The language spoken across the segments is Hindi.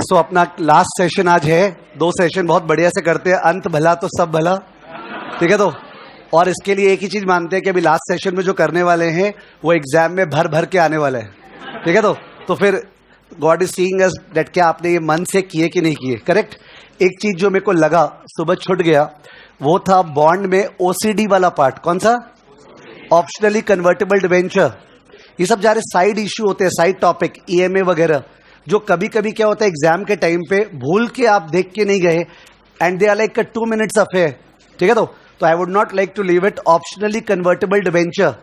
सो अपना लास्ट सेशन आज है। 2 सेशन बहुत बढ़िया से करते हैं, अंत भला तो सब भला, ठीक है। तो और इसके लिए एक ही चीज मानते हैं कि अभी लास्ट सेशन में जो करने वाले हैं वो एग्जाम में भर भर के आने वाले हैं, ठीक है। तो फिर God is seeing us that क्या आपने ये मन से किए कि नहीं किए, करेक्ट। एक चीज जो मेरे को लगा सुबह छूट गया वो था बॉन्ड में ओसीडी वाला पार्ट। कौन सा? Optionally convertible debenture. ये सब जा रहे साइड इश्यू होते हैं, साइड टॉपिक, ईएमए वगैरह, जो कभी कभी क्या होता है एग्जाम के टाइम पे भूल के आप देख के नहीं गए and they are like 2 minutes affair, ठीक है। तो I would not like to leave it optionally convertible debenture.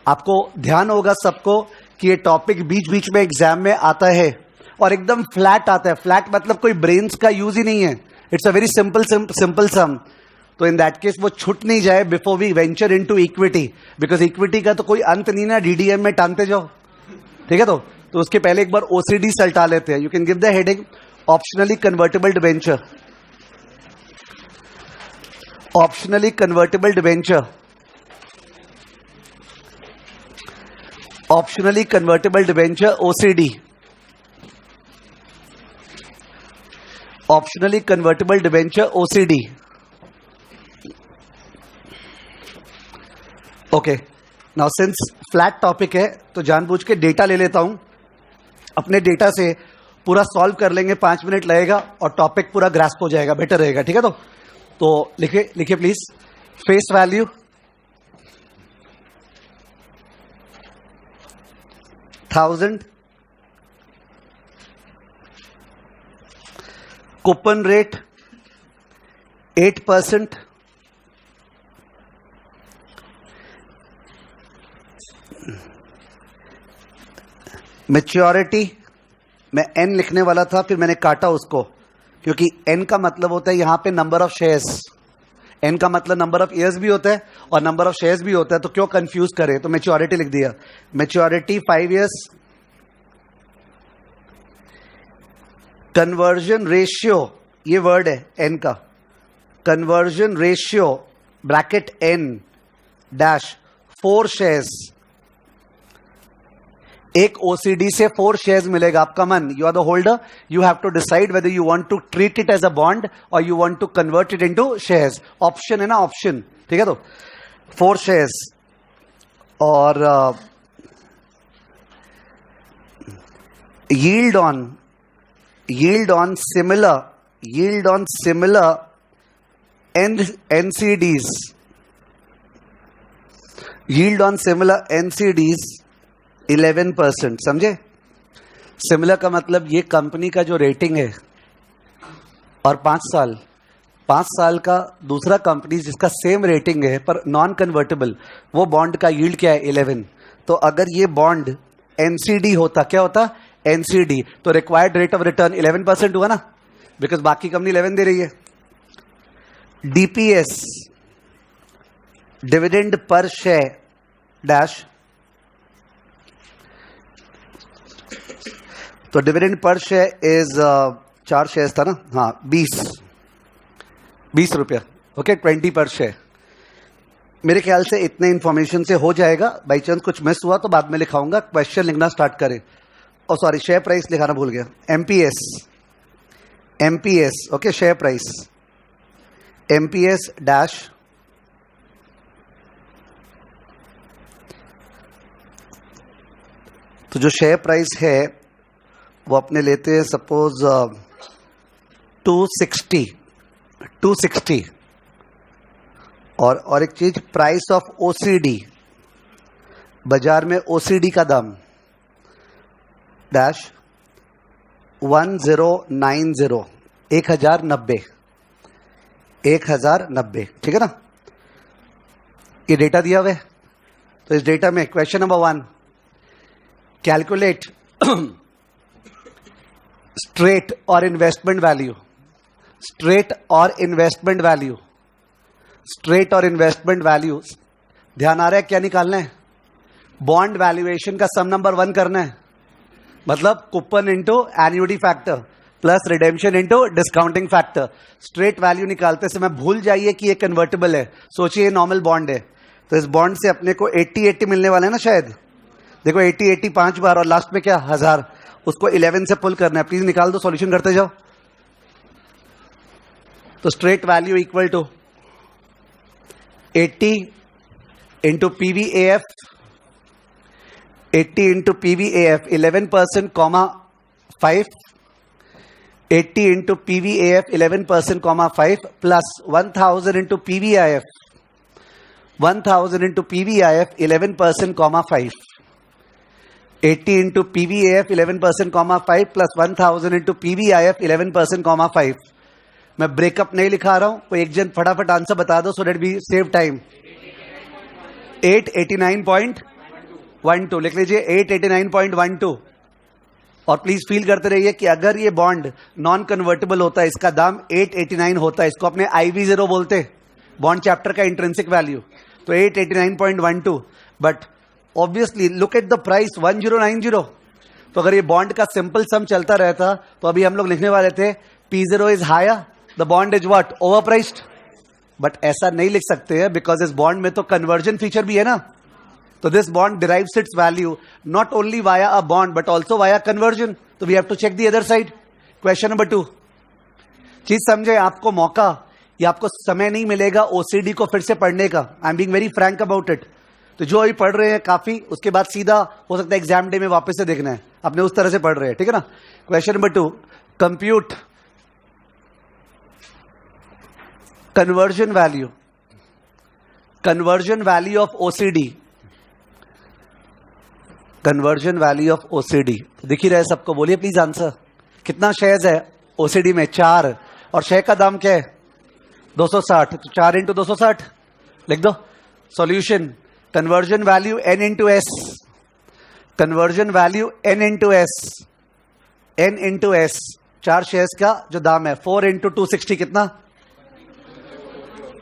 आपको ध्यान होगा सबको कि ये टॉपिक बीच बीच में एग्जाम में आता है और एकदम फ्लैट आता है। फ्लैट मतलब कोई ब्रेन्स का यूज ही नहीं है, it's a very simple sum. तो इन दैट केस वो छूट नहीं जाए before we venture into equity, because equity का तो कोई अंत नहीं ना, डीडीएम में टानते जाओ, ठीक है। तो उसके पहले एक बार ओसीडी सल्टा लेते हैं। You can give the heading optionally convertible debenture. Optionally convertible debenture, optionally convertible debenture OCD, optionally convertible debenture OCD. Okay, now since flat topic है तो जानबूझ के डेटा ले लेता हूं। अपने डेटा से पूरा सॉल्व कर लेंगे, 5 मिनट लगेगा और टॉपिक पूरा ग्रास्प हो जाएगा, बेटर रहेगा, ठीक है। तो लिखिए please. Face value 1000, coupon rate 8%, maturity, मैं एन लिखने वाला था फिर मैंने काटा उसको, क्योंकि एन का मतलब होता है यहां पे नंबर ऑफ शेयर्स। एन का मतलब नंबर ऑफ ईयर्स भी होता है और नंबर ऑफ शेयर्स भी होता है, तो क्यों कंफ्यूज करें, तो मैच्योरिटी लिख दिया। Maturity 5 years. कन्वर्जन रेशियो, ये वर्ड है एन का, conversion ratio bracket N dash 4 shares. एक ओसीडी से 4 शेयर्स मिलेगा। आपका मन, you are the holder, you have to decide whether you want to treat it as a bond और you want to convert it into shares. Option है ना, ऑप्शन, ठीक है। तो 4 शेयर्स और yield on similar NCDs, yield on similar NCDs 11%। समझे? सिमिलर का मतलब ये कंपनी का जो रेटिंग है और 5 साल का दूसरा कंपनी जिसका सेम रेटिंग है पर नॉन कन्वर्टेबल, वो बॉन्ड का यील्ड क्या है 11। तो अगर ये बॉन्ड एनसीडी होता, क्या होता? एनसीडी, तो रिक्वायर्ड रेट ऑफ रिटर्न 11% हुआ ना, बिकॉज बाकी कंपनी 11 दे रही है। DPS, dividend per share dash, तो dividend per share is 4 shares था ना, हाँ 20 रुपया, ओके 20 पर शेयर। मेरे ख्याल से इतने इंफॉर्मेशन से हो जाएगा। बाई चांस कुछ मिस हुआ तो बाद में लिखाऊंगा। क्वेश्चन लिखना स्टार्ट करें। ओ सॉरी, शेयर प्राइस लिखाना भूल गया। MPS, okay, share price MPS dash तो जो शेयर प्राइस है वो अपने लेते हैं सपोज 260 और एक चीज प्राइस ऑफ ओसीडी, बाजार में ओसीडी का दाम डैश 1090, 1090, ठीक है ना। ये डेटा दिया हुआ है। तो इस डेटा में क्वेश्चन नंबर 1, कैलकुलेट स्ट्रेट और इन्वेस्टमेंट वैल्यू, स्ट्रेट और इन्वेस्टमेंट वैल्यू, स्ट्रेट और इन्वेस्टमेंट वैल्यू। ध्यान आ रहा है क्या निकालना है? बॉन्ड वैल्यूएशन का सम नंबर 1 करना है, मतलब coupon into annuity factor plus redemption into discounting factor. Straight value निकालते समय भूल जाइए कि ये कन्वर्टेबल है, सोचिए नॉर्मल बॉन्ड है, तो इस बॉन्ड से अपने को 80 मिलने वाले हैं ना शायद। देखो 80 5 बार और लास्ट में क्या 1000, उसको 11 से पुल करना है, प्लीज निकाल दो, सॉल्यूशन करते जाओ। तो straight value equal to 80 into PVAF, 80 into PVAF 11% comma 5, 80 into PVAF 11% comma 5 plus 1000 into PVIF, 1000 into PVIF 11% comma 5, 80 into PVAF 11% comma 5 plus 1000 into PVIF 11% comma 5। मैं ब्रेकअप नहीं लिखा रहा हूं, कोई एक जन फटाफट आंसर बता दो सो डेट बी सेव टाइम। 889.12 लिख लीजिए, 889.12। और प्लीज फील करते रहिए कि अगर ये बॉन्ड नॉन कन्वर्टेबल होता है, इसका दाम 889 होता है, इसको अपने IV0 बोलते, बॉन्ड चैप्टर का इंट्रिंसिक वैल्यू, तो 889.12। But obviously look at the price 1090। तो अगर ये बॉन्ड का सिंपल सम चलता रहता तो अभी हम लोग लिखने वाले थे P0 is higher, the bond is what, over priced. But ऐसा नहीं लिख सकते हैं बिकॉज इस बॉन्ड में तो कन्वर्जन फीचर भी है ना। तो this bond derives its value not only via a bond but also via conversion. तो we have to check the other side. Question number 2, चीज समझे, आपको मौका या आपको समय नहीं मिलेगा OCD को फिर से पढ़ने का। I am being very Frank about it. तो जो अभी पढ़ रहे हैं काफी, उसके बाद सीधा हो सकता है एग्जाम डे में वापस से देखना है, अपने उस तरह से पढ़ रहे हैं, ठीक है ना। Question number 2, compute conversion value of OCD, conversion value of OCD दिख ही रहा है सबको, बोलिए प्लीज आंसर। कितना शेयर्स है OCD में? 4, और शेयर का दाम क्या है 260, तो 4 इंटू 260 लिख दो। Solution, conversion value N into S, conversion value N into S, N into S, 4 shares का जो दाम है 4 इंटू 260 कितना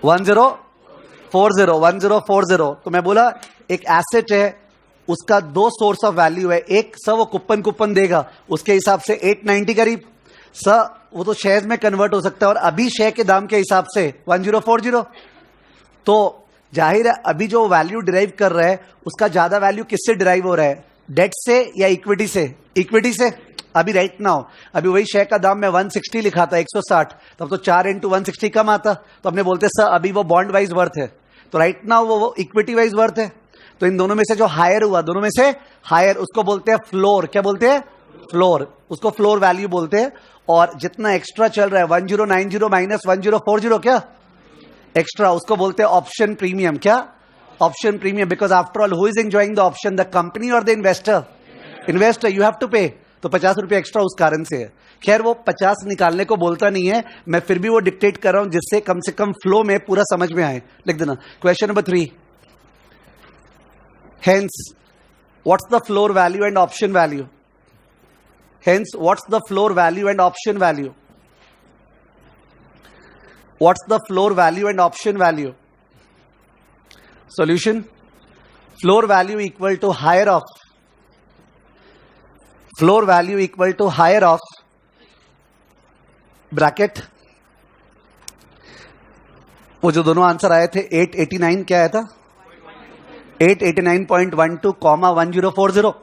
1040। तो मैं बोला एक एसेट है, उसका 2 सोर्स ऑफ वैल्यू है, एक सर वो कुपन देगा, उसके हिसाब से 890 करीब सर वो तो शेयर में कन्वर्ट हो सकता है, और अभी शेयर के दाम के हिसाब से 1040। तो जाहिर है अभी जो वैल्यू डिराइव कर रहा है उसका ज्यादा वैल्यू किससे डिराइव हो रहा है, डेट से या इक्विटी से? इक्विटी से। अभी राइट नाउ अभी वही शेयर का दाम मैं 160 लिखा था 160, तब तो 4 इंटू 160 कम आता, तो अपने बोलते सर अभी वो बॉन्ड वाइज वर्थ है, तो राइट नाउ वो इक्विटी वाइज वर्थ है। तो इन दोनों में से जो हायर हुआ, दोनों में से हायर, उसको बोलते हैं फ्लोर। क्या बोलते हैं? फ्लोर। उसको फ्लोर वैल्यू बोलते हैं। और जितना एक्स्ट्रा चल रहा है 1090 माइनस 1040, क्या एक्स्ट्रा, उसको बोलते हैं ऑप्शन प्रीमियम। क्या? Option premium. Because after all who is enjoying the option, the company और the investor? Investor. You have to pay. तो 50 रुपये एक्स्ट्रा उस कारण से है। खैर वो 50 निकालने को बोलता नहीं है, मैं फिर भी वो डिक्टेट कर रहा हूं जिससे कम से कम फ्लो में पूरा समझ में आए। लिख देना। Question number 3, hence what's the floor value and option value? Hence what's the floor value and option value? What's the floor value and option value? Solution, floor value equal to higher of, floor value equal to higher of bracket, वो जो दोनों आंसर आए थे 889, क्या आया था 889.12 कॉमा 1040।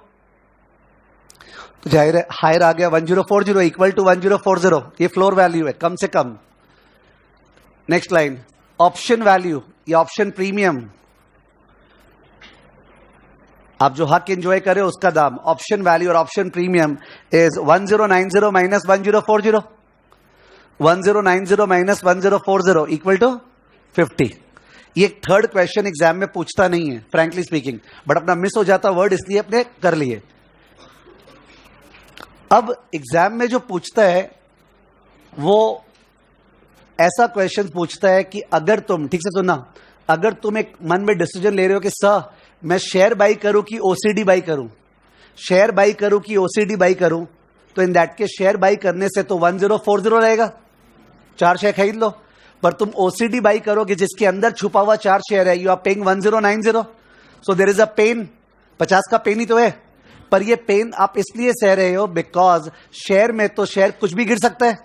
तो जाहिर है हायर आ गया 1040 इक्वल टू 1040, ये फ्लोर वैल्यू है कम से कम। नेक्स्ट लाइन, ऑप्शन वैल्यू या ऑप्शन प्रीमियम, आप जो हक एंजॉय करें उसका दाम। ऑप्शन वैल्यू और option premium is 1090 minus 1040, 1090 minus 1040 equal to 50। ये थर्ड क्वेश्चन एग्जाम में पूछता नहीं है फ्रैंकली स्पीकिंग, बट अपना मिस हो जाता वर्ड इसलिए अपने कर लिए। अब एग्जाम में जो पूछता है वो ऐसा क्वेश्चन पूछता है कि अगर तुम, ठीक से सुनना, अगर तुम एक मन में डिसीजन ले रहे हो कि सर मैं शेयर बाई करूं कि OCD बाई करूं, शेयर बाई करूं कि OCD बाई करूं, तो इन दैट के शेयर बाई करने से तो 1040 रहेगा, 4 शेयर खरीद लो। पर तुम OCD बाई करोगे जिसके अंदर छुपा हुआ 4 शेयर है, you are paying 1090। So there is a pain, 50 का पेन ही तो है, पर ये पेन आप इसलिए सह रहे हो बिकॉज शेयर में तो शेयर कुछ भी गिर सकता है।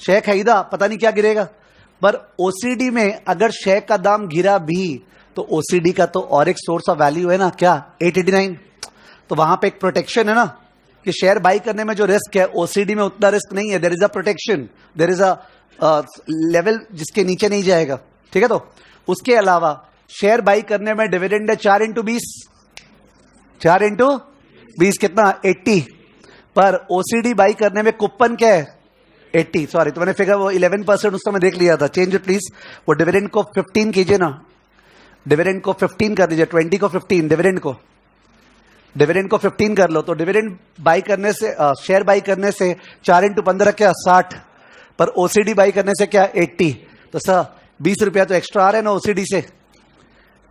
शेयर खरीदा, पता नहीं क्या गिरेगा, पर OCD में अगर शेयर का दाम गिरा भी तो OCD का तो और एक सोर्स ऑफ वैल्यू है ना, क्या 889, तो वहां पे एक प्रोटेक्शन है ना। कि शेयर बाई करने में जो रिस्क है ओसीडी में उतना रिस्क नहीं है. There is a protection, there is a level जिसके नीचे नहीं जाएगा. ठीक है, तो उसके अलावा शेयर बाई करने में डिविडेंड है 4 इंटू 20. 4 इंटू 20 कितना? 80. पर ओसीडी बाई करने में कूपन क्या है? 80. सॉरी, तो मैंने फिगर वो 11% उस समय देख लिया था. Change it please. वो डिविडेंड को 15 कीजिए ना. डिविडेंड को 15 कर दीजिए. 20 को 15. डिविडेंड को 15 कर लो. तो डिविडेंड बाई करने से शेयर बाई करने से 4 इंटू 15 क्या? 60. पर ओसीडी बाई करने से क्या? 80. तो सर 20 रुपया तो एक्स्ट्रा आ रहे हैं ना ओसीडी से.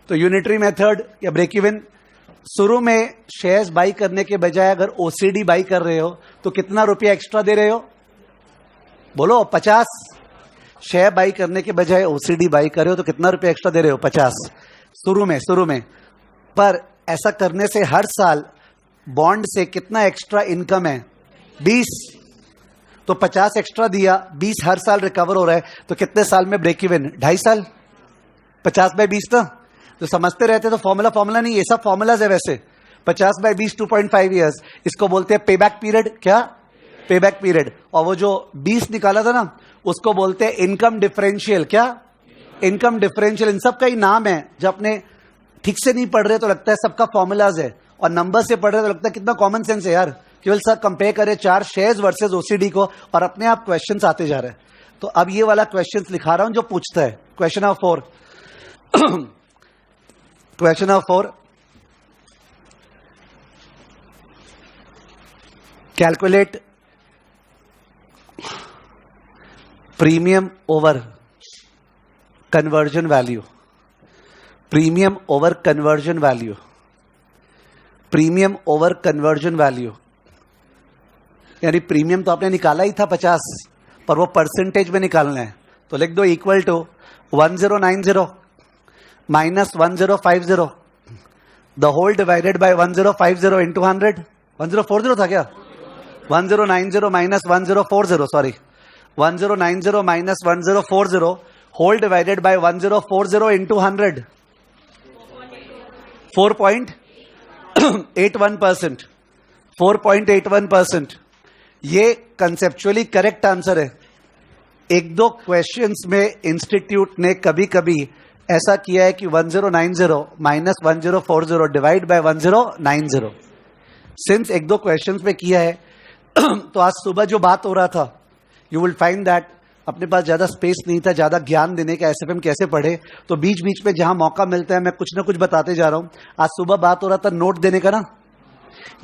तो यूनिटरी मेथड या ब्रेक इवन, शुरू में शेयर्स बाई करने के बजाय अगर ओसीडी बाई कर रहे हो तो कितना रुपया एक्स्ट्रा दे रहे हो? बोलो 50. शेयर बाई करने के बजाय ओसीडी बाई कर रहे हो तो कितना रुपया एक्स्ट्रा दे रहे हो? 50 शुरू में. पर ऐसा करने से हर साल बॉन्ड से कितना एक्स्ट्रा इनकम है? 20. तो 50 एक्स्ट्रा दिया, 20 हर साल रिकवर हो रहा है, तो कितने साल में ब्रेक इवन? 2.5 साल. 50/20 ना. तो समझते रहते तो फॉर्मूला नहीं, ये सब फॉर्मूलाज है वैसे. 50/20 2.5 ईयर्स. इसको बोलते हैं पे बैक पीरियड. क्या? पे बैक पीरियड. और वो जो 20 निकाला था ना उसको बोलते हैं इनकम डिफरेंशियल. क्या? Income differential. इन सब का ही नाम है. जब अपने ठीक से नहीं पढ़ रहे तो लगता है सबका फॉर्मूलाज है, और नंबर से पढ़ रहे तो लगता है कितना कॉमन सेंस है यार. केवल सर कंपेयर करें 4 शेयर्स वर्सेस ओसीडी को और अपने आप क्वेश्चंस आते जा रहे हैं. तो अब ये वाला क्वेश्चंस लिखा रहा हूं जो पूछता है. Question number 4. Question number 4. Calculate premium over conversion value. Premium over conversion value. Premium over conversion value यानी प्रीमियम तो आपने निकाला ही था 50, पर वो परसेंटेज में निकालना है. तो लिख दो equal to 1090 minus 1050 the whole divided by 1050 into 100. 1040 था क्या? 1090 minus 1040. Sorry, 1090 minus 1040 whole divided by 1040 into 100. 4.81%. 4.81%. ये कंसेप्चुअली करेक्ट आंसर है. एक दो क्वेश्चंस में इंस्टीट्यूट ने कभी कभी ऐसा किया है कि 1090 माइनस 1040 डिवाइड बाय 1090. सिंस एक दो क्वेश्चंस में किया है तो आज सुबह जो बात हो रहा था, यू विल फाइंड दैट अपने पास ज्यादा स्पेस नहीं था ज्यादा ज्ञान देने का. एसएफएम कैसे पढ़े, तो बीच बीच में जहां मौका मिलता है मैं कुछ ना कुछ बताते जा रहा हूं. आज सुबह बात हो रहा था नोट देने का ना.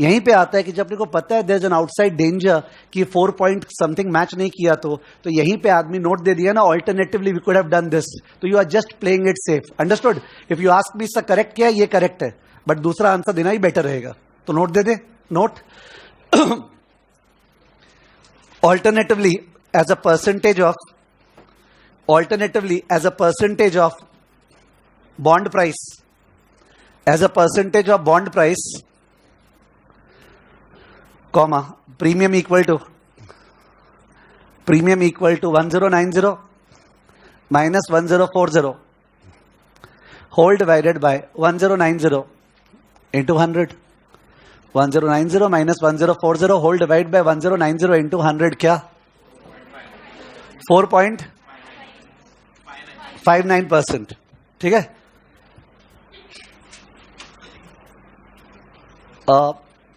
यहीं पे आता है कि जब अपने को पता है there is an outside danger कि 4 पॉइंट समथिंग मैच नहीं किया तो यहीं पे आदमी नोट दे दिया ना. Alternatively we could have done this. तो you are just playing it safe. Understood. If you ask me इसका करेक्ट क्या है, ये करेक्ट है, बट दूसरा आंसर देना ही बेटर रहेगा. तो note they they. Note. Alternatively, as a percentage of bond price, comma, premium equal to 1090 minus 1040 whole divided by 1090 into 100. 1090 minus 1040 whole divided by 1090 into 100 क्या? 4.59%. ठीक है.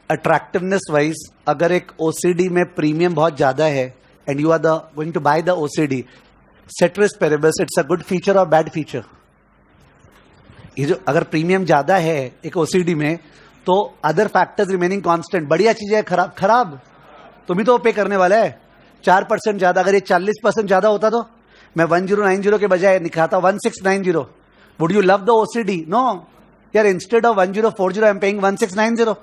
अट्रैक्टिवनेस वाइज अगर एक ओसीडी में प्रीमियम बहुत ज्यादा है and you are going to buy the OCD, ceteris paribus, it's a good feature और बैड फीचर. ये जो अगर प्रीमियम ज्यादा है एक ओसीडी में तो अदर फैक्टर्स रिमेनिंग कांस्टेंट. बढ़िया चीज है, खराब तुम ही तो पे करने वाला है. 4% ज्यादा. अगर ये 40% ज्यादा होता तो मैं 1090 के बजाय निकालता 1690. Would you love the OCD? No यार. Instead of 1040 I am paying 1690.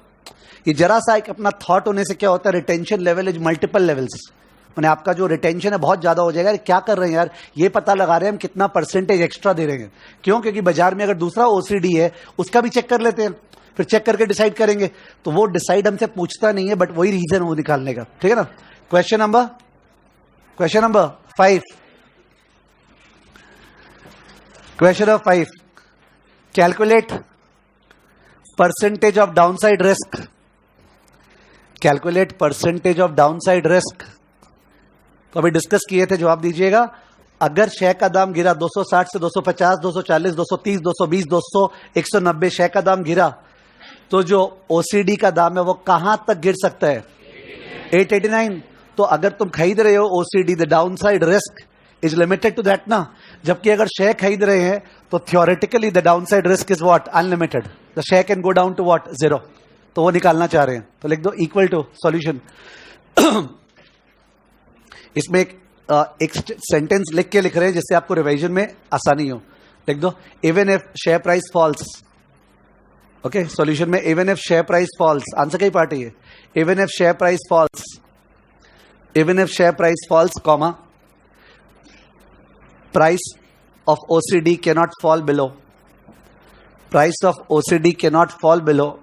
ये जरा सा एक अपना थॉट होने से क्या होता है, retention level is multiple levels. मैंने आपका जो रिटेंशन है बहुत ज्यादा हो जाएगा. क्या कर रहे हैं यार, ये पता लगा रहे हैं हम कितना परसेंटेज एक्स्ट्रा दे रहे हैं. क्यों? क्योंकि बाजार में अगर दूसरा ओसीडी है उसका भी चेक कर लेते हैं, फिर चेक करके डिसाइड करेंगे. तो वो डिसाइड हमसे पूछता नहीं है, बट वही रीजन वो निकालने का. ठीक है ना. Question number 5. Question number 5. Calculate percentage of downside risk calculate percentage of downside risk. तो अभी डिस्कस किए थे, जवाब दीजिएगा। अगर शेयर का दाम गिरा 260 से 250, 240, 230, 220, 200, 190 शेयर का दाम गिरा, तो जो ओसीडी का दाम है वो कहां तक गिर सकता है? 889। तो अगर तुम खरीद रहे हो OCD, the downside risk is limited to that ना। जबकि अगर शेयर खरीद रहे हैं तो theoretically the downside risk is what? Unlimited. The share can go down to what? 0। तो वो निकालना चाह रहे हैं, तो लिख दो इक्वल टू सॉल्यूशन। इसमें एक सेंटेंस लिख के लिख रहे हैं जिससे आपको रिवीजन में आसानी हो। लिख दो even if share price falls. Okay, solution में even if share price falls, answer कई पार्ट है। Even if share price falls, even if share price falls, comma, price of OCD can not fall below, price of OCD can not fall below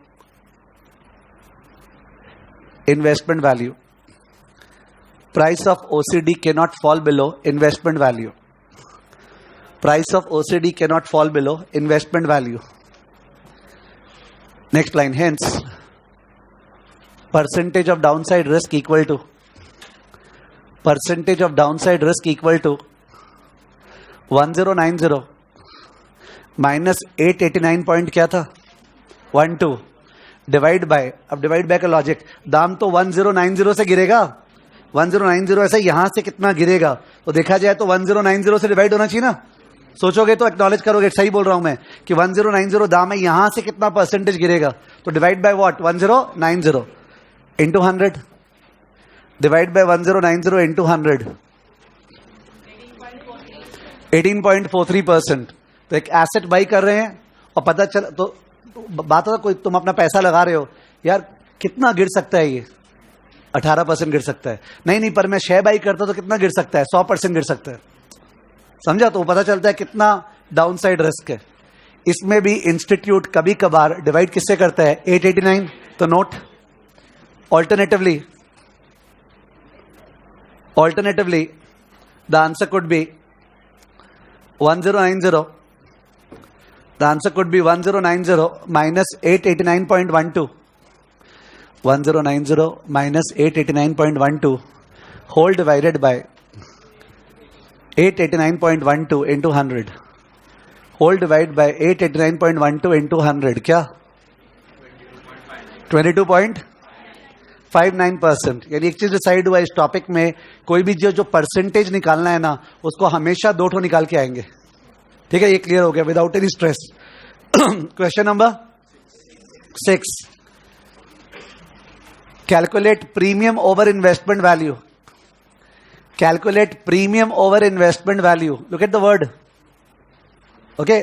investment value, price of OCD cannot fall below investment value, price of OCD cannot fall below investment value. Next line, hence percentage of downside risk equal to, percentage of downside risk equal to 1090 minus 889 point क्या था? 12 डिवाइड बाय, अब डिवाइड बाय का लॉजिक, दाम तो 1090 से गिरेगा, 1090 ऐसे यहां से कितना गिरेगा, तो देखा जाए तो 1090 से डिवाइड होना चाहिए ना। सोचोगे तो एक्नॉलेज करोगे, सही बोल रहा हूं मैं कि 1090 दाम है, यहां से कितना परसेंटेज गिरेगा, तो divide by what? 1090 into 100, divide by 1090 into 100, 18.43%। तो एक एसेट बाई कर रहे हैं और पता चल, तो बात होता कोई, तुम अपना पैसा लगा रहे हो, यार कितना गिर सकता है ये? 18% गिर सकता है। नहीं, पर मैं शेयर बाई करता तो कितना गिर सकता है? 100% गिर सकता है। समझा? तो पता चलता है कितना डाउनसाइड रिस्क है। इसमें भी इंस्टीट्यूट कभी कभार डिवाइड किससे करता है? 889। तो note, alternatively the answer could be 1090. The answer could be 1090 minus 889.12. 1090 minus 889.12 whole divided by 889.12 into 100. Whole divided by 889.12 into 100. क्या? 22.59%. यानी एक चीज डिसाइड हुआ इस टॉपिक में, कोई भी जो परसेंटेज निकालना है ना, उसको हमेशा 2 ठो निकाल के आएंगे। ठीक है, ये क्लियर हो गया without any stress. Question number 6, calculate premium over investment value. Calculate premium over investment value. Look at the word, okay,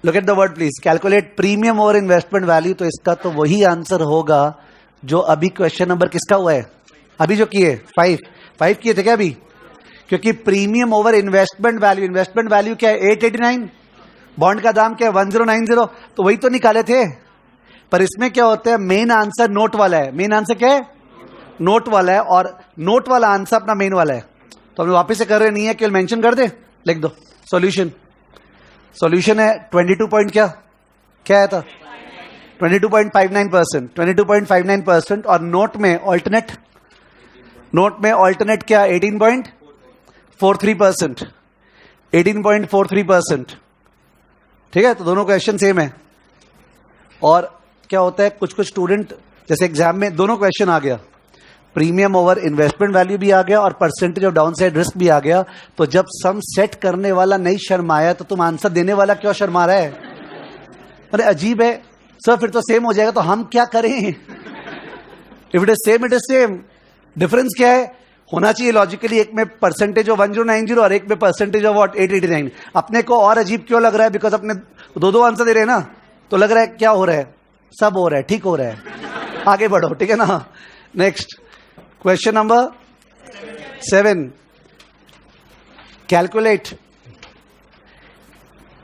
look at the word please. Calculate premium over investment value, तो इसका तो वही आंसर होगा जो अभी क्वेश्चन नंबर किसका हुआ है? अभी जो किए 5 किए थे क्या अभी? क्योंकि premium over investment value, investment value क्या है? 889, बॉन्ड का दाम क्या है? 1090, तो वही तो निकाले थे। पर इसमें क्या होता है, मेन आंसर नोट वाला है। मेन आंसर क्या है? नोट वाला है, और नोट वाला आंसर अपना मेन वाला है। तो हम वापस से कर रहे नहीं है, केवल मेंशन कर दे, लिख दो सॉल्यूशन। सॉल्यूशन है 22 पॉइंट क्या आया था? 22.59%, 22.59%, और नोट में ऑल्टरनेट क्या? 18.43%, 18.43%। ठीक है, तो दोनों क्वेश्चन सेम है। और क्या होता है, कुछ स्टूडेंट, जैसे एग्जाम में दोनों क्वेश्चन आ गया, प्रीमियम ओवर इन्वेस्टमेंट वैल्यू भी आ गया और परसेंटेज ऑफ डाउनसाइड रिस्क भी आ गया, तो जब सम सेट करने वाला नहीं शर्माया तो तुम आंसर देने वाला क्यों शर्मा रहा है? अरे अजीब है सर, फिर तो सेम हो जाएगा, तो हम क्या करें? If it is same it is same. Difference क्या है? होना चाहिए लॉजिकली, एक में परसेंटेज ऑफ 1090 और एक में परसेंटेज ऑफ व्हाट? 889। अपने को और अजीब क्यों लग रहा है? बिकॉज अपने दो आंसर दे रहे हैं ना, तो लग रहा है क्या हो रहा है? सब हो रहा है, ठीक हो रहा है। आगे बढ़ो, ठीक है ना। Next question number 7, calculate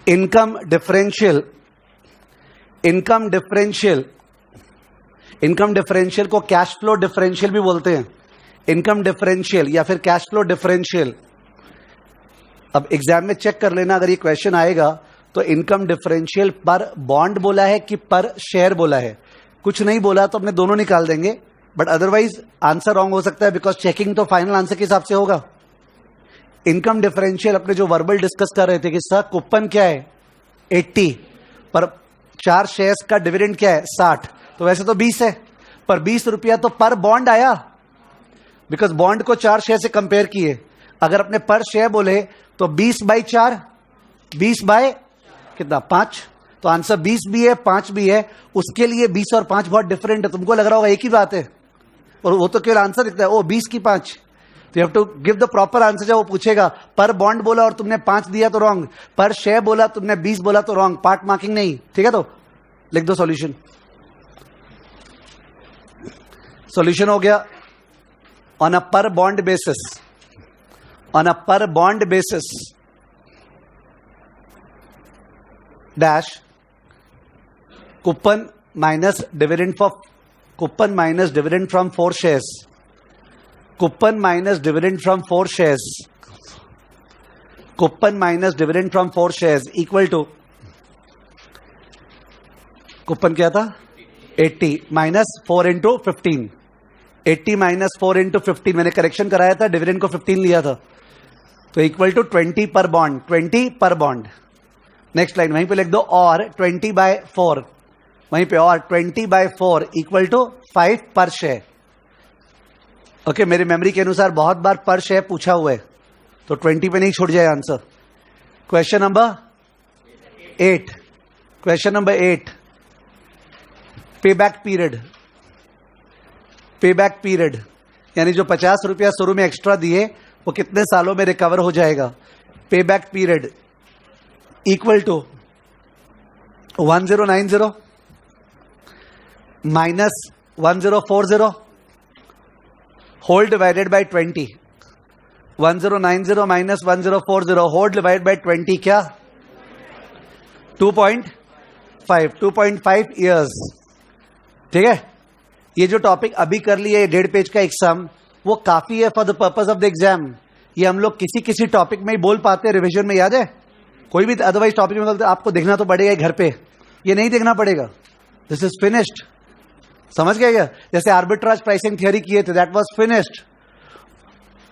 income differential. Income differential को कैश फ्लो डिफरेंशियल भी बोलते हैं। इनकम डिफरेंशियल या फिर कैश फ्लो डिफरेंशियल। अब एग्जाम में चेक कर लेना, अगर ये क्वेश्चन आएगा तो इनकम डिफरेंशियल पर बॉन्ड बोला है कि पर शेयर बोला है। कुछ नहीं बोला तो अपने दोनों निकाल देंगे, बट अदरवाइज आंसर रॉन्ग हो सकता है, बिकॉज चेकिंग तो फाइनल आंसर के हिसाब से होगा. इनकम डिफरेंशियल अपने जो वर्बल डिस्कस कर रहे थे कि सर कूपन क्या है 80, पर 4 शेयर्स का डिविडेंड क्या है 60, तो वैसे तो 20 है, पर 20 रुपया तो पर बॉन्ड आया, बिकॉज बॉन्ड को 4 शेयर से कंपेयर किए. अगर अपने पर शेयर बोले तो 20/4, 20 बाय कितना 5, तो आंसर 20 भी है 5 भी है. उसके लिए 20 और 5 बहुत डिफरेंट है. तुमको लग रहा होगा एक ही बात है, और वो तो केवल आंसर दिखता है, ओ 20 की 5. तो you have to give the proper answer. जब वो पूछेगा पर बॉन्ड बोला और तुमने 5 दिया तो रॉन्ग, पर शेयर बोला तुमने 20 बोला तो रॉन्ग, पार्ट मार्किंग नहीं. ठीक है, तो लिख दो सॉल्यूशन. सॉल्यूशन हो गया. ऑन अ पर बॉन्ड बेसिस, ऑन अ पर bond basis dash coupon minus dividend for coupon minus dividend from 4 shares, coupon minus dividend from 4 shares, coupon minus dividend from 4 shares equal to coupon क्या था 80 माइनस 4 इंटू 15, 80 माइनस 4 इंटू 15. मैंने करेक्शन कराया था, डिविडेंड को 15 लिया था, तो इक्वल टू 20 पर बॉन्ड, 20 पर बॉन्ड. नेक्स्ट लाइन वहीं पे लिख दो, और 20/4 वहीं पे, और 20/4 इक्वल टू 5 पर शेयर. ओके, मेरी मेमोरी के अनुसार बहुत बार पर शेयर पूछा हुआ है, तो 20 पे नहीं छूट जाए answer. Question number 8, question number 8, पे बैक पीरियड. पे बैक पीरियड यानी जो 50 रुपया शुरू में एक्स्ट्रा दिए वो कितने सालों में रिकवर हो जाएगा. Pay back period equal to 1090 minus 1040 whole divided by 20. 1090 minus 1040 whole divide by 20 क्या 2.5 ईयर्स. ठीक है, ये जो टॉपिक अभी कर लिया है 1.5 पेज का एग्जाम, वो काफी है for the purpose of the exam. ये हम लोग किसी किसी टॉपिक में ही बोल पाते हैं, रिवीजन में याद है. कोई भी अदरवाइज टॉपिक में बोलते आपको देखना तो पड़ेगा घर पे, ये नहीं देखना पड़ेगा. This is finished. समझ गए क्या? जैसे आर्बिट्राज प्राइसिंग थियरी किए थे, दैट वाज फिनिश्ड.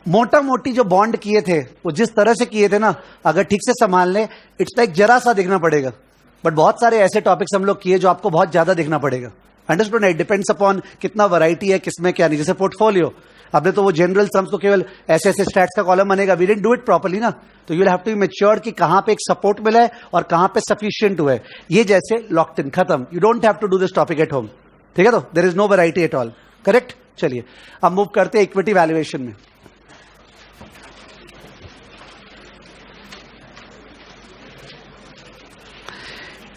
मोटा मोटी जो बॉन्ड किए थे वो जिस तरह से किए थे ना, अगर ठीक से संभाल ले, इट्स लाइक जरा सा देखना पड़ेगा. बट बहुत सारे ऐसे टॉपिक्स हम लोग किए जो आपको बहुत ज्यादा देखना पड़ेगा. अंडरस्टूड? इट डिपेंड्स अपॉन कितना वैरायटी है, किसमें क्या नहीं. जैसे पोर्टफोलियो, आपने तो वो जनरल सम्स को केवल ऐसे ऐसे स्टैट्स का कॉलम बनेगा, we didn't do it properly ना. तो you will have to be matured कि कहां पे एक सपोर्ट मिला है और कहां पे सफिशिएंट हुआ है. ये जैसे लॉक्ड इन, खत्म. You don't have to do this topic at home. ठीक है, तो there is no variety at all. Correct. चलिए अब मूव करते हैं इक्विटी वैल्यूएशन में.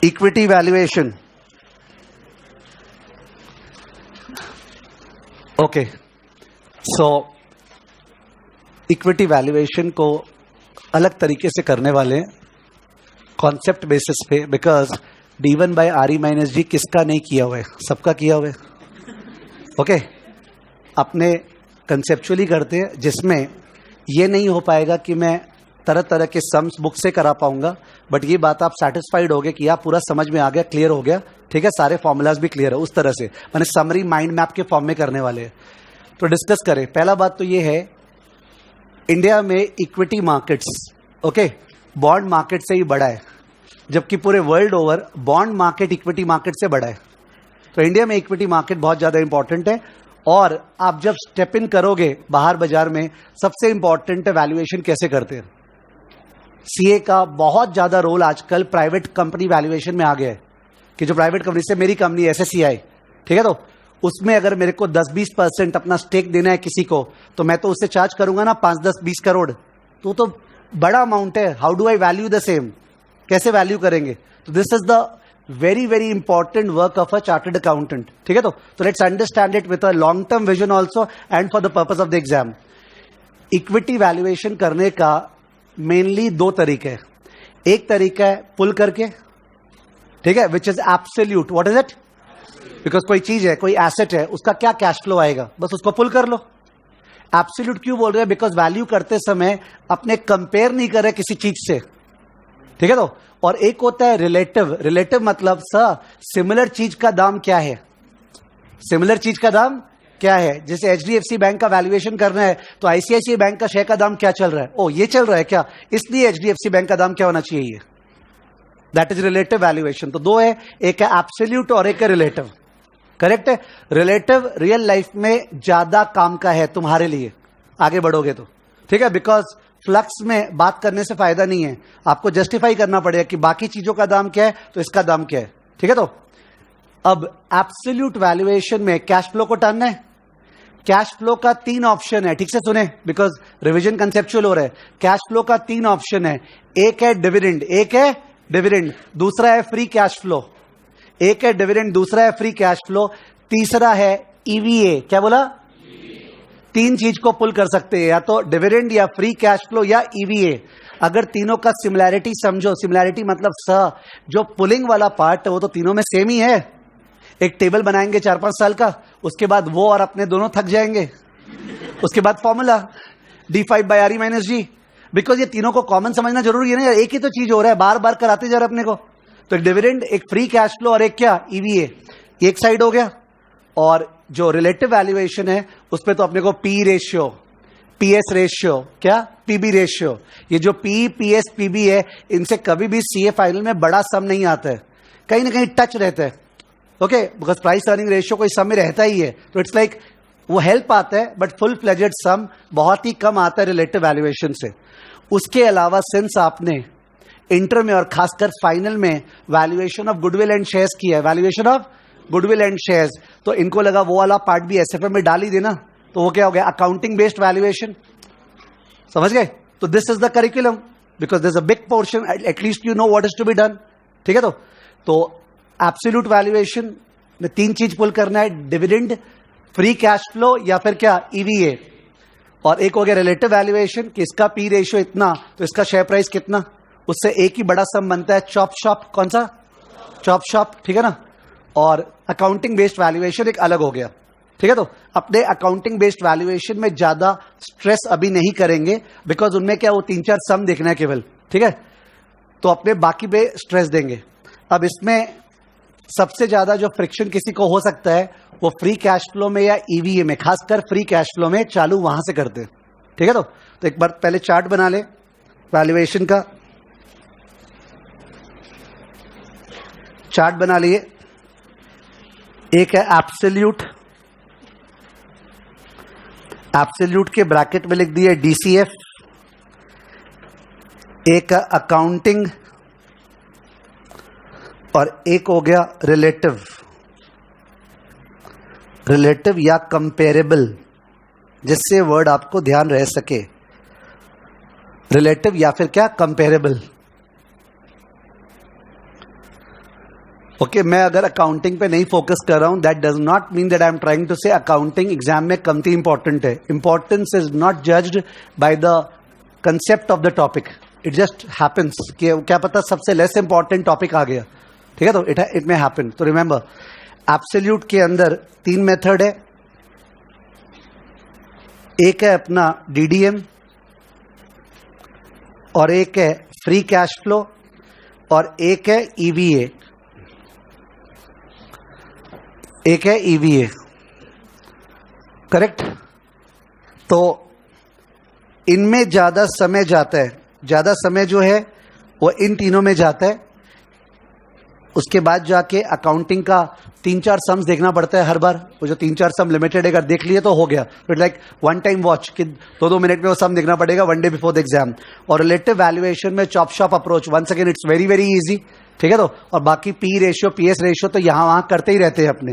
Equity valuation. Okay, so equity valuation को अलग तरीके से करने वाले हैं, कॉन्सेप्ट बेसिस पे. बिकॉज D1/RE-G किसका नहीं किया हुआ है? सबका किया हुआ है. ओके, अपने कंसेप्चुअली करते हैं, जिसमें ये नहीं हो पाएगा कि मैं तरह तरह के सम्स बुक से करा पाऊंगा, बट ये बात आप सेटिस्फाइड हो गए कि आप पूरा समझ में आ गया, क्लियर हो गया. ठीक है, सारे फॉर्मूलाज भी क्लियर है. उस तरह से मैंने समरी माइंड मैप के फॉर्म में करने वाले हैं. तो डिस्कस करें. पहला बात तो ये है, इंडिया में equity markets okay bond market से ही बड़ा है, जबकि पूरे world over bond market equity market से बड़ा है. तो इंडिया में इक्विटी मार्केट बहुत ज्यादा इंपॉर्टेंट है. और आप जब स्टेप इन करोगे बाहर बाजार में, सबसे इंपॉर्टेंट है वैल्यूएशन कैसे करते हैं. सीए का बहुत ज्यादा रोल आजकल प्राइवेट कंपनी वैल्यूएशन में आ गया है, कि जो प्राइवेट कंपनी से मेरी कंपनी SSCI, ठीक है, तो उसमें अगर मेरे को 10-20% अपना स्टेक देना है किसी को, तो मैं तो उससे चार्ज करूंगा ना 5-10-20 करोड़. तो बड़ा अमाउंट है. How do I value the same? कैसे वैल्यू करेंगे? तो this is the very very important work of a chartered accountant. ठीक है, तो let's understand it with a long term vision also and for the purpose of the exam. Equity valuation करने का मेनली 2 तरीके हैं. एक तरीका है पुल करके, ठीक है, which is absolute. What is it? Because कोई चीज है, कोई एसेट है, उसका क्या कैश फ्लो आएगा, बस उसको पुल कर लो. एब्सोल्यूट क्यों बोल रहे हैं? बिकॉज वैल्यू करते समय अपने कंपेयर नहीं कर रहे किसी चीज से. ठीक है, तो और एक होता है रिलेटिव. रिलेटिव मतलब सर सिमिलर चीज का दाम क्या है, सिमिलर चीज का दाम क्या है? जैसे HDFC बैंक का वैल्यूएशन करना है तो ICICI बैंक का शेयर का दाम क्या चल रहा है? ओ, ये चल रहा है क्या, इसलिए HDFC बैंक का दाम क्या होना चाहिए? That is relative valuation. तो दो है, एक है एब्सोल्यूट और एक है रिलेटिव। करेक्ट है? रिलेटिव रियल लाइफ में ज्यादा काम का है तुम्हारे लिए, आगे बढ़ोगे तो, ठीक है? बिकॉज फ्लक्स में बात करने से फायदा नहीं है, आपको जस्टिफाई करना पड़ेगा कि बाकी चीजों का दाम क्या है तो इसका दाम क्या है, ठीक है? तो अब एब्सोल्यूट वैल्यूएशन में कैश फ्लो को टानना है। कैश फ्लो का 3 ऑप्शन है, ठीक से सुने, बिकॉज रिवीजन कंसेप्चुअल हो रहा है। कैश फ्लो का 3 ऑप्शन है, एक है डिविडेंड, एक है डिविडेंड, दूसरा है फ्री कैश फ्लो। एक है डिविडेंड, दूसरा है फ्री कैश फ्लो, तीसरा है EVA। क्या बोला? 3 चीज को पुल कर सकते हैं, या तो डिविडेंड या फ्री कैश फ्लो या EVA। अगर तीनों का सिमिलैरिटी समझो, सिमिलैरिटी मतलब जो पुलिंग वाला पार्ट है वो तो तीनों में सेम ही है। एक टेबल बनाएंगे 4-5 साल का, उसके बाद वो और अपने दोनों थक जाएंगे, उसके बाद फॉर्मूला D5/RE - G। बिकॉज ये तीनों को कॉमन समझना जरूरी है ना, एक ही तो चीज हो रहा है, बार बार कराते जा रहे अपने को। तो एक डिविडेंड, एक फ्री कैश फ्लो और एक क्या, EVA। एक साइड हो गया। और जो रिलेटिव वैल्यूएशन है उस पर तो अपने को P रेशियो, PS रेशियो, क्या PB रेशियो, ये जो P, PS, PB है, इनसे कभी भी CA फाइनल में बड़ा सम नहीं आता है, कहीं ना कहीं टच रहता है। Okay, because price earning ratio कोई सम में रहता ही है, तो इट्स लाइक वो हेल्प आता है, बट फुल फ्लेजेड सम बहुत ही कम आता है रिलेटिव वैल्यूएशन से। उसके अलावा सिंस आपने इंटर में और खासकर फाइनल में valuation of goodwill and shares किया है, valuation of goodwill and shares, तो इनको लगा वो वाला पार्ट भी SFM में डाल ही देना, तो वो क्या हो गया, अकाउंटिंग बेस्ड वैल्यूएशन। समझ गए? तो this is the curriculum, because this a big portion, at least you know what is to be done, ठीक है? तो एब्सोल्यूट वैल्यूएशन में 3 चीज पुल करना है, डिविडेंड, फ्री कैश फ्लो या फिर क्या, EVA। और एक हो गया रिलेटिव वैल्यूएशन कि इसका P रेशियो इतना तो इसका शेयर प्राइस कितना, उससे एक ही बड़ा सम बनता है, चॉप शॉप। कौन सा? चॉप शॉप, ठीक है ना? और अकाउंटिंग बेस्ड वैल्यूएशन एक अलग हो गया, ठीक है? तो अपने अकाउंटिंग बेस्ड वैल्यूएशन में ज्यादा स्ट्रेस अभी नहीं करेंगे, बिकॉज उनमें क्या, वो 3-4 सम देखना है केवल, ठीक है? तो अपने बाकी पे स्ट्रेस देंगे। अब इसमें सबसे ज्यादा जो फ्रिक्शन किसी को हो सकता है वो फ्री कैश फ्लो में या EVA में, खासकर फ्री कैश फ्लो में, चालू वहां से करते हैं, ठीक है? तो एक बार पहले चार्ट बना ले वैल्यूएशन का, चार्ट बना लिए। एक है एब्सोल्यूट, एब्सोल्यूट के ब्रैकेट में लिख दिए DCF। एक है अकाउंटिंग और एक हो गया रिलेटिव, रिलेटिव या कंपेरेबल, जिससे वर्ड आपको ध्यान रह सके, रिलेटिव या फिर क्या, कंपेरेबल। ओके, मैं अगर अकाउंटिंग पे नहीं फोकस कर रहा हूं, that does not mean that I am trying to say accounting exam में कमती इंपॉर्टेंट है। Importance is not judged by the concept of the topic, it just happens कि क्या पता सबसे लेस इंपॉर्टेंट टॉपिक आ गया, ठीक है? तो इट मे हैपन। तो रिमेंबर, एब्सोल्यूट के अंदर 3 मेथड है, एक है अपना DDM और एक है फ्री कैश फ्लो और एक है EVA, एक है EVA, करेक्ट? तो इनमें ज्यादा समय जाता है, ज्यादा समय जो है वो इन तीनों में जाता है। उसके बाद जाके अकाउंटिंग का 3-4 सम्स देखना पड़ता है हर बार, वो जो 3-4 सम लिमिटेड अगर देख लिए तो हो गया, it like one time watch कि 2-2 मिनट में वो सम देखना पड़ेगा 1 डे बिफोर द एग्जाम। और रिलेटिव वैल्यूएशन में chop shop approach, once again it's very very easy, ठीक है? तो और बाकी P रेशियो, PS रेशियो तो यहां वहां करते ही रहते हैं अपने,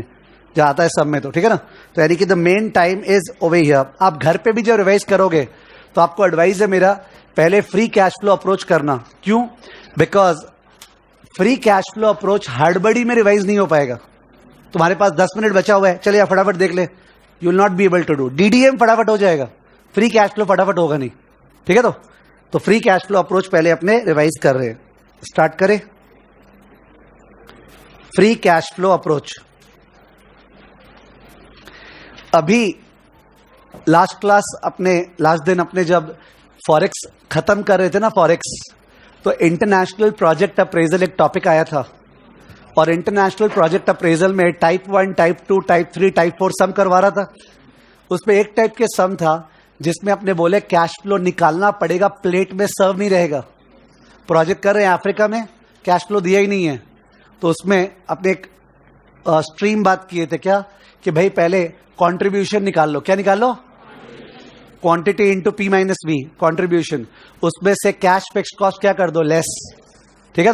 जो आता है सब में, तो ठीक है ना? तो यानी कि the main time is over here. आप घर पे भी जब रिवाइज करोगे तो आपको एडवाइस है मेरा, पहले फ्री कैश फ्लो अप्रोच करना। क्यों? Because free cash flow approach हड़बड़ी में रिवाइज नहीं हो पाएगा। तुम्हारे पास 10 मिनट बचा हुआ है, चलिए फटाफट देख ले, you will not be able to do. DDM फटाफट हो जाएगा, फ्री कैश फ्लो फटाफट होगा नहीं, ठीक है? तो फ्री कैश फ्लो अप्रोच पहले अपने रिवाइज कर रहे हैं। स्टार्ट करें फ्री कैश फ्लो अप्रोच। अभी लास्ट दिन अपने जब फॉरेक्स खत्म कर रहे थे ना, फॉरेक्स, तो इंटरनेशनल प्रोजेक्ट अप्रेजल एक टॉपिक आया था, और इंटरनेशनल प्रोजेक्ट अप्रेजल में टाइप 1, टाइप 2, टाइप 3, टाइप 4 सब करवा रहा था। उसमें एक टाइप के सम था जिसमें अपने बोले कैश फ्लो निकालना पड़ेगा, प्लेट में सर्व नहीं रहेगा। प्रोजेक्ट कर रहे हैं अफ्रीका में, कैश फ्लो दिया ही नहीं है, तो उसमें अपने एक स्ट्रीम बात किए थे क्या कि भाई पहले कंट्रीब्यूशन निकाल लो। क्या निकाल लो? Quantity into P minus V, contribution. उसमें से कैश फिक्स्ड कॉस्ट क्या कर दो? लेस। ठीक है,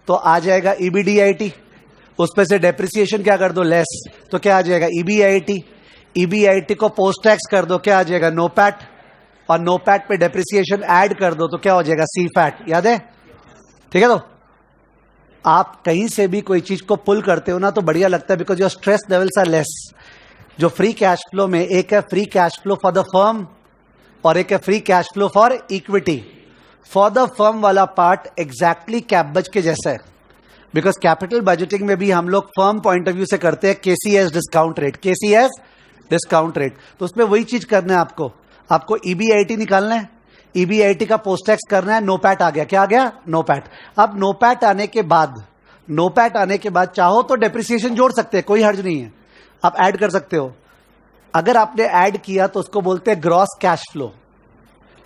तो आ जाएगा ईबीडीआईटी। उसमें से डेप्रिसिएशन क्या कर दो? लेस। तो क्या आ जाएगा? ईबीआईटी। ईबीआईटी को पोस्ट टैक्स कर दो, क्या आ जाएगा? NOPAT. और नो पैट पे डेप्रिसिएशन ऐड कर दो तो क्या हो जाएगा? CFAT. याद है? ठीक है, तो आप कहीं से भी कोई चीज को पुल करते हो ना तो बढ़िया लगता है, because your stress levels are less. जो फ्री कैश फ्लो में एक है free cash flow for the firm और एक है free cash flow for equity. For the firm वाला पार्ट एग्जैक्टली कैपबज के जैसा है, बिकॉज कैपिटल बजटिंग में भी हम लोग फर्म पॉइंट ऑफ व्यू से करते हैं KCS discount rate, KCS discount rate. तो उसमें वही चीज करना है आपको ईबीआईटी निकालना है, ईबीआईटी का पोस्ट टैक्स करना है। नो पैट आ गया। क्या आ गया? NOPAT. अब नो पैट आने के बाद चाहो तो डेप्रिसिएशन जोड़ सकते हैं, कोई हर्ज नहीं है, आप ऐड कर सकते हो। अगर आपने ऐड किया तो उसको बोलते हैं gross cash flow.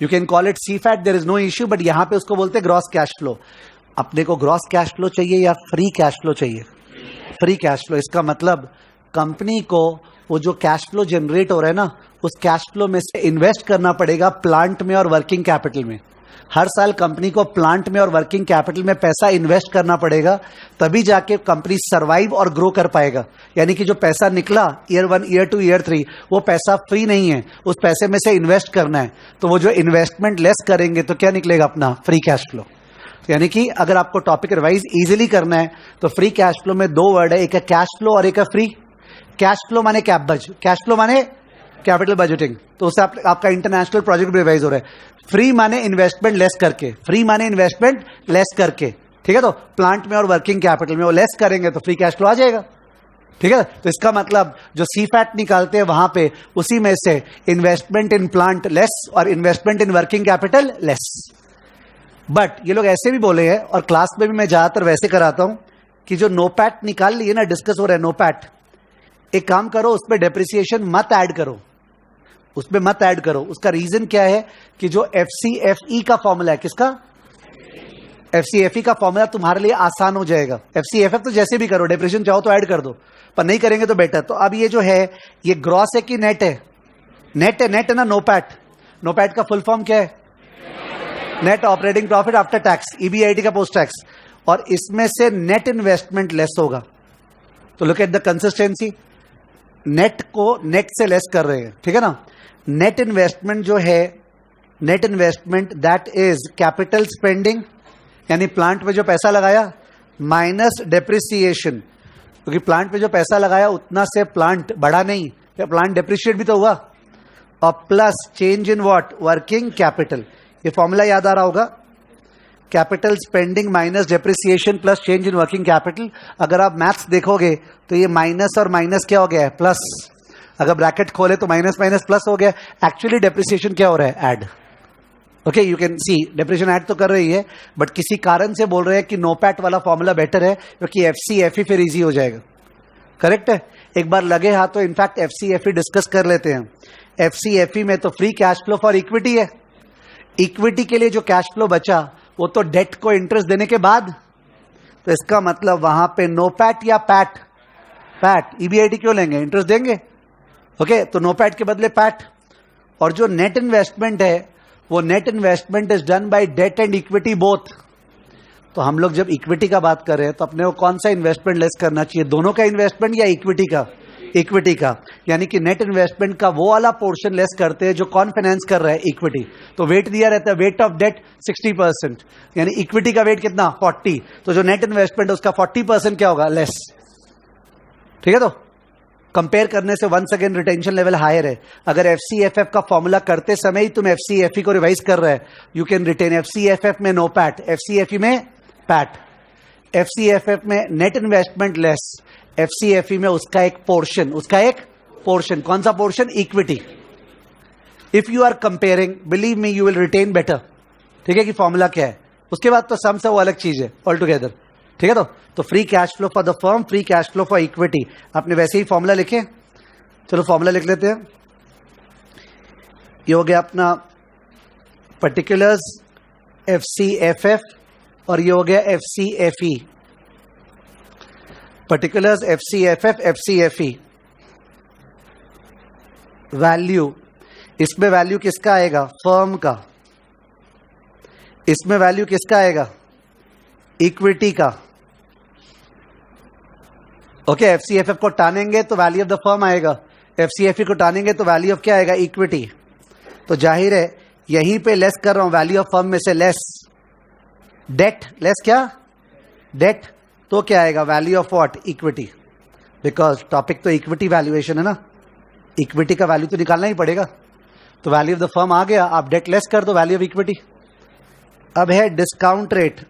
You can call it CFAT, there is no issue, but यहां पे उसको बोलते हैं ग्रॉस कैश फ्लो। अपने को ग्रॉस कैश फ्लो चाहिए या फ्री कैश फ्लो चाहिए? Free cash flow. इसका मतलब कंपनी को वो जो कैश फ्लो जनरेट हो रहा है ना, उस कैश फ्लो में से इन्वेस्ट करना पड़ेगा प्लांट में और वर्किंग कैपिटल में। हर साल कंपनी को प्लांट में और वर्किंग कैपिटल में पैसा इन्वेस्ट करना पड़ेगा, तभी जाके कंपनी सर्वाइव और ग्रो कर पाएगा। यानी कि जो पैसा निकला ईयर 1, ईयर 2, ईयर 3, वो पैसा फ्री नहीं है, उस पैसे में से इन्वेस्ट करना है। तो वो जो इन्वेस्टमेंट लेस करेंगे तो क्या निकलेगा? अपना फ्री कैश फ्लो। यानी कि अगर आपको टॉपिक रिवाइज इजीली करना है तो फ्री कैश फ्लो में दो वर्ड है, एक है कैश फ्लो और एक है फ्री। कैश फ्लो माने कैपबज, कैश फ्लो माने कैपिटल बजटिंग, तो उससे आपका इंटरनेशनल प्रोजेक्ट रिवाइज हो रहा है। फ्री माने इन्वेस्टमेंट लेस करके, फ्री माने इन्वेस्टमेंट लेस करके। ठीक है, तो प्लांट में और वर्किंग कैपिटल में वो लेस करेंगे तो फ्री कैश फ्लो आ जाएगा। ठीक है, तो इसका मतलब जो सी फैट निकालते हैं वहां पे उसी में से इन्वेस्टमेंट इन प्लांट लेस और investment in working capital less. But ये लोग ऐसे भी बोले हैं, और क्लास में भी मैं ज्यादातर वैसे कराता हूं कि जो नो पैट निकाल लिए ना, डिस्कस हो रहा है नो पैट, एक काम करो उसमें डेप्रिसिएशन मत ऐड करो, उसमें मत ऐड करो। उसका रीजन क्या है कि जो एफसीएफई का फॉर्मूला है, किसका? एफसीएफई का फॉर्मूला तुम्हारे लिए आसान हो जाएगा। एफसीएफएफ तो जैसे भी करो, डेप्रिसिएशन चाहो तो ऐड कर दो, पर नहीं करेंगे तो बेटर। तो अब ये जो है ये ग्रॉस है कि नेट है? नेट है, नेट है ना। नो पैट, नो पैट का फुल फॉर्म क्या है? Net operating profit after tax, EBIT का पोस्ट टैक्स। और इसमें से नेट इन्वेस्टमेंट लेस होगा। तो look at the consistency, net को नेट से लेस कर रहे हैं। ठीक है ना। नेट इन्वेस्टमेंट जो है, net investment that is capital spending, यानी प्लांट में जो पैसा लगाया माइनस डेप्रिसिएशन, क्योंकि प्लांट में जो पैसा लगाया उतना से प्लांट बढ़ा नहीं, प्लांट डेप्रिशिएट भी तो हुआ, और plus change in what? Working capital. ये फॉर्मूला याद आ रहा होगा, capital spending minus depreciation plus change in working capital. अगर आप मैथ्स देखोगे तो ये माइनस और माइनस क्या हो गया है? प्लस। अगर ब्रैकेट खोले तो माइनस माइनस प्लस हो गया। एक्चुअली डेप्रिसिएशन क्या हो रहा है? Add. Okay, you can see depreciation add तो कर रही है, बट किसी कारण से बोल रहे हैं कि नो पैट वाला फॉर्मूला बेटर है, क्योंकि एफसीएफई फिर इजी हो जाएगा। करेक्ट है। एक बार लगे हाथ तो इनफैक्ट एफसीएफई डिस्कस कर लेते हैं। एफसीएफई में तो free cash flow for equity है। इक्विटी के लिए जो कैश फ्लो बचा वो तो डेट को इंटरेस्ट देने के बाद, तो इसका मतलब वहां पे नो पैट या पैट? पैट। ईबीआईटी क्यों लेंगे? इंटरेस्ट देंगे। ओके, तो नो पैट के बदले पैट। और जो नेट इन्वेस्टमेंट है वो net investment is done by debt and equity both. तो हम लोग जब इक्विटी का बात कर रहे हैं तो अपने को कौन सा इन्वेस्टमेंट लेस करना चाहिए? दोनों का इन्वेस्टमेंट या इक्विटी का? इक्विटी का। यानी कि नेट इन्वेस्टमेंट का वो वाला पोर्शन लेस करते हैं जो कौन फाइनेंस कर रहा है? इक्विटी। तो वेट दिया रहता है, वेट ऑफ डेट 60%, यानी इक्विटी का वेट कितना? 40। तो जो नेट इन्वेस्टमेंट है उसका 40% क्या होगा? लेस। ठीक है, तो कंपेयर करने से once again retention level higher है। अगर एफसीएफएफ का फॉर्मूला करते समय ही तुम एफसीएफई को रिवाइज कर रहे हैं, यू कैन रिटेन एफसीएफएफ में नो पैट, एफसीएफई में पैट। एफसीएफएफ में नेट इन्वेस्टमेंट लेस, एफसीएफई में उसका एक पोर्शन, कौन सा portion? Equity. If you are comparing, believe me you will retain better. ठीक है, कि फॉर्मूला क्या है। उसके बाद तो सम से वो अलग चीज है ऑल टुगेदर। ठीक है, तो free cash flow for the firm, free cash flow for equity. आपने वैसे ही फॉर्मूला लिखे, चलो फॉर्मूला लिख लेते हैं। ये हो गया अपना पर्टिकुलर्स FCFF और ये हो गया FCFE। Particulars FCFF FCFE। Value, इसमें वैल्यू किसका आएगा? फर्म का। इसमें वैल्यू किसका आएगा? इक्विटी का। ओके, FCFF को टानेंगे तो वैल्यू ऑफ द फर्म आएगा, FCFE को टानेंगे तो वैल्यू ऑफ क्या आएगा? इक्विटी। तो जाहिर है यहीं पे लेस कर रहा हूं, वैल्यू ऑफ फर्म में से लेस डेट। लेस क्या? डेट। तो क्या आएगा? Value of what? Equity. Because topic तो इक्विटी वैल्यूएशन है ना, इक्विटी का वैल्यू तो निकालना ही पड़ेगा। तो वैल्यू ऑफ द फर्म आ गया, आप डेट लेस कर दो वैल्यू ऑफ इक्विटी। अब है डिस्काउंट रेट।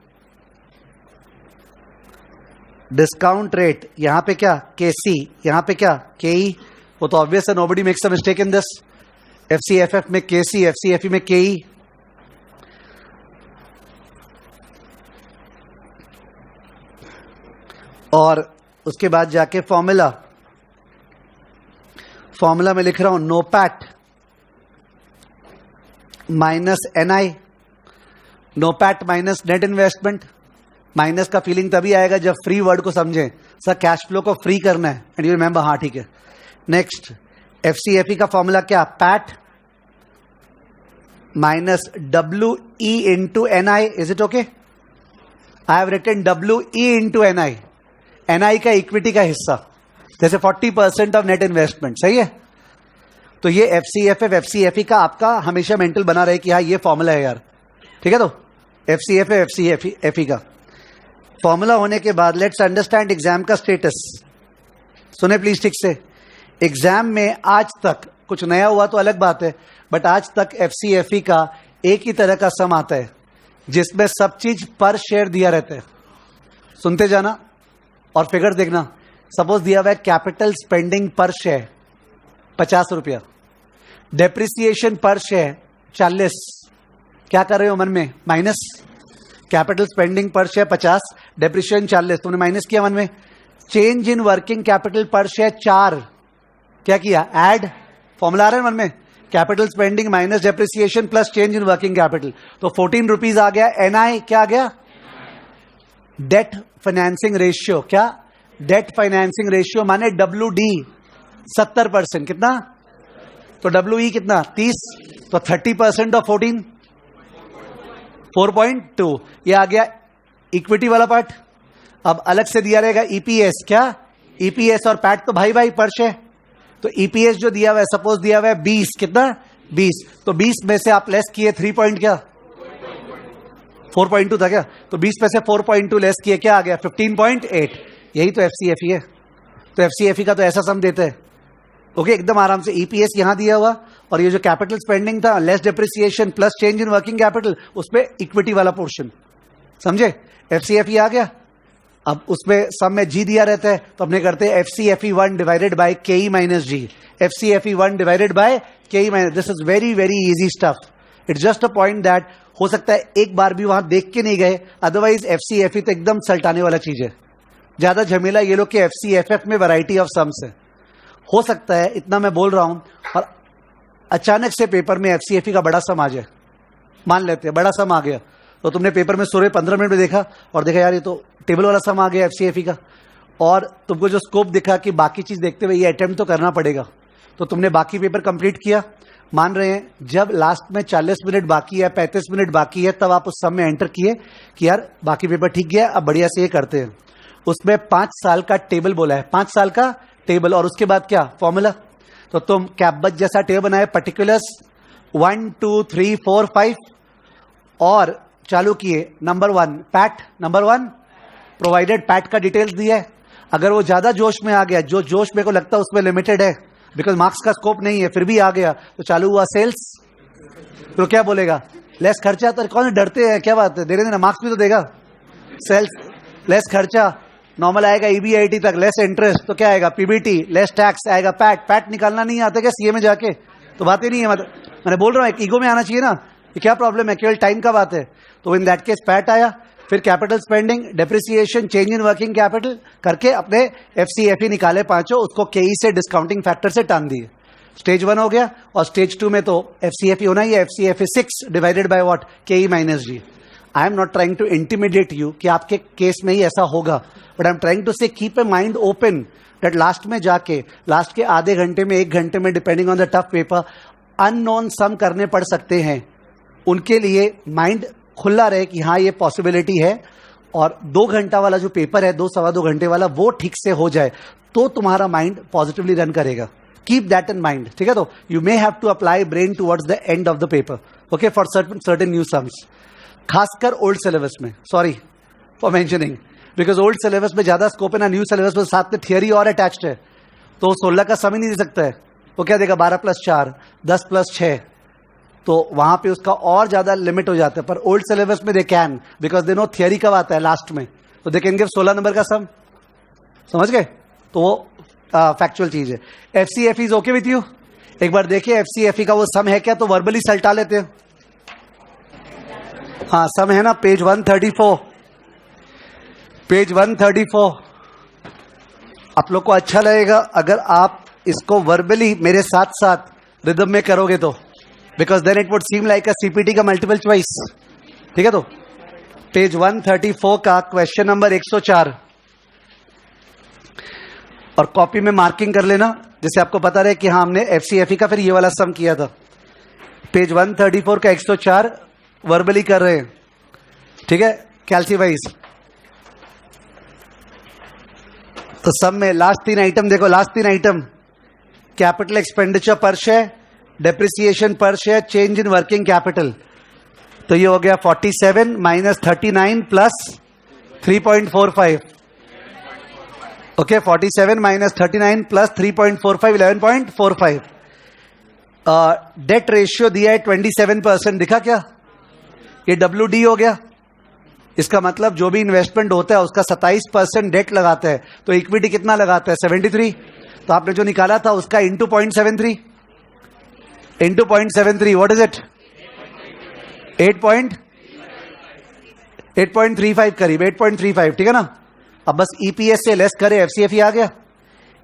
डिस्काउंट रेट यहां पे क्या? KC, यहां पे क्या? KE। वो तो ऑब्वियस है, nobody makes a mistake in this. FCFF में KC, FCFE में KE। और उसके बाद जाके फॉर्मूला, फॉर्मूला में लिख रहा हूं NOPAT minus NI। NOPAT minus net investment. Minus का फीलिंग तभी आएगा जब फ्री वर्ड को समझें। सर कैश फ्लो को फ्री करना है, एंड यू रिमेंबर, हाँ ठीक है। नेक्स्ट FCFE का फॉर्मूला क्या? PAT minus WE into NI। Is it okay? I have written WE into NI। NI का इक्विटी का हिस्सा, जैसे 40% ऑफ नेट इन्वेस्टमेंट। सही है? तो ये FCFF FCFE का आपका हमेशा मेंटल बना रहे कि हाँ ये फॉर्मूला है यार, ठीक है। तो FCFF FCFE का फॉर्मूला होने के बाद लेट्स अंडरस्टैंड एग्जाम का स्टेटस। सुने प्लीज ठीक से। एग्जाम में आज तक कुछ नया हुआ तो अलग बात है, बट आज तक FCFE का एक ही तरह का सम आता है जिसमें सब चीज पर शेयर दिया रहता है। सुनते जाना और फिगर देखना। सपोज दिया हुआ है कैपिटल स्पेंडिंग पर शेयर 50 रुपया, डेप्रिसिएशन पर शेयर 40। क्या कर रहे हो मन में? माइनस। कैपिटल स्पेंडिंग पर शेयर 50, डेप्रिसिएशन 40, तुमने माइनस किया मन में। चेंज इन वर्किंग कैपिटल पर शेयर 4, क्या किया? ऐड। फॉर्मूला आ रहा है मन में, capital spending minus depreciation plus change in working capital, तो 14 रुपीज आ गया। NI क्या आ गया? Debt financing ratio. क्या? डेट फाइनेंसिंग रेशियो माने WD 70%। कितना? तो WE कितना? 30, तो 30% ऑफ 14 4.2। ये आ गया इक्विटी वाला पार्ट। अब अलग से दिया रहेगा EPS। क्या? EPS और पैट तो भाई भाई पर शेयर। तो EPS जो दिया हुआ है, सपोज दिया हुआ है 20। कितना? 20, तो 20 में से आप लेस किए 3 पॉइंट क्या? 4.2 था क्या? तो 20 में से 4.2 लेस किए, क्या आ गया? 15.8। यही तो FCFE है। तो FCFE का तो ऐसा सम देते हैं। ओके, एकदम आराम से। EPS यहां दिया हुआ, और ये जो कैपिटल स्पेंडिंग था less depreciation plus change in working capital, उसपे इक्विटी वाला पोर्शन। समझे? FCFE आ गया। अब उसमें सम में G दिया रहता है, तो हमने करते हैं FCFE1 divided by KE minus G। FCFE1 divided by KE minus. This is very very easy stuff. It's just a point that हो सकता है एक बार भी वहां देख के नहीं गए, अदरवाइज FCFE तो एकदम सल्टाने वाला चीज है। ज्यादा झमेला ये लोग के FCFF में वैरायटी ऑफ सम्स है। हो सकता है इतना मैं बोल रहा हूं और अचानक से पेपर में FCFE का बड़ा सम आ जाए। मान लेते हैं बड़ा सम आ गया, तो तुमने पेपर में 15 मिनट में देखा और देखा यार ये तो टेबल वाला सम आ गया FCFE का, और तुमको जो स्कोप दिखा कि बाकी चीज देखते हुए ये अटेम्प्ट तो करना पड़ेगा, तो तुमने बाकी पेपर कंप्लीट किया। मान रहे हैं जब लास्ट में 40 मिनट बाकी है, 35 मिनट बाकी है, तब आप उस सम में एंटर किए कि यार बाकी पेपर ठीक गया, अब बढ़िया से ये करते हैं। उसमें 5 साल का टेबल बोला है, 5 साल का टेबल, और उसके बाद क्या? फॉर्मूला। तो तुम कैपबच जैसा टेबल बनाए, पर्टिकुलर्स 1 2 3 4 5, और चालू किए number 1 PAT. Number 1 provided PAT का डिटेल्स दिया है। अगर वो ज्यादा जोश में आ गया, जो जोश मेरे को लगता है उसमें लिमिटेड है बिकॉज मार्क्स का स्कोप नहीं है, फिर भी आ गया, तो चालू हुआ सेल्स। तो क्या बोलेगा? लेस खर्चा। तो कौन डरते हैं, क्या बात है, दे देना, मार्क्स भी तो देगा। सेल्स लेस खर्चा, नॉर्मल आएगा EBIT तक, लेस इंटरेस्ट, तो क्या आएगा? PBT, लेस टैक्स आएगा। पैट। पैट निकालना नहीं आता क्या CA में जाके? तो बात ही नहीं है। मैंने बोल रहा हूं एक ईगो में आना चाहिए ना, ये क्या प्रॉब्लम है, केवल टाइम का बात है। तो इन दैट केस पैट आया, फिर capital spending, depreciation, change in working capital करके अपने FCFE निकाले पांचों, उसको KE से डिस्काउंटिंग फैक्टर से टान दिए। स्टेज 1 हो गया, और स्टेज 2 में तो FCFE होना ही है. FCFE 6 divided by what, KE minus G. I am not trying to intimidate you कि आपके केस में ही ऐसा होगा, but I am trying to say keep a mind open that last में जाके, लास्ट के आधे घंटे में, 1 घंटे में, depending on the tough paper, unknown sum करने पड़ सकते हैं. उनके लिए माइंड खुला रहे कि हाँ ये पॉसिबिलिटी है, और 2 घंटा वाला जो पेपर है, 2 सवा 2 घंटे वाला, वो ठीक से हो जाए तो तुम्हारा माइंड पॉजिटिवली रन करेगा. Keep that in mind. ठीक है, तो you may have to apply brain towards the end of the paper, okay, for certain new sums, खासकर ओल्ड सिलेबस में. Sorry for mentioning, because old syllabus में ज्यादा स्कोप है ना. न्यू सिलेबस में साथ में थियरी और अटैच्ड है, तो 16 का सम ही नहीं दे सकता है. वो क्या देगा, 12 + 4, 10 + 6, तो वहां पे उसका और ज्यादा लिमिट हो जाता है. पर ओल्ड सिलेबस में they can, because they know theory कब आता है लास्ट में, तो दे कैन गिव 16 नंबर का सम. समझ गए, तो वो फैक्चुअल चीज है. FCFE is okay with you? एक बार देखिए FCFE का वो सम है क्या, तो वर्बली सल्टा लेते हैं. हाँ सम है ना, पेज 134. पेज 134. आप लोग को अच्छा लगेगा अगर आप इसको वर्बली मेरे साथ साथ रिदम में करोगे तो, because then it would seem like a CPT का मल्टीपल चॉइस. ठीक है, तो पेज 134 का क्वेश्चन नंबर 104, और कॉपी में मार्किंग कर लेना, जिससे आपको पता रहे कि हाँ हमने FCFE का फिर ये वाला सम किया था. पेज 134 का 104 वर्बली कर रहे हैं. ठीक है, कैल्सी वाइज. तो सम में लास्ट 3 आइटम देखो, लास्ट 3 आइटम, कैपिटल एक्सपेंडिचर पर शेयर, डेप्रिसिएशन पर share, change in working capital. तो ये हो गया 47 minus 39 plus 3.45. Okay, 47 minus 39 plus 3.45, 11.45. Debt ratio दिया है 27%, दिखा क्या, ये WD हो गया. इसका मतलब जो भी इन्वेस्टमेंट होता है उसका 27% डेट लगाता है, तो इक्विटी कितना लगाता है, 73. तो आपने जो निकाला था उसका into 0.73, into 0.73, what is it, 8.35 करीब, 8.35. ठीक है ना. अब बस EPS से लेस करे, FCFE आ गया.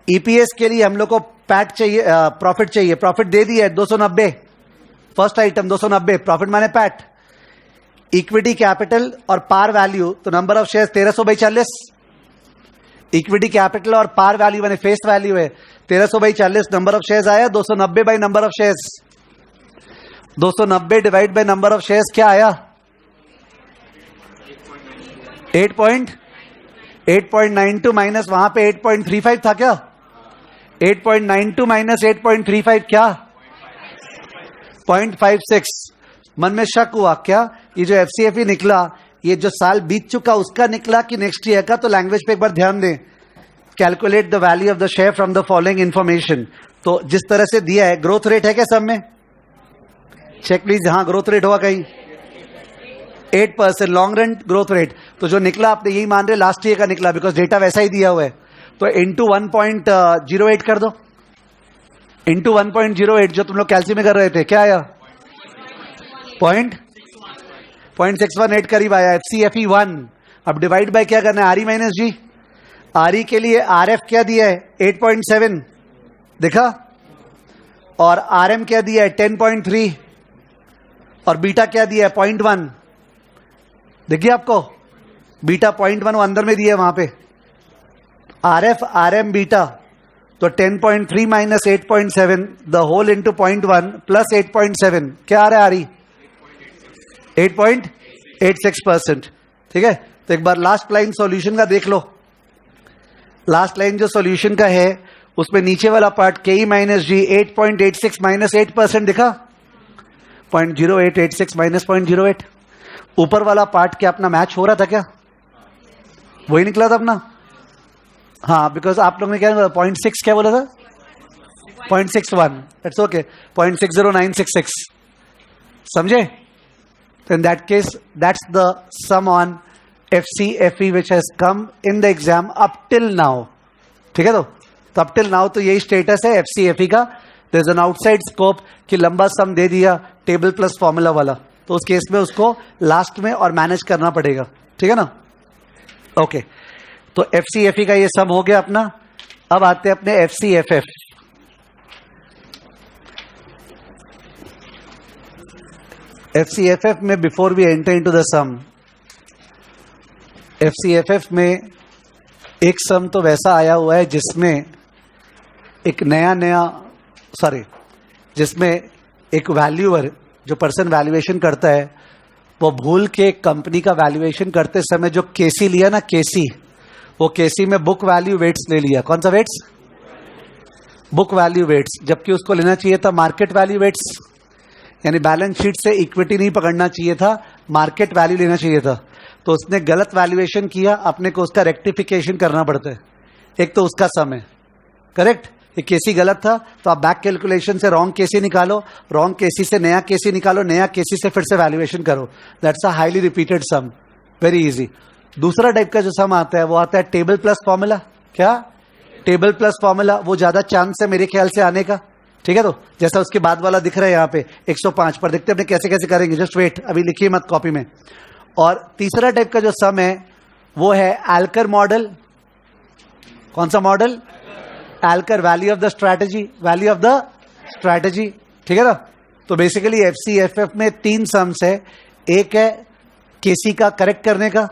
EPS के लिए हम लोग को पैट चाहिए, प्रॉफिट चाहिए. प्रॉफिट दे दिया है 290, फर्स्ट आइटम 290, प्रॉफिट माने पैट. इक्विटी कैपिटल और पार वैल्यू, तो number of shares 1300/40. Equity capital और पार वैल्यू माने फेस वैल्यू है 1300/40. नंबर ऑफ शेयर्स आया 290 by number of shares. 290 divide by number of shares क्या आया, 8.92 माइनस वहां पे 8.35 था क्या, 8.92 माइनस 8.35 क्या, 0.56. मन में शक हुआ क्या, ये जो FCFE निकला, ये जो साल बीत चुका उसका निकला कि नेक्स्ट ईयर का. तो लैंग्वेज पे एक बार ध्यान दें. Calculate the value of the share from the following information. तो जिस तरह से दिया है, ग्रोथ रेट है क्या सब में, चेक प्लीज. हाँ ग्रोथ रेट होगा कहीं, 8% लॉन्ग रन ग्रोथ रेट. तो जो निकला आपने यही मान रहे लास्ट ईयर का निकला, बिकॉज डेटा वैसा ही दिया हुआ है. तो इंटू 1.08 कर दो, इंटू 1.08, जो तुम लोग कैल्सी में कर रहे थे, क्या आया, 0.618 करीब आया. FCFE 1. अब डिवाइड बाय क्या करना है, RE माइनस G. RE के लिए RF क्या दिया है, 8.7, देखा, और RM क्या दिया है, 10.3, और बीटा क्या दिया है, 0.1. देखिए आपको बीटा 0.1 वो अंदर में दिया है वहां पे. RF RM बीटा, तो 10.3 minus 8.7 the whole into 0.1 plus 8.7, क्या आ रहा है RE, 8.86%. ठीक है, तो एक बार लास्ट लाइन सॉल्यूशन का देख लो. लास्ट लाइन जो सॉल्यूशन का है उसमें नीचे वाला part KE minus G 8.86 minus 8% दिखा, 0.0886 माइनस 0.08. ऊपर वाला पार्ट क्या अपना मैच हो रहा था क्या, वही निकला था अपना. हाँ, बिकॉज आप लोगों ने क्या बोला, 0.6 क्या बोला था, 0.61, दैट्स ओके, 0.60966. समझे. तो in that case that's the sum on FCFE which has come in the exam up till now. ठीक है, तो अप टिल नाउ तो यही स्टेटस है FCFE का. There is an outside scope कि लंबा सम दे दिया टेबल प्लस फॉर्मूला वाला, तो उस केस में उसको लास्ट में और मैनेज करना पड़ेगा. ठीक है ना. ओके, तो FCFE का ये सम हो गया अपना. अब आते हैं अपने FCFF. FCFF में before we enter into the sum, FCFF में एक सम तो वैसा आया हुआ है जिसमें जिसमें एक वैल्यूअर जो पर्सन वैल्यूएशन करता है वो भूल के कंपनी का वैल्यूएशन करते समय जो केसी लिया ना, केसी, वो केसी में बुक वैल्यू वेट्स ले लिया। कौन सा वेट्स? बुक वैल्यू वेट्स, जबकि उसको लेना चाहिए था मार्केट वैल्यू वेट्स, यानी बैलेंस शीट से इक्विटी नहीं पकड़ना चाहिए था, मार्केट वैल्यू लेना चाहिए था। तो उसने गलत वैल्यूएशन किया, अपने को उसका रेक्टिफिकेशन करना पड़ता है। एक तो उसका सम है, करेक्ट, ये केसी गलत था तो आप बैक कैलकुलेशन से रॉन्ग केसी निकालो, रॉन्ग केसी से नया केसी निकालो, नया केसी से फिर से वैल्यूएशन करो। That's a highly repeated sum, very easy. दूसरा टाइप का जो सम आता है वो आता है टेबल प्लस फॉर्मूला। क्या? टेबल प्लस फॉर्मूला, वो ज्यादा चांस है मेरे ख्याल से आने का, ठीक है। तो जैसा उसके बाद वाला दिख रहा है यहाँ पे 105 पर, देखते हैं अपने कैसे कैसे करेंगे, जस्ट वेट, अभी लिखिए मत कॉपी में। और तीसरा टाइप का जो सम है वो है एल्कर मॉडल। कौन सा model? Alcar, value of the strategy, value of the strategy, ठीक है ना। तो बेसिकली FCFF में 3 सम्स है। एक है केसी का करेक्ट करने का,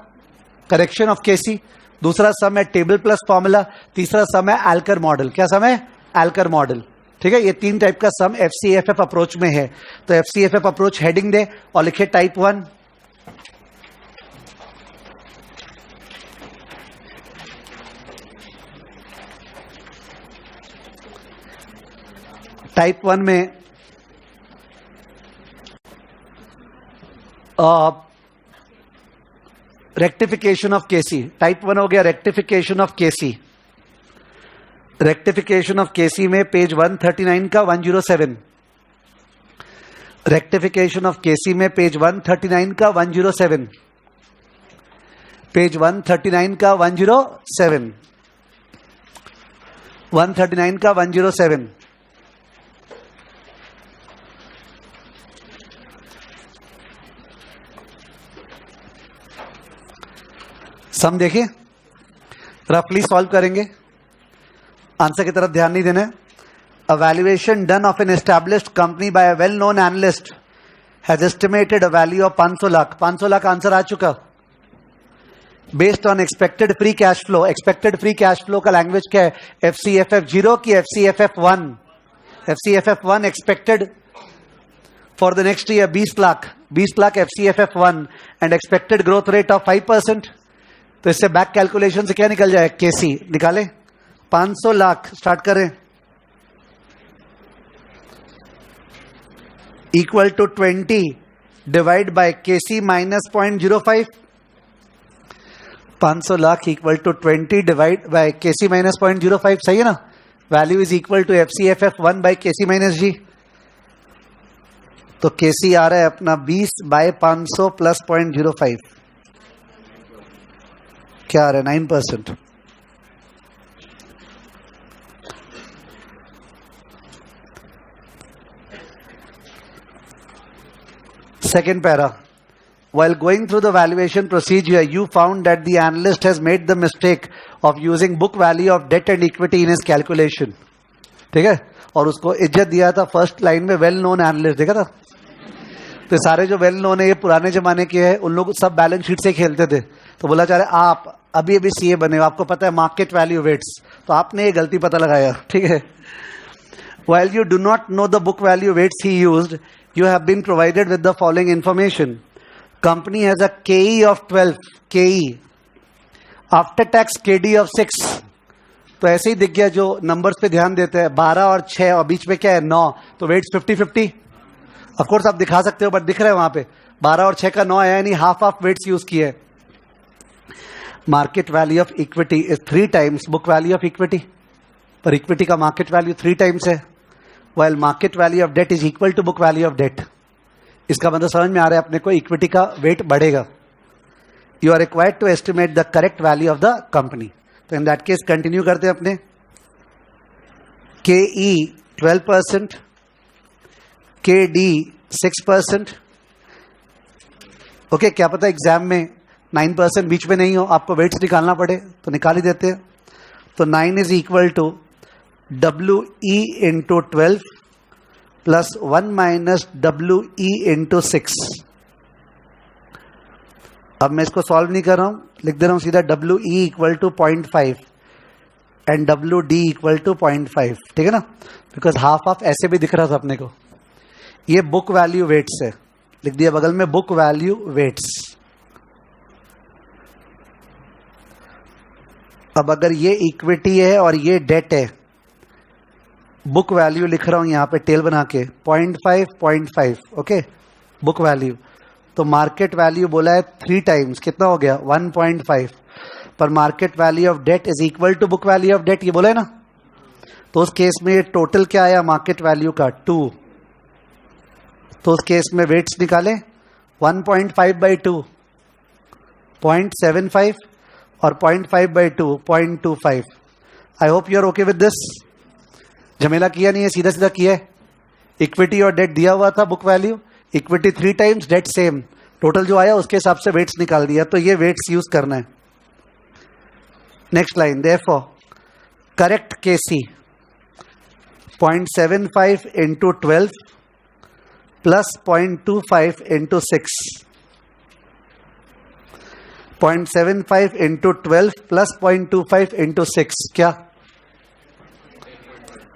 करेक्शन ऑफ केसी, दूसरा सम है टेबल प्लस फॉर्मूला, तीसरा सम है एल्कर मॉडल। क्या सम है? एल्कर मॉडल, ठीक है। ये 3 टाइप का सम FCFF अप्रोच में है। तो FCFF अप्रोच हेडिंग दे और लिखे टाइप 1। टाइप 1 में रेक्टिफिकेशन ऑफ केसी, टाइप 1 हो गया rectification of KC. Rectification of KC में पेज 139 का 107, रेक्टिफिकेशन ऑफ केसी में पेज 139 का 107, पेज 139 का 107, 139 का 107। सम देखिए, रफली सॉल्व करेंगे, आंसर की तरफ ध्यान नहीं देना है। A valuation done of an established company by a well known analyst has estimated a value of 500 lakh. 500 lakh answer आ चुका। Based on expected free cash flow, expected free cash flow का लैंग्वेज क्या है? FCFF 0 की FCFF 1? FCFF 1 expected for the next year 20 lakh, 20 lakh FCFF 1 and expected growth rate of 5%। तो इससे बैक कैलकुलेशन से क्या निकल जाए? केसी निकाले। 500 लाख स्टार्ट करें, equal to 20 divide by KC minus 0.05। 500 lakh equal to 20 divide by KC minus 0.05, सही है ना। Value is equal to FCFF 1 by KC minus G. तो केसी आ रहा है अपना 20 बाय 500 प्लस 0.05, क्या आ रहा है? 9%। Second para. While going through the valuation procedure, you found that the analyst has made the mistake of using book value of debt and equity in his calculation. ठीक है, और उसको इज्जत दिया था फर्स्ट लाइन में वेल नोन एनालिस्ट, देखा था। तो सारे जो वेल नोन है ये पुराने जमाने के हैं, उन लोग सब बैलेंस शीट से खेलते थे। तो बोला जा रहा है आप अभी सीए बने हो, आपको पता है मार्केट वैल्यू वेट्स, तो आपने ये गलती पता लगाया, ठीक है। While you do not know the book value weights he used, you have been provided with the following information. Company has a KE of 12, KE, after tax KD of 6. तो ऐसे ही दिख गया, जो नंबर्स पे ध्यान देते हैं 12 और 6 और बीच में क्या है 9, तो वेट्स 50-50। ऑफकोर्स आप दिखा सकते हो बट दिख रहा है वहां पे 12 और 6 का 9 है, यानी हाफ ऑफ वेट्स यूज किए। Market value of equity is 3 times book value of equity, पर इक्विटी का मार्केट वैल्यू 3 टाइम्स है। While market value of debt is equal to book value of debt. इसका मतलब समझ में आ रहा है अपने को, इक्विटी का वेट बढ़ेगा। You are required to estimate the correct value of the company. तो इन दैट केस कंटिन्यू करते हैं अपने। KE 12%, KD 6%। ओके, क्या पता एग्जाम में 9% बीच में नहीं हो, आपको वेट्स निकालना पड़े तो निकाल ही देते हैं। तो 9 is equal to WE into 12 plus 1 minus WE into 6। अब मैं इसको सॉल्व नहीं कर रहा हूं, लिख दे रहा हूं सीधा WE equal to 0.5 and WD equal to 0.5, ठीक है ना, बिकॉज हाफ ऑफ ऐसे भी दिख रहा था अपने को। ये बुक वैल्यू वेट्स है, लिख दिया बगल में बुक वैल्यू वेट्स। अब अगर ये इक्विटी है और ये डेट है, बुक वैल्यू लिख रहा हूं यहां पे टेल बना के 0.5, ओके, बुक वैल्यू। तो मार्केट वैल्यू बोला है 3 टाइम्स, कितना हो गया 1.5, पर market value of debt is equal to book value of debt, ये बोला है ना। तो उस केस में ये टोटल क्या आया मार्केट वैल्यू का 2। तो उस केस में वेट्स निकाले 1.5/2 0.75 और 0.5/2 0.25। I hope you are okay with this. झमेला किया नहीं है, सीधा सीधा किया है। इक्विटी और डेट दिया हुआ था, book value, equity 3 times, debt same, total जो आया उसके हिसाब से वेट्स निकाल दिया। तो ये वेट्स यूज करना है। Next line, therefore correct KC 0.75 into 12 plus 0.25 into 6, 0.75 into 12 plus 0.25 into 6 क्या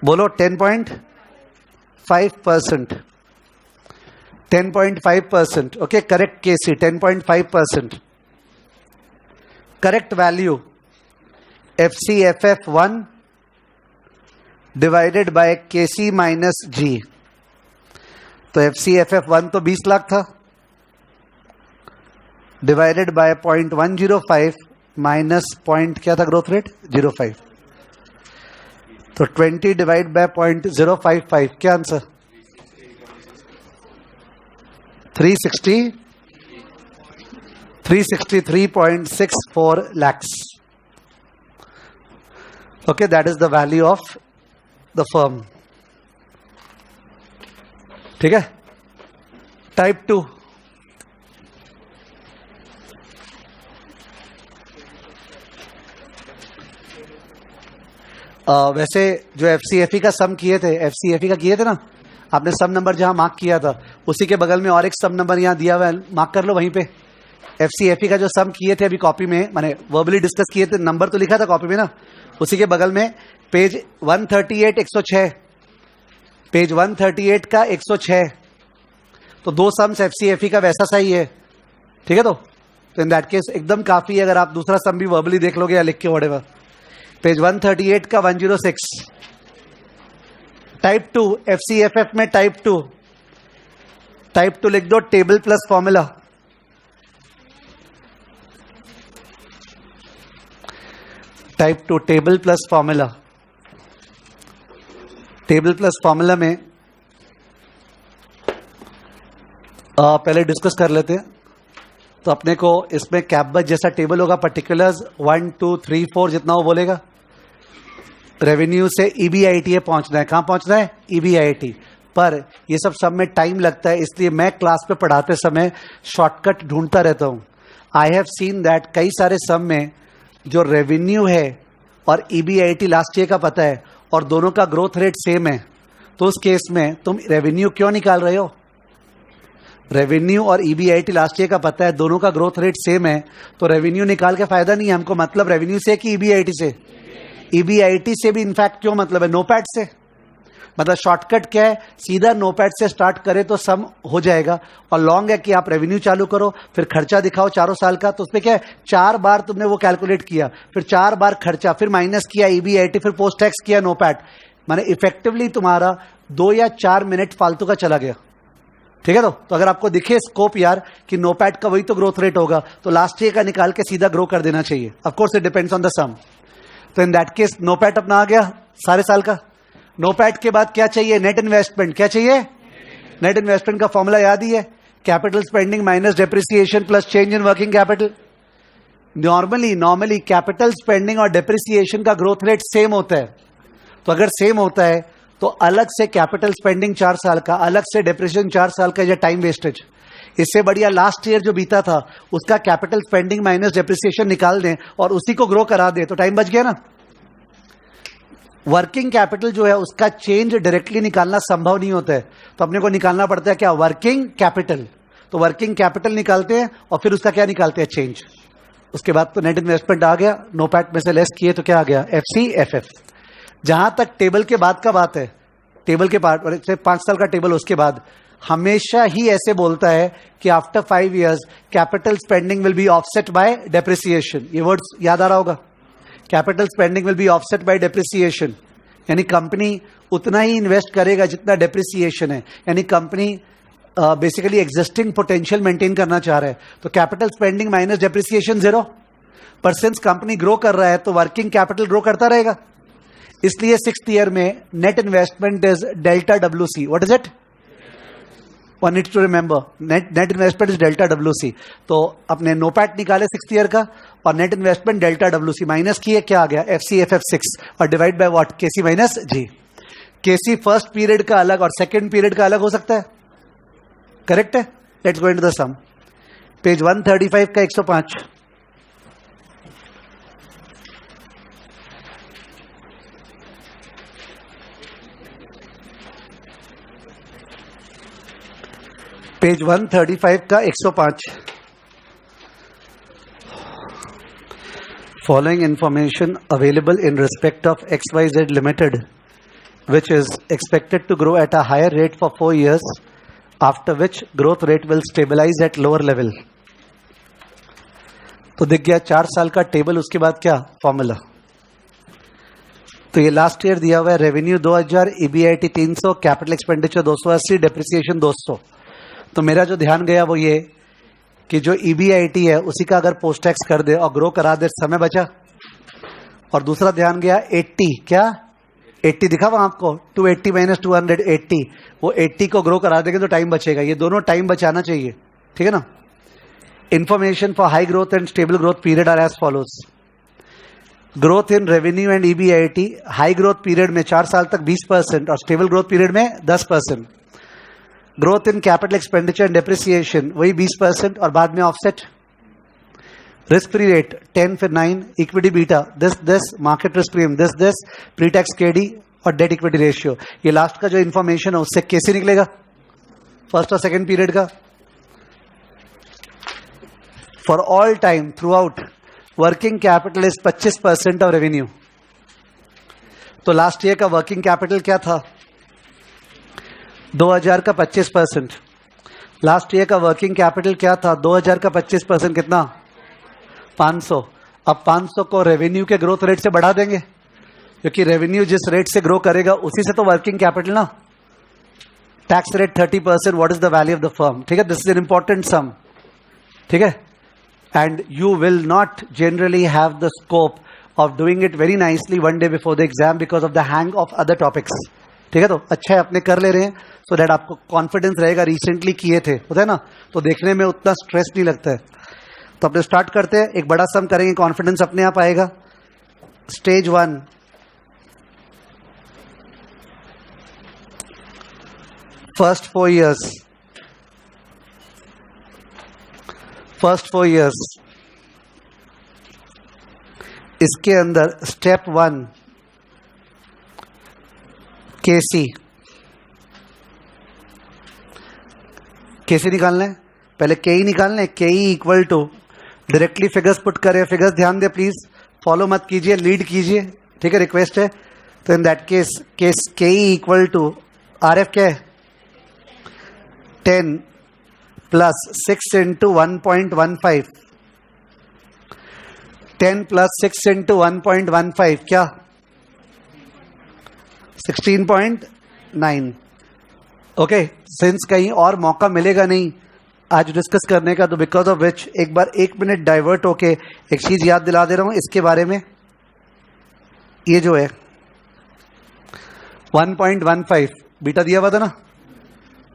बोलो? 10.5%, 10.5%, okay. Correct KC 10.5%। Correct value FCFF1 divided by KC minus G। तो FCFF1 तो 20 लाख था, डिवाइडेड बाय 0.105 माइनस पॉइंट क्या था ग्रोथ रेट 0.5। तो 20 डिवाइड बाय 0.055, क्या answer 363.64 lakhs। Okay, that is the value of the firm। ठीक है। टाइप 2, वैसे जो FCFE का सम किए थे, FCFE का किए थे ना आपने, सम नंबर जहां मार्क किया था उसी के बगल में और एक सम नंबर यहां दिया हुआ है, मार्क कर लो वहीं पे। FCFE का जो सम किए थे अभी कॉपी में, माने वर्बली डिस्कस किए थे, नंबर तो लिखा था कॉपी में ना, उसी के बगल में पेज 138 106, पेज 138 का 106। तो 2 सम्स FCFE का वैसा सही है, ठीक है। तो इन दैट केस एकदम काफी है अगर आप दूसरा सम भी वर्बली देख लोगे या लिख के व्हाटएवर। पेज 138 का 106। टाइप 2 FCFF में टाइप 2 लिख दो, table plus formula. Type 2 table plus formula. Table plus formula में पहले डिस्कस कर लेते हैं। तो अपने को इसमें कैपबज जैसा टेबल होगा, पर्टिकुलर्स 1 2 3 4 जितना वो बोलेगा। रेवेन्यू से EBITA पहुंचना है, कहां पहुंचना है EBIT। पर ये सब में टाइम लगता है, इसलिए मैं क्लास पे पढ़ाते समय शॉर्टकट ढूंढता रहता हूं। आई हैव सीन दैट कई सारे सम में जो रेवेन्यू है और EBIT लास्ट ईयर का पता है और दोनों का ग्रोथ रेट सेम है, तो उस केस में तुम रेवेन्यू क्यों निकाल रहे हो? रेवेन्यू और EBIT लास्ट ईयर का पता है, दोनों का ग्रोथ रेट सेम है, तो रेवेन्यू निकाल के फायदा नहीं है हमको। मतलब रेवेन्यू से कि EBIT से? EBIT से भी इनफैक्ट क्यों मतलब है, नोपैड से। मतलब शॉर्टकट क्या है, सीधा नोपैड से स्टार्ट करें तो सम हो जाएगा। और लॉन्ग है कि आप रेवेन्यू चालू करो, फिर खर्चा दिखाओ चारों साल का, तो उसमें क्या है 4 बार तुमने वो कैलकुलेट किया, फिर 4 बार खर्चा, फिर माइनस किया EBIT, फिर पोस्ट टैक्स किया नोपैड। माने इफेक्टिवली तुम्हारा 2 या 4 मिनट फालतू का चला गया, ठीक है। तो अगर आपको दिखे स्कोप यार कि नोपैड का वही तो ग्रोथ रेट होगा, तो लास्ट ईयर का निकाल के सीधा ग्रो कर देना चाहिए। Of course it depends on the sum. तो इन दैट केस नोपैड अपना आ गया सारे साल का। नोपैड के बाद क्या चाहिए, नेट इन्वेस्टमेंट। क्या चाहिए? नेट इन्वेस्टमेंट का फॉर्मूला याद ही है, capital spending minus depreciation plus change in working capital. Normally capital spending और डेप्रिसिएशन का ग्रोथ रेट सेम होता है। तो अगर सेम होता है तो अलग से कैपिटल स्पेंडिंग 4 साल का, अलग से डेप्रिसिएशन 4 साल का, या टाइम वेस्टेज। इससे बढ़िया लास्ट ईयर जो बीता था उसका कैपिटल स्पेंडिंग माइनस डेप्रिसिएशन निकाल दें और उसी को ग्रो करा दें, तो टाइम बच गया ना। वर्किंग कैपिटल जो है उसका चेंज डायरेक्टली निकालना संभव नहीं होता है, तो अपने को निकालना पड़ता है क्या, वर्किंग कैपिटल। तो वर्किंग कैपिटल निकालते हैं और फिर उसका क्या निकालते हैं, चेंज। उसके बाद तो नेट इन्वेस्टमेंट आ गया, नोपैट में से लेस किए तो क्या आ गया, एफसी एफएफ। जहां तक टेबल के बाद का बात है, टेबल के पार्ट 5 साल का टेबल, उसके बाद हमेशा ही ऐसे बोलता है कि after 5 years capital spending will be offset bye depreciation. ये वर्ड्स याद आ रहा होगा, capital spending will be offset bye depreciation, यानी कंपनी उतना ही इन्वेस्ट करेगा जितना डेप्रिसिएशन है, यानी company basically existing potential maintain करना चाह रहा है। तो कैपिटल स्पेंडिंग माइनस डेप्रिसिएशन 0। पर सिंस कंपनी ग्रो कर रहा है तो वर्किंग कैपिटल ग्रो करता रहेगा, इसलिए 6th year में net investment is delta WC। What is it, one needs to remember, net investment is delta WC। तो अपने नोपैट निकाले 6th year का और net investment delta WC minus किए, क्या आ गया, FCFF 6 और divide by what, KC minus G। KC first period का अलग और सेकेंड पीरियड का अलग हो सकता है, करेक्ट है। Let's go into the sum, page 135 का 105। पेज 135 का 105। Following information available in respect of XYZ Limited, which is expected to grow at a higher rate for 4 years, after which growth rate will stabilize at lower level। तो दिख गया 4 साल का टेबल, उसके बाद क्या फॉर्मूला। तो ये लास्ट ईयर दिया हुआ है, revenue 2000, EBIT 300, capital expenditure 280, depreciation 200। तो मेरा जो ध्यान गया वो ये कि जो EBIT है उसी का अगर पोस्ट टैक्स कर दे और ग्रो करा दे, समय बचा। और दूसरा ध्यान गया 80, क्या 80 दिखा वहां आपको, 280 माइनस 200 80, वो 80 को ग्रो करा देंगे तो टाइम बचेगा। ये दोनों टाइम बचाना चाहिए, ठीक है ना। Information for high growth and stable growth period are as follows. Growth in revenue and EBIT, high growth period में 4 साल तक 20% और स्टेबल ग्रोथ पीरियड में 10%। Growth in capital expenditure and depreciation वही 20% और बाद में ऑफसेट। रिस्क फ्री रेट 10 फिर 9, equity beta this, market risk premium this, pre tax KD और डेट इक्विटी रेशियो। ये लास्ट का जो इंफॉर्मेशन है उससे कैसे निकलेगा, फर्स्ट और सेकंड पीरियड का। For all time through out working capital is 25% of revenue. तो लास्ट ईयर का वर्किंग कैपिटल क्या था, 2000 का 25%। लास्ट ईयर का वर्किंग कैपिटल क्या था, 2000 का 25% कितना, 500। अब 500 को रेवेन्यू के ग्रोथ रेट से बढ़ा देंगे, क्योंकि रेवेन्यू जिस रेट से ग्रो करेगा उसी से तो वर्किंग कैपिटल ना। Tax rate 30%, what is the value of the firm, ठीक है। दिस इज एन इंपॉर्टेंट सम, ठीक है। And you will not generally have the scope of doing it very nicely one day before the exam because of the hang of other topics, ठीक है। तो अच्छा है अपने कर ले रहे हैं, सो दैट आपको कॉन्फिडेंस रहेगा, रिसेंटली किए थे, होता है ना, तो देखने में उतना स्ट्रेस नहीं लगता है। तो अपने स्टार्ट करते हैं, एक बड़ा सम करेंगे, कॉन्फिडेंस अपने आप आएगा। स्टेज 1, फर्स्ट 4 years, इसके अंदर स्टेप 1 KC कैसे निकालना है, पहले KE निकालना है। KE equal to directly figures put करें, फिगर्स ध्यान दे प्लीज, फॉलो मत कीजिए, लीड कीजिए, ठीक है, रिक्वेस्ट है। तो in that case KE equal to RF क्या है, 10 प्लस 6 इंटू 1.15, 10 प्लस 6 इंटू 1.15 क्या, 16.9। ओके, सिंस कहीं और मौका मिलेगा नहीं आज डिस्कस करने का, तो बिकॉज ऑफ विच एक बार 1 मिनट डाइवर्ट होके एक चीज याद दिला दे रहा हूं इसके बारे में। ये जो है 1.15 बीटा दिया हुआ था ना,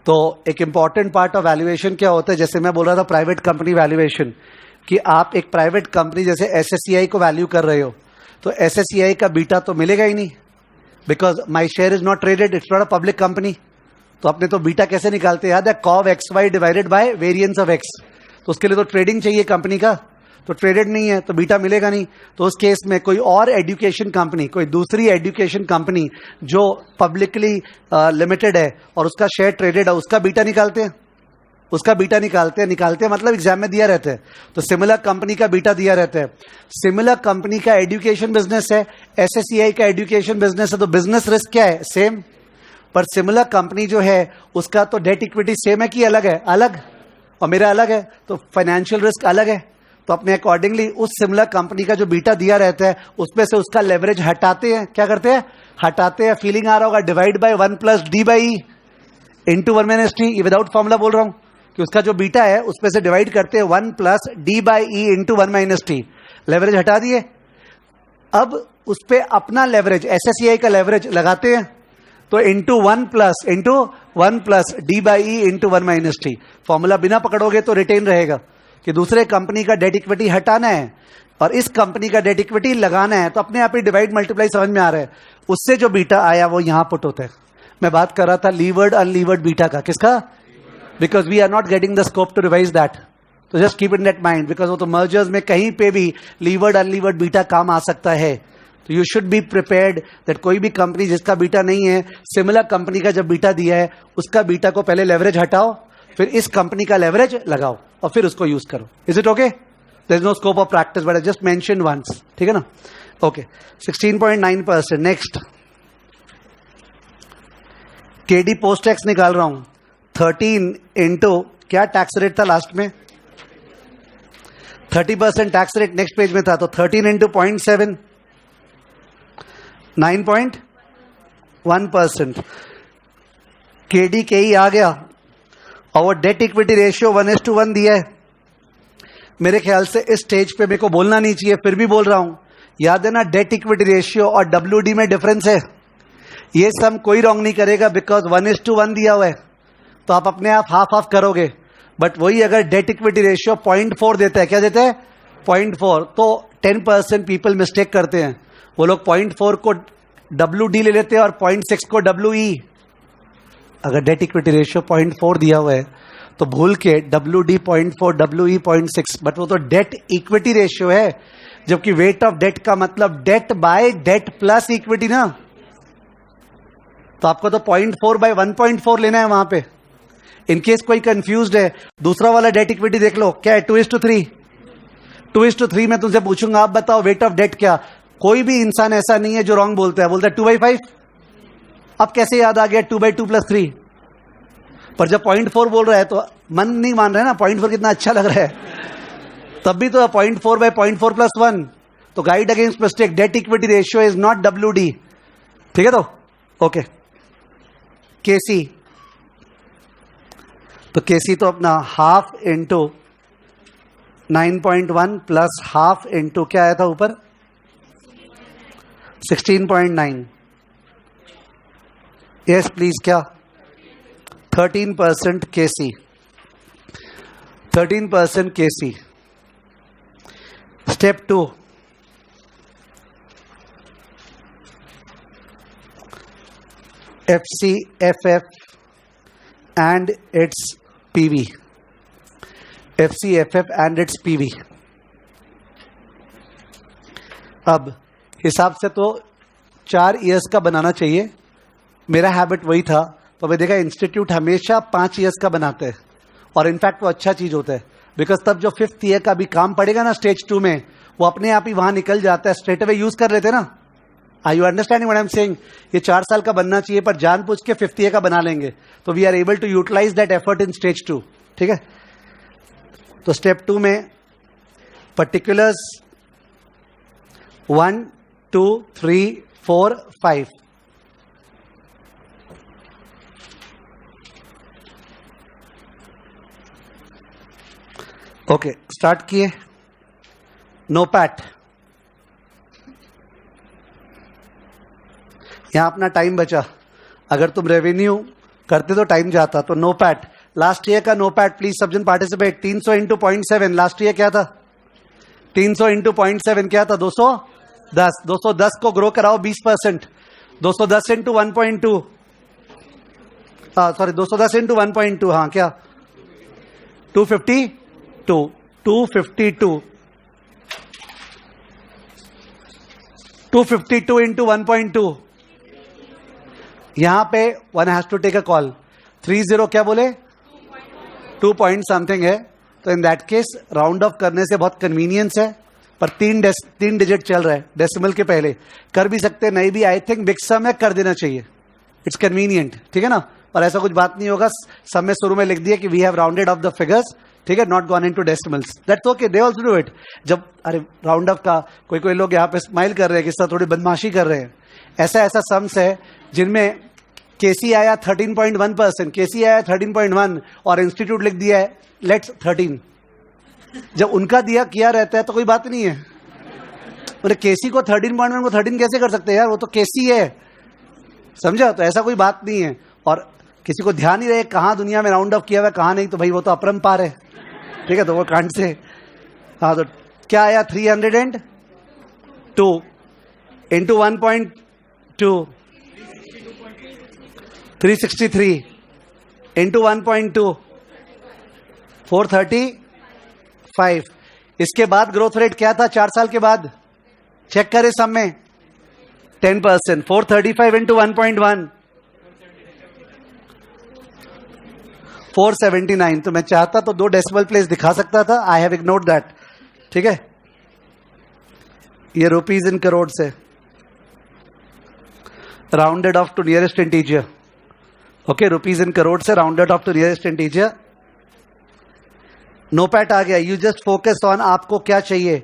तो एक इंपॉर्टेंट पार्ट ऑफ वैल्यूएशन क्या होता है, जैसे मैं बोल रहा था प्राइवेट कंपनी वैल्यूएशन, कि आप एक प्राइवेट कंपनी जैसे SSCI को वैल्यू कर रहे हो, तो SSCI का बीटा तो मिलेगा ही नहीं, because my share is not traded, it's not a public company. तो अपने तो बीटा कैसे निकालते हैं, याद है, COV XY divided by variance of X। तो उसके लिए तो ट्रेडिंग चाहिए कंपनी का, तो ट्रेडेड नहीं है, तो बीटा मिलेगा नहीं। तो उस केस में कोई और एजुकेशन कंपनी, कोई दूसरी एजुकेशन कंपनी जो पब्लिकली लिमिटेड है और उसका शेयर ट्रेडेड है, उसका बीटा निकालते हैं, उसका बीटा निकालते हैं मतलब एग्जाम में दिया रहता है। तो सिमिलर कंपनी का बीटा दिया रहता है। सिमिलर कंपनी का एजुकेशन बिजनेस है, एसएससीआई का एजुकेशन बिजनेस है, तो बिजनेस रिस्क क्या है? सेम। पर सिमिलर कंपनी जो है उसका तो डेट इक्विटी सेम है कि अलग है? अलग। और मेरा अलग है, तो फाइनेंशियल रिस्क अलग है। तो अपने अकॉर्डिंगली उस सिमिलर कंपनी का जो बीटा दिया रहता है उसमें से उसका लेवरेज हटाते हैं। क्या करते हैं? हटाते हैं। फीलिंग आ रहा होगा, divide by 1 plus D by E into 1 minus T. ये विदाउट फॉर्मूला बोल रहा हूं कि उसका जो बीटा है उसमें से डिवाइड करते हैं 1 plus D by E into 1 minus T. Leverage हटा दिए। अब उस पर अपना लेवरेज, एसएससीआई का लेवरेज लगाते हैं, तो into 1 plus D by E into 1 minus T. Formula बिना पकड़ोगे तो रिटेन रहेगा कि दूसरे कंपनी का डेट इक्विटी हटाना है और इस कंपनी का डेट इक्विटी लगाना है, तो अपने आप ही डिवाइड मल्टीप्लाई समझ में आ रहा है। उससे जो बीटा आया वो यहां पुट होता है। मैं बात कर रहा था लीवर्ड अनलीवर्ड बीटा का। किसका? Because we are not getting the scope to revise that, तो just keep in that mind, because वो तो मर्जर्स में कहीं पे भी लीवर्ड अनलीवर्ड बीटा काम आ सकता है। तो you should be prepared that कोई भी कंपनी जिसका बीटा नहीं है, सिमिलर कंपनी का जब बीटा दिया है उसका बीटा को पहले लेवरेज हटाओ, फिर इस कंपनी का लेवरेज लगाओ और फिर उसको यूज करो। Is it okay? There is no scope of practice, but I just mention once. ठीक है ना? Okay, 16.9%। Next, KD post tax निकाल रहा हूं। 13 इंटू क्या टैक्स रेट था लास्ट में? 30% टैक्स रेट नेक्स्ट पेज में था, तो 13 इंटू 0.7, 9.1%। केडी के ही आ गया और वो डेट इक्विटी रेशियो 1:1 दिया है। मेरे ख्याल से इस स्टेज पे मेरे को बोलना नहीं चाहिए, फिर भी बोल रहा हूं। याद है ना, डेट इक्विटी रेशियो और डब्ल्यूडी में डिफरेंस है। ये सम कोई रॉन्ग नहीं करेगा बिकॉज 1:1 दिया हुआ है, तो आप अपने आप हाफ हाफ करोगे। बट वही अगर डेट इक्विटी रेशियो 0.4 देता है, क्या देता है? 0.4, तो 10% पीपल मिस्टेक करते हैं। वो लोग 0.4 को डब्ल्यूडी ले लेते हैं और 0.6 को डब्ल्यूई। अगर डेट इक्विटी रेशियो 0.4 दिया हुआ है तो भूल के डब्ल्यूडी 0.4, डब्ल्यूई 0.6, बट वो तो डेट इक्विटी रेशियो है, जबकि वेट ऑफ डेट का मतलब debt by debt plus equity ना। तो आपको तो 0.4 बाय 1.4 लेना है वहां पे। इनकेस कोई कंफ्यूज्ड है, दूसरा वाला डेट इक्विटी देख लो, क्या है? 2:3। 2:3 में तुमसे पूछूंगा, आप बताओ वेट ऑफ डेट क्या? कोई भी इंसान ऐसा नहीं है जो रॉन्ग बोलता है, बोलता है 2/5। अब कैसे याद आ गया 2/2 + 3? पर जब 0.4 बोल रहा है तो मन नहीं मान रहा है ना, 0.4 कितना अच्छा लग रहा है, तब भी तो 0.4 बाय 0.4 + 1। तो guide against mistake, debt equity ratio is not WD. ठीक है? तो ओके, केसी, तो केसी तो अपना half into 9.1 plus half into क्या आया था ऊपर? 16.9। यस प्लीज, क्या? 13% KC, 13% KC. Step 2, FCFF and its PV, FCFF and its PV। अब हिसाब से तो 4 इयर्स का बनाना चाहिए, मेरा हैबिट वही था। तो मैं देखा इंस्टीट्यूट हमेशा 5 इयर्स का बनाते हैं, और इनफैक्ट वो अच्छा चीज होता है, बिकॉज तब जो 5th ईयर का भी काम पड़ेगा ना स्टेज 2 में, वो अपने आप ही वहां निकल जाता है, स्ट्रेट अवे यूज कर लेते ना। Are you understanding what I am saying? ये 4 साल का बनना चाहिए, पर जानबूझ के 5th ईयर का बना लेंगे, तो we are able to utilize that effort in stage 2। ठीक है? तो स्टेप 2 में पर्टिकुलर्स 1, 2, 3, 4, 5। ओके, स्टार्ट किए। नोपैट, यहां अपना टाइम बचा। अगर तुम रेवेन्यू करते तो टाइम जाता। तो नोपैट, लास्ट ईयर का नोपैट, प्लीज सबजन पार्टिसिपेट। 300 इंटू 0.7, लास्ट ईयर क्या था? 300 इंटू 0.7 क्या था? 210। 210 को ग्रो कराओ 20%। 210 इंटू 1.2, सॉरी 210 इंटू 1.2, हाँ क्या? 252। 252 252 into 1.2, यहां पे one has to take a call. 30 क्या बोले, 2 पॉइंट समथिंग है. तो in that case round off करने से बहुत कन्वीनियंस है, पर 3 डिजिट चल रहा है डेसिमल के पहले. कर भी सकते नहीं भी, आई थिंक बिग सम है, कर देना चाहिए. इट्स कन्वीनियंट, ठीक है ना. और ऐसा कुछ बात नहीं होगा, सम में शुरू में लिख दिया कि we have rounded off the figures, ठीक है, not gone into decimals. That's okay, they also do it. जब अरे राउंड ऑफ का कोई लोग यहाँ पे स्माइल कर रहे हैं कि सर थोड़ी बदमाशी कर रहे हैं. ऐसा सम्स है जिनमें केसी आया 13.1%, केसी आया 13.1 और इंस्टीट्यूट लिख दिया है लेट्स 13. जब उनका दिया किया रहता है तो कोई बात नहीं है. बोले केसी को 13.1 को 13 कैसे कर सकते हैं यार, वो तो केसी है, समझा. तो ऐसा कोई बात नहीं है. और किसी को ध्यान ही रहे कहाँ दुनिया में राउंड ऑफ किया हुआ कहाँ नहीं, तो भाई वो तो अपरंपार है, ठीक है. तो वो कांड से, हाँ, तो क्या आया 302 इंटू 1.2, 363 इंटू 1.2, 435. इसके बाद ग्रोथ रेट क्या था 4 साल के बाद, चेक करें सब में, 10%. 435 इंटू 1.1, 479. तो मैं चाहता तो 2 डेसिमल प्लेस दिखा सकता था, आई हैव इग्नोर्ड दैट, ठीक है. ये रुपीज इन करोड़ से rounded off to nearest integer. Okay, rupees in crore से rounded off to nearest integer. NOPAT आ गया. यू जस्ट फोकस ऑन आपको क्या चाहिए.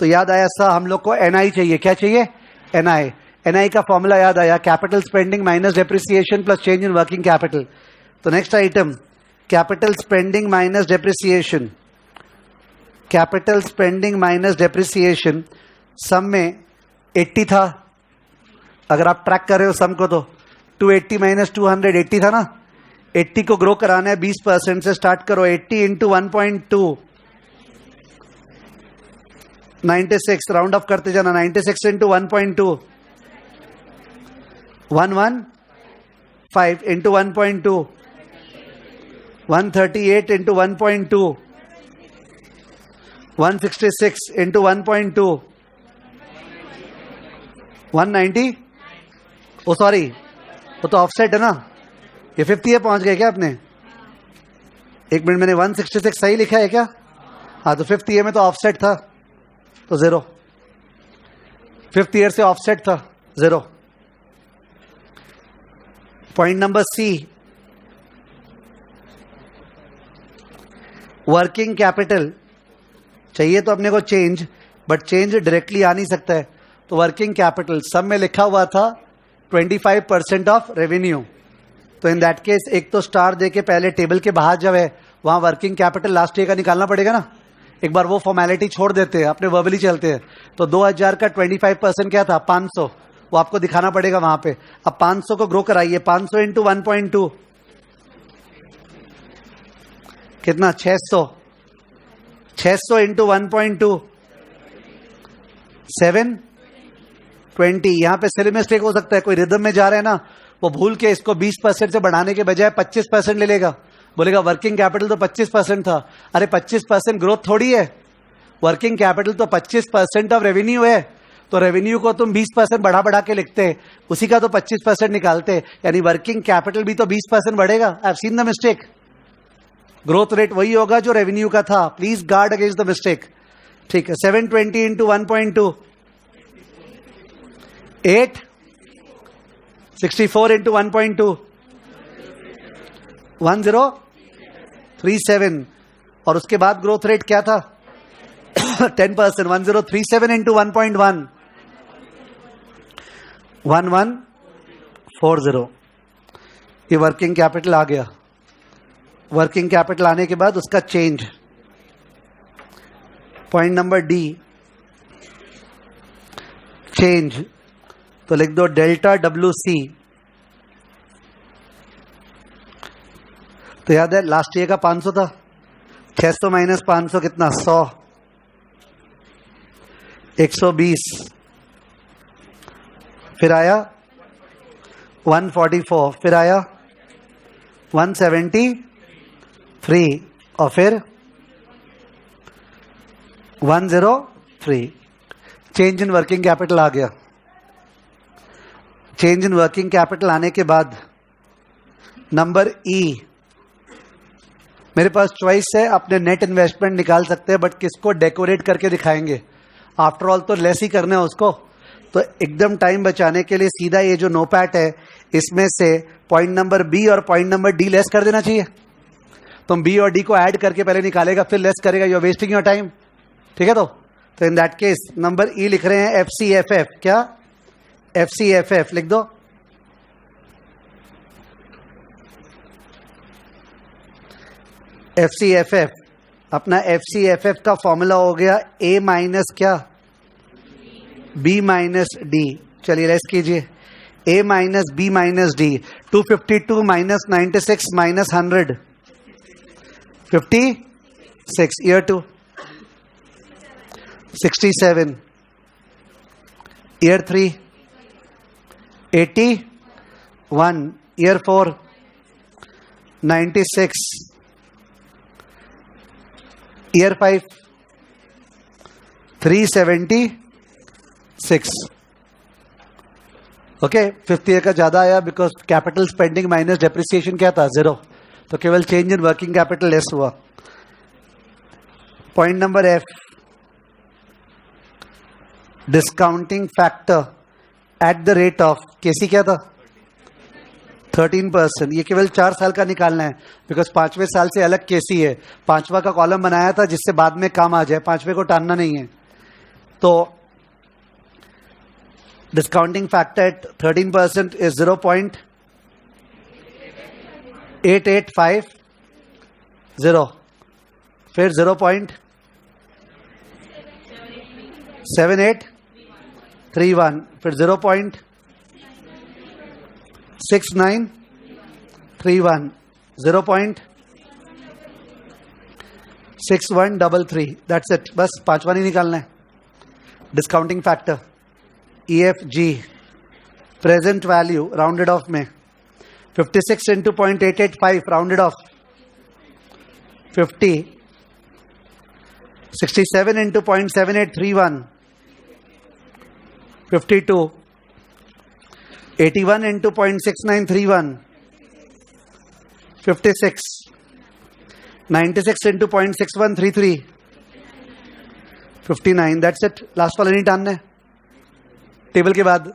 तो याद आया सा हम लोग को एनआई चाहिए. क्या चाहिए, एनआई. एनआई का फॉर्मूला याद आया, capital spending minus depreciation plus change in working capital. तो next item, capital spending minus depreciation. Capital spending minus depreciation sum में 80 था. अगर आप ट्रैक कर रहे हो सम को तो 280 माइनस 200, 80 था ना. 80 को ग्रो कराना है 20% से. स्टार्ट करो. 80 इंटू 1.2, 96. राउंड ऑफ करते जाना. 96 इंटू 1.2, 115 इंटू 1.2, 138 इंटू 1.2, 166 इंटू 1.2, 190. ओ सॉरी, वो तो ऑफसेट है ना. ये 50 पहुंच गए क्या आपने? एक मिनट, मैंने 166 सही लिखा है क्या? हाँ, तो 50 ईयर में तो ऑफसेट था, तो 0. 5th ईयर से ऑफसेट था, 0. Point number C, working capital चाहिए तो अपने को चेंज, बट चेंज डायरेक्टली आ नहीं सकता है. तो वर्किंग कैपिटल सब में लिखा हुआ था 25% ऑफ रेवेन्यू. तो इन दैट केस एक तो स्टार दे के पहले टेबल के बाहर जब है वहां वर्किंग कैपिटल लास्ट ईयर का निकालना पड़ेगा ना. एक बार वो फॉर्मेलिटी छोड़ देते हैं, अपने वर्बली चलते हैं. तो 2000 का 25% क्या था, 500. वो आपको दिखाना पड़ेगा वहां पे. अब 500 को ग्रो कराइए. 500 इंटू 1.2 कितना, 600. 600 इंटू 1.2, 720. यहां पे सिली मिस्टेक हो सकता है, कोई रिदम में जा रहे हैं ना, वो भूल के इसको 20% से बढ़ाने के बजाय 25% ले लेगा. बोलेगा वर्किंग कैपिटल तो 25% था. अरे 25% ग्रोथ थोड़ी है. वर्किंग कैपिटल तो 25% ऑफ रेवेन्यू है. तो रेवेन्यू को तुम 20% बढ़ा के लिखते, उसी का तो 25% निकालते, यानी वर्किंग कैपिटल भी तो 20% बढ़ेगा. I have seen the mistake. Growth rate वही होगा जो रेवेन्यू का था. Please guard against the mistake, ठीक है. 720 इंटू 1.2, 864 इंटू 1.2, 1037. और उसके बाद ग्रोथ रेट क्या था 10%. 1037 इंटू 1.1, 1140. ये वर्किंग कैपिटल आ गया. वर्किंग कैपिटल आने के बाद उसका change. Point number D, change. तो लिख दो डेल्टा WC. तो याद है लास्ट ईयर का 500 था. 600 माइनस 500 कितना, 100. 120. फिर आया 144. फिर आया 173. और फिर 103. चेंज इन वर्किंग कैपिटल आ गया। चेंज इन वर्किंग कैपिटल आने के बाद नंबर ई, मेरे पास चॉइस है, अपने नेट इन्वेस्टमेंट निकाल सकते हैं, बट किसको डेकोरेट करके दिखाएंगे? आफ्टर ऑल तो लेस ही करना है उसको। तो एकदम टाइम बचाने के लिए सीधा ये जो नोपैट है इसमें से पॉइंट नंबर बी और पॉइंट नंबर डी लेस कर देना चाहिए। तुम बी और डी को ऐड करके पहले निकालेगा फिर लेस करेगा, you are wasting your time. ठीक है, तो in that case number E लिख रहे हैं FCFF। क्या? FCFF लिख दो। FCFF, अपना FCFF का फॉर्मूला हो गया A माइनस क्या? B minus D. चलिए रेस्ट कीजिए। A minus B minus D. 252 minus 96 minus 100 56। Year 2 67। Year 3 81। Year 4 96। Year 5 376। Okay, fifth year का ज्यादा आया because capital spending minus depreciation क्या था? 0। तो केवल change in working capital less हुआ। Point number F, discounting factor at the rate of KC क्या था? 13%। ये केवल 4 साल का निकालना है बिकॉज 5वें साल से अलग केसी है। 5वां का कॉलम बनाया था जिससे बाद में काम आ जाए, 5वें को टालना नहीं है। तो डिस्काउंटिंग फैक्टर एट 13% इज 0.8850। फिर 0.7831। फिर 0.6931। 0.6133। दैट्स इट, बस 5वां नहीं निकालना है। Discounting factor EFG, present value rounded off में 56 into 0.885 rounded off 50। 67 into 0.7831 52। 81 into 0.6931 56। 96 into 0.6133 59। That's it, last वाला नहीं टानना है। टेबल के बाद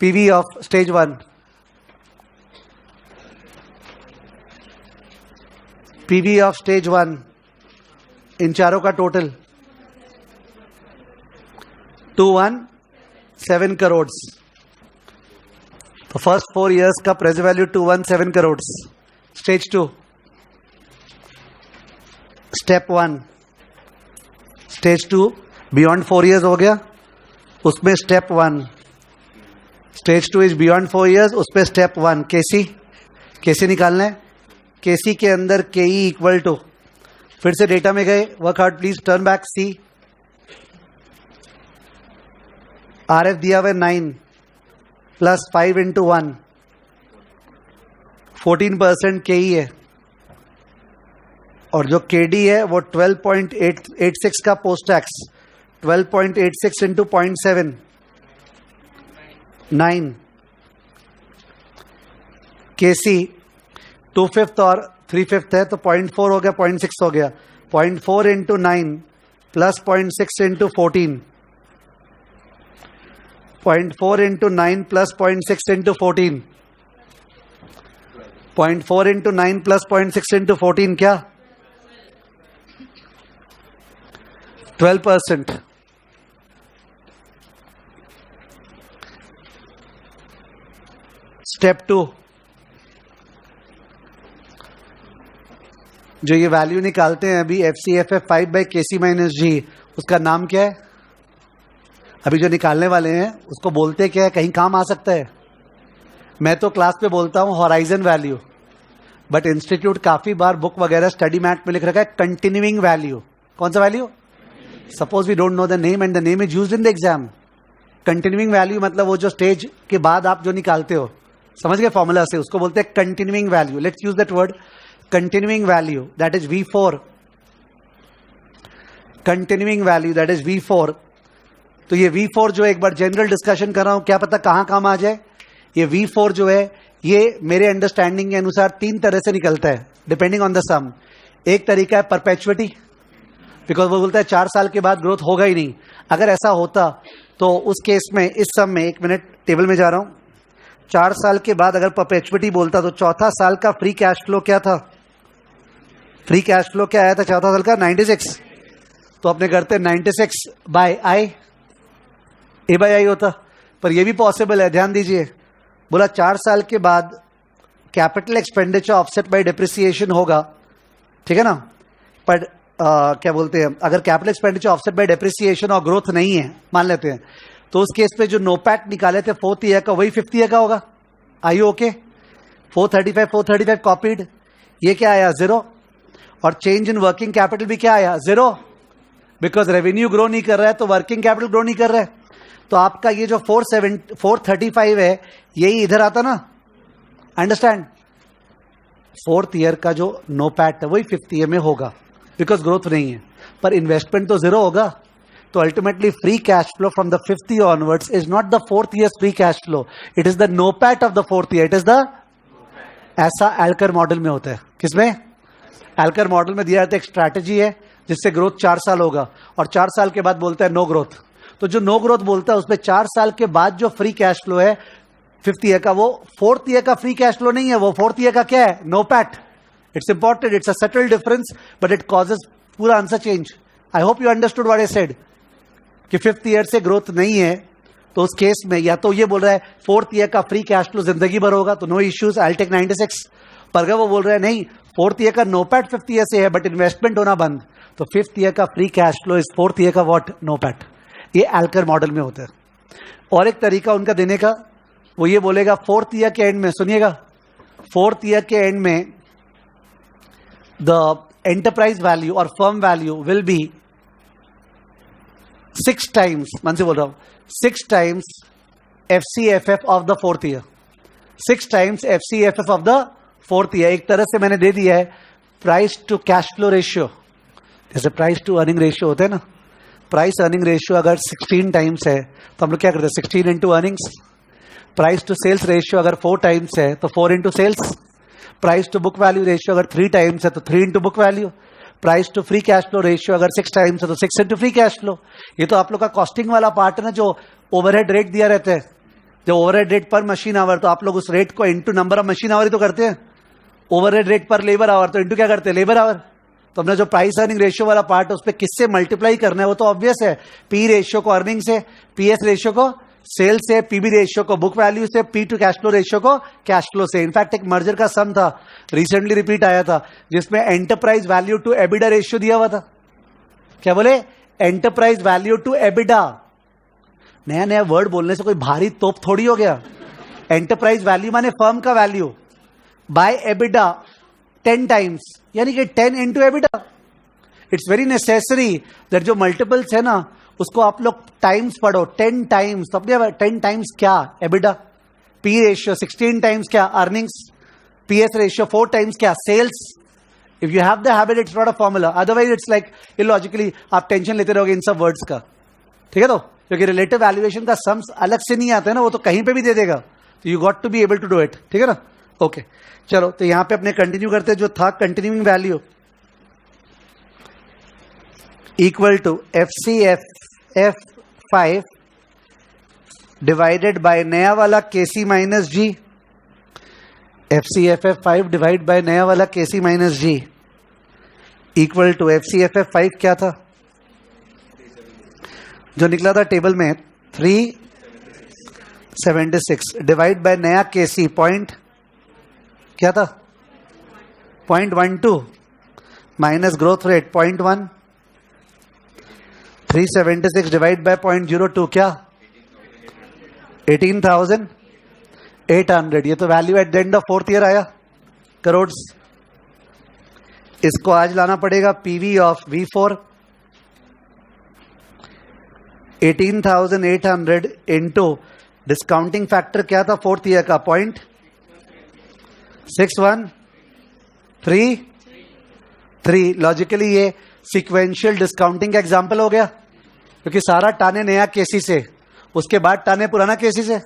PV of stage 1, PV of stage 1 इन चारों का टोटल 217 करोड़। तो फर्स्ट 4 इयर्स का present value 217 crore. Stage 2, step 1, stage 2 beyond 4 years हो गया, उसमें step 1। Stage 2 is beyond 4 years, उस पर स्टेप 1 केसी निकालना है। केसी के अंदर KE इक्वल टू, फिर से डेटा में गए, work hard please, turn back C. RF दिया हुआ 9 प्लस 5 इंटू 1 14% KE है, और जो KD है वो 12.86 का पोस्ट टैक्स 12.86 इंटू 0.7 9। KC 2/5 और 3/5 है तो 0.4 हो गया, 0.6 हो गया। 0.4 into 9 plus 0.6 into 14। 0.4 into 9 plus 0.6 into 14। 0.4 into 9 plus 0.6 into 14 क्या? 12%। स्टेप 2, जो ये वैल्यू निकालते हैं अभी FCFF 5/KC माइनस G, उसका नाम क्या है? अभी जो निकालने वाले हैं उसको बोलते क्या है? कहीं काम आ सकता है। मैं तो क्लास पे बोलता हूं हॉराइजन वैल्यू, बट इंस्टीट्यूट काफी बार बुक वगैरह स्टडी मैट में लिख रखा है कंटिन्यूइंग वैल्यू। कौन सा value? Suppose we don't know the name and the name is used in the exam. Continuing value मतलब वो जो स्टेज के बाद आप जो निकालते हो, समझ गए फॉर्मूला से, उसको बोलते हैं continuing value. Let's use that word, continuing value, that is V4. Continuing value, that is V4, तो ये V4 जो है, एक बार जनरल डिस्कशन कर रहा हूं, क्या पता कहां काम आ जाए। ये V4 जो है ये मेरे अंडरस्टैंडिंग के अनुसार 3 तरह से निकलता है डिपेंडिंग ऑन द सम। एक तरीका है परपेचुइटी, बिकॉज वो बोलता है 4 साल के बाद ग्रोथ होगा ही नहीं। अगर ऐसा होता तो उस केस में, इस सम में, 1 मिनट टेबल में जा रहा हूं, 4 साल के बाद अगर परपेचुइटी बोलता तो चौथा साल का फ्री कैश फ्लो क्या था? फ्री कैश फ्लो क्या आया था चौथा साल का? 96। तो अपने करते 96 बाय आई, ए बाय आई होता। पर यह भी पॉसिबल है, ध्यान दीजिए, बोला 4 साल के बाद capital expenditure offset by depreciation होगा, ठीक है ना। पर क्या बोलते हैं, अगर capital expenditure offset by depreciation और ग्रोथ नहीं है मान लेते हैं, तो उस केस पे जो नोपैट निकाले थे 4th ईयर का, वही 5th ईयर का होगा। आई ओके? 435 कॉपीड, ये क्या आया? 0। और चेंज इन वर्किंग कैपिटल भी क्या आया? 0, बिकॉज रेवेन्यू ग्रो नहीं कर रहा है तो वर्किंग कैपिटल ग्रो नहीं कर रहा है। तो आपका ये जो 435 है यही इधर आता ना, अंडरस्टैंड। 4th ईयर का जो नोपैट है वही 5th ईयर में होगा, बिकॉज ग्रोथ नहीं है, पर इन्वेस्टमेंट तो 0 होगा। तो ultimately free cash flow from the 5th year onwards is not the 4th year free cash flow, it is the NOPAT of the 4th year, it is the, ऐसा एल्कर मॉडल में होता है। किसमें? एल्कर मॉडल में दिया जाता है एक स्ट्रैटेजी है जिससे ग्रोथ 4 साल होगा, और 4 साल के बाद बोलता है नो ग्रोथ। तो जो नो ग्रोथ बोलता है उसमें 4 साल के बाद जो फ्री कैश फ्लो है 5th ईयर का, वो 4th ईयर का फ्री कैश फ्लो नहीं है, वो 4th ईयर का क्या है? NOPAT. It's important, it's a subtle difference, but it causes पूरा answer change. I hope you understood what I said कि 5th ईयर से ग्रोथ नहीं है, तो उस केस में या तो ये बोल रहा है 4th ईयर का फ्री कैश फ्लो जिंदगी भर होगा, तो no issues, I will take 96। पर अगर वो बोल रहा है नहीं 4th ईयर का नोपैट 5th ईयर से है बट इन्वेस्टमेंट होना बंद, तो 5th ईयर का free cash flow is 4th year का व्हाट? नोपैट। ये एल्कर मॉडल में होता है। और एक तरीका उनका देने का, वो ये बोलेगा 4th ईयर के एंड में, सुनिएगा, 4th ईयर के एंड में द एंटरप्राइज वैल्यू और firm value will be 6 times, मन से बोल रहा हूं, 6 times FCFF of the 4th year, 6 times FCFF of the 4th year. एक तरह से मैंने दे दिया है price to cash flow ratio, जैसे प्राइस टू अर्निंग रेशियो होता है ना, प्राइस अर्निंग रेशियो अगर 16 टाइम्स है तो हम लोग क्या करते हैं? 16 into earnings. Price to sales ratio अगर 4 टाइम्स है तो 4 into sales. Price to book value ratio अगर 3 टाइम्स है तो 3 into book value. Price to free cash flow ratio अगर 6 टाइम्स है तो 6 इंटू फ्री कैश फ्लो। ये तो आप लोग का कॉस्टिंग वाला पार्ट है ना, जो ओवरहेड रेट दिया रहता है, जो ओवरहेड रेट पर मशीन आवर, तो आप लोग उस रेट को into number of machine hour ही तो करते हैं। ओवरहेड रेट पर लेबर आवर, तो इंटू क्या करते हैं? Labour hour. तो हमने जो प्राइस अर्निंग रेशियो वाला पार्ट है उस पर किससे मल्टीप्लाई करना है, वो तो ऑब्वियस है। पी रेशियो को अर्निंग से, पीएस रेशियो को सेल से, पीबी रेशियो को बुक वैल्यू से, P to cash flow ratio को कैश फ्लो से। इनफैक्ट एक मर्जर का सम था, रिसेंटली रिपीट आया था, जिसमें enterprise value to EBITDA ratio दिया हुआ था। क्या बोले? Enterprise value to EBITDA. नया नया वर्ड बोलने से कोई भारी तोप थोड़ी हो गया। एंटरप्राइज वैल्यू माने फर्म का वैल्यू बाय एबिडा 10 टाइम्स, यानी कि 10 into EBITDA. It's very necessary that जो मल्टीपल्स है ना उसको आप लोग टाइम्स पढ़ो, 10 टाइम्स। तो अपने 10 टाइम्स क्या? एबिडा। पी रेशियो 16 टाइम्स क्या? अर्निंग्स। पीएस रेशियो 4 टाइम्स क्या? Sales. If you have the habit it's not a formula, otherwise it's like illogically आप टेंशन लेते रहोगे इन सब वर्ड्स का, ठीक है। तो क्योंकि रिलेटिव वैल्यूएशन का सम्स अलग से नहीं आता है ना, वो तो कहीं पे भी दे देगा, तो you got to be able to do it, ठीक है ना। ओके चलो, तो यहां पे अपने कंटिन्यू करते हैं। जो था continuing value equal to FCFF5 divided by नया वाला KC minus G। FCFF5 divide by नया वाला KC minus G equal to FCFF5 क्या था जो निकला था टेबल में? 376 डिवाइड बाय नया KC पॉइंट क्या था? 0.12 minus growth rate 0.1। 376 divide by 0.02 क्या? 18,800। ये तो value at the end of 4th year आया, करोड़। इसको आज लाना पड़ेगा PV of V4, 18,800 into discounting factor क्या था 4th ईयर का? 0.613। लॉजिकली ये सिक्वेंशियल डिस्काउंटिंग का एग्जाम्पल हो गया। क्योंकि सारा टाने नया केसी से, उसके बाद टाने पुराना केसी से,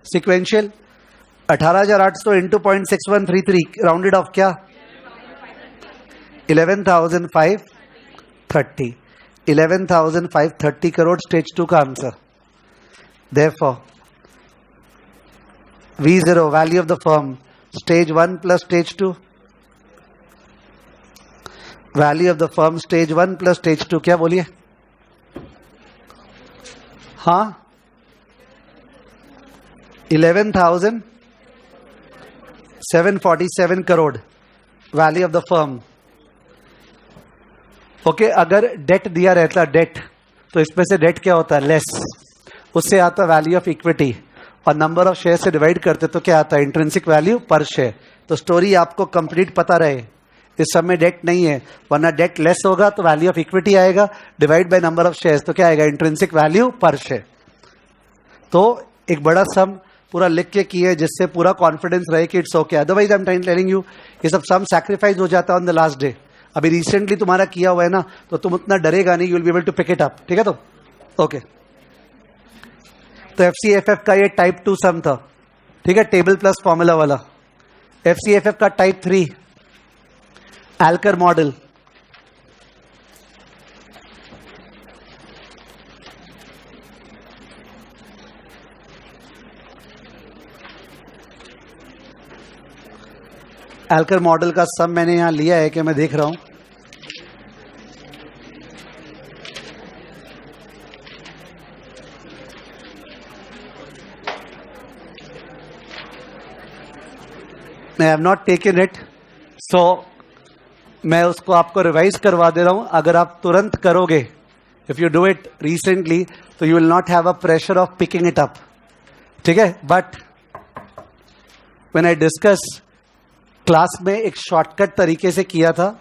सिक्वेंशियल। 18,800 इंटू 0.6133 राउंडेड ऑफ क्या 11,530 11,530 करोड़ स्टेज 2 का answer. Therefore, V0 value of the firm stage 1 plus stage 2, value of the firm stage 1 plus stage 2 क्या बोलिए? हाँ 11,747 crore value of the firm. Okay, अगर डेट दिया रहता डेट, तो इसमें से डेट क्या होता है लेस, उससे आता वैल्यू ऑफ इक्विटी, और नंबर ऑफ शेयर से डिवाइड करते तो क्या आता है इंट्रिंसिक वैल्यू पर शेयर। तो स्टोरी आपको कंप्लीट पता रहे, इस सब में डेट नहीं है, वरना डेट लेस होगा तो वैल्यू ऑफ इक्विटी आएगा, divide by number of shares तो क्या आएगा इंट्रिंसिक वैल्यू पर शेयर। तो एक बड़ा सम पूरा लिख के किए जिससे पूरा कॉन्फिडेंस रहे कि it's okay. Otherwise I am telling you ये सब सम सैक्रिफाइस हो जाता है ऑन द लास्ट डे। अभी रिसेंटली तुम्हारा किया हुआ है ना, तो तुम उतना डरेगा नहीं, you will be able to pick it up. ठीक है, तो ओके। तो FCFF का ये टाइप 2 सम था, ठीक है, टेबल प्लस फॉर्मूला वाला। FCFF का type 3 Elkar model, Elkar model का सम मैंने यहां लिया है कि मैं देख रहा हूं। I have not taken it, so मैं उसको आपको रिवाइज करवा दे रहा हूं। अगर आप तुरंत करोगे, if you do it recently, तो you will not have a pressure of picking it up. ठीक है, but when I discuss class में एक शॉर्टकट तरीके से किया था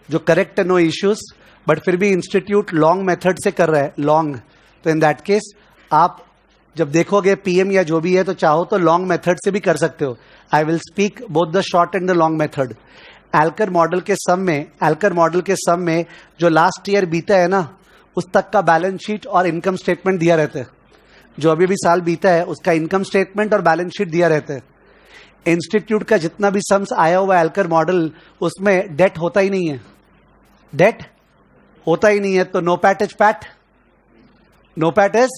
जो करेक्ट है, नो इश्यूज, बट फिर भी इंस्टीट्यूट लॉन्ग मेथड से कर रहा है, लॉन्ग। तो इन दैट केस आप जब देखोगे पीएम या जो भी है, तो चाहो तो लॉन्ग मेथड से भी कर सकते हो। I will speak both the short and the long method. Alcar model के सम में जो लास्ट ईयर बीता है ना, उस तक का बैलेंस शीट और इनकम स्टेटमेंट दिया रहता है। जो अभी भी साल बीता है उसका इनकम स्टेटमेंट और बैलेंस शीट दिया रहता है। इंस्टीट्यूट का जितना भी सम्स आया हुआ है एल्कर मॉडल, उसमें डेट होता ही नहीं है, डेट होता ही नहीं है। तो NOPAT is PAT, NOPAT is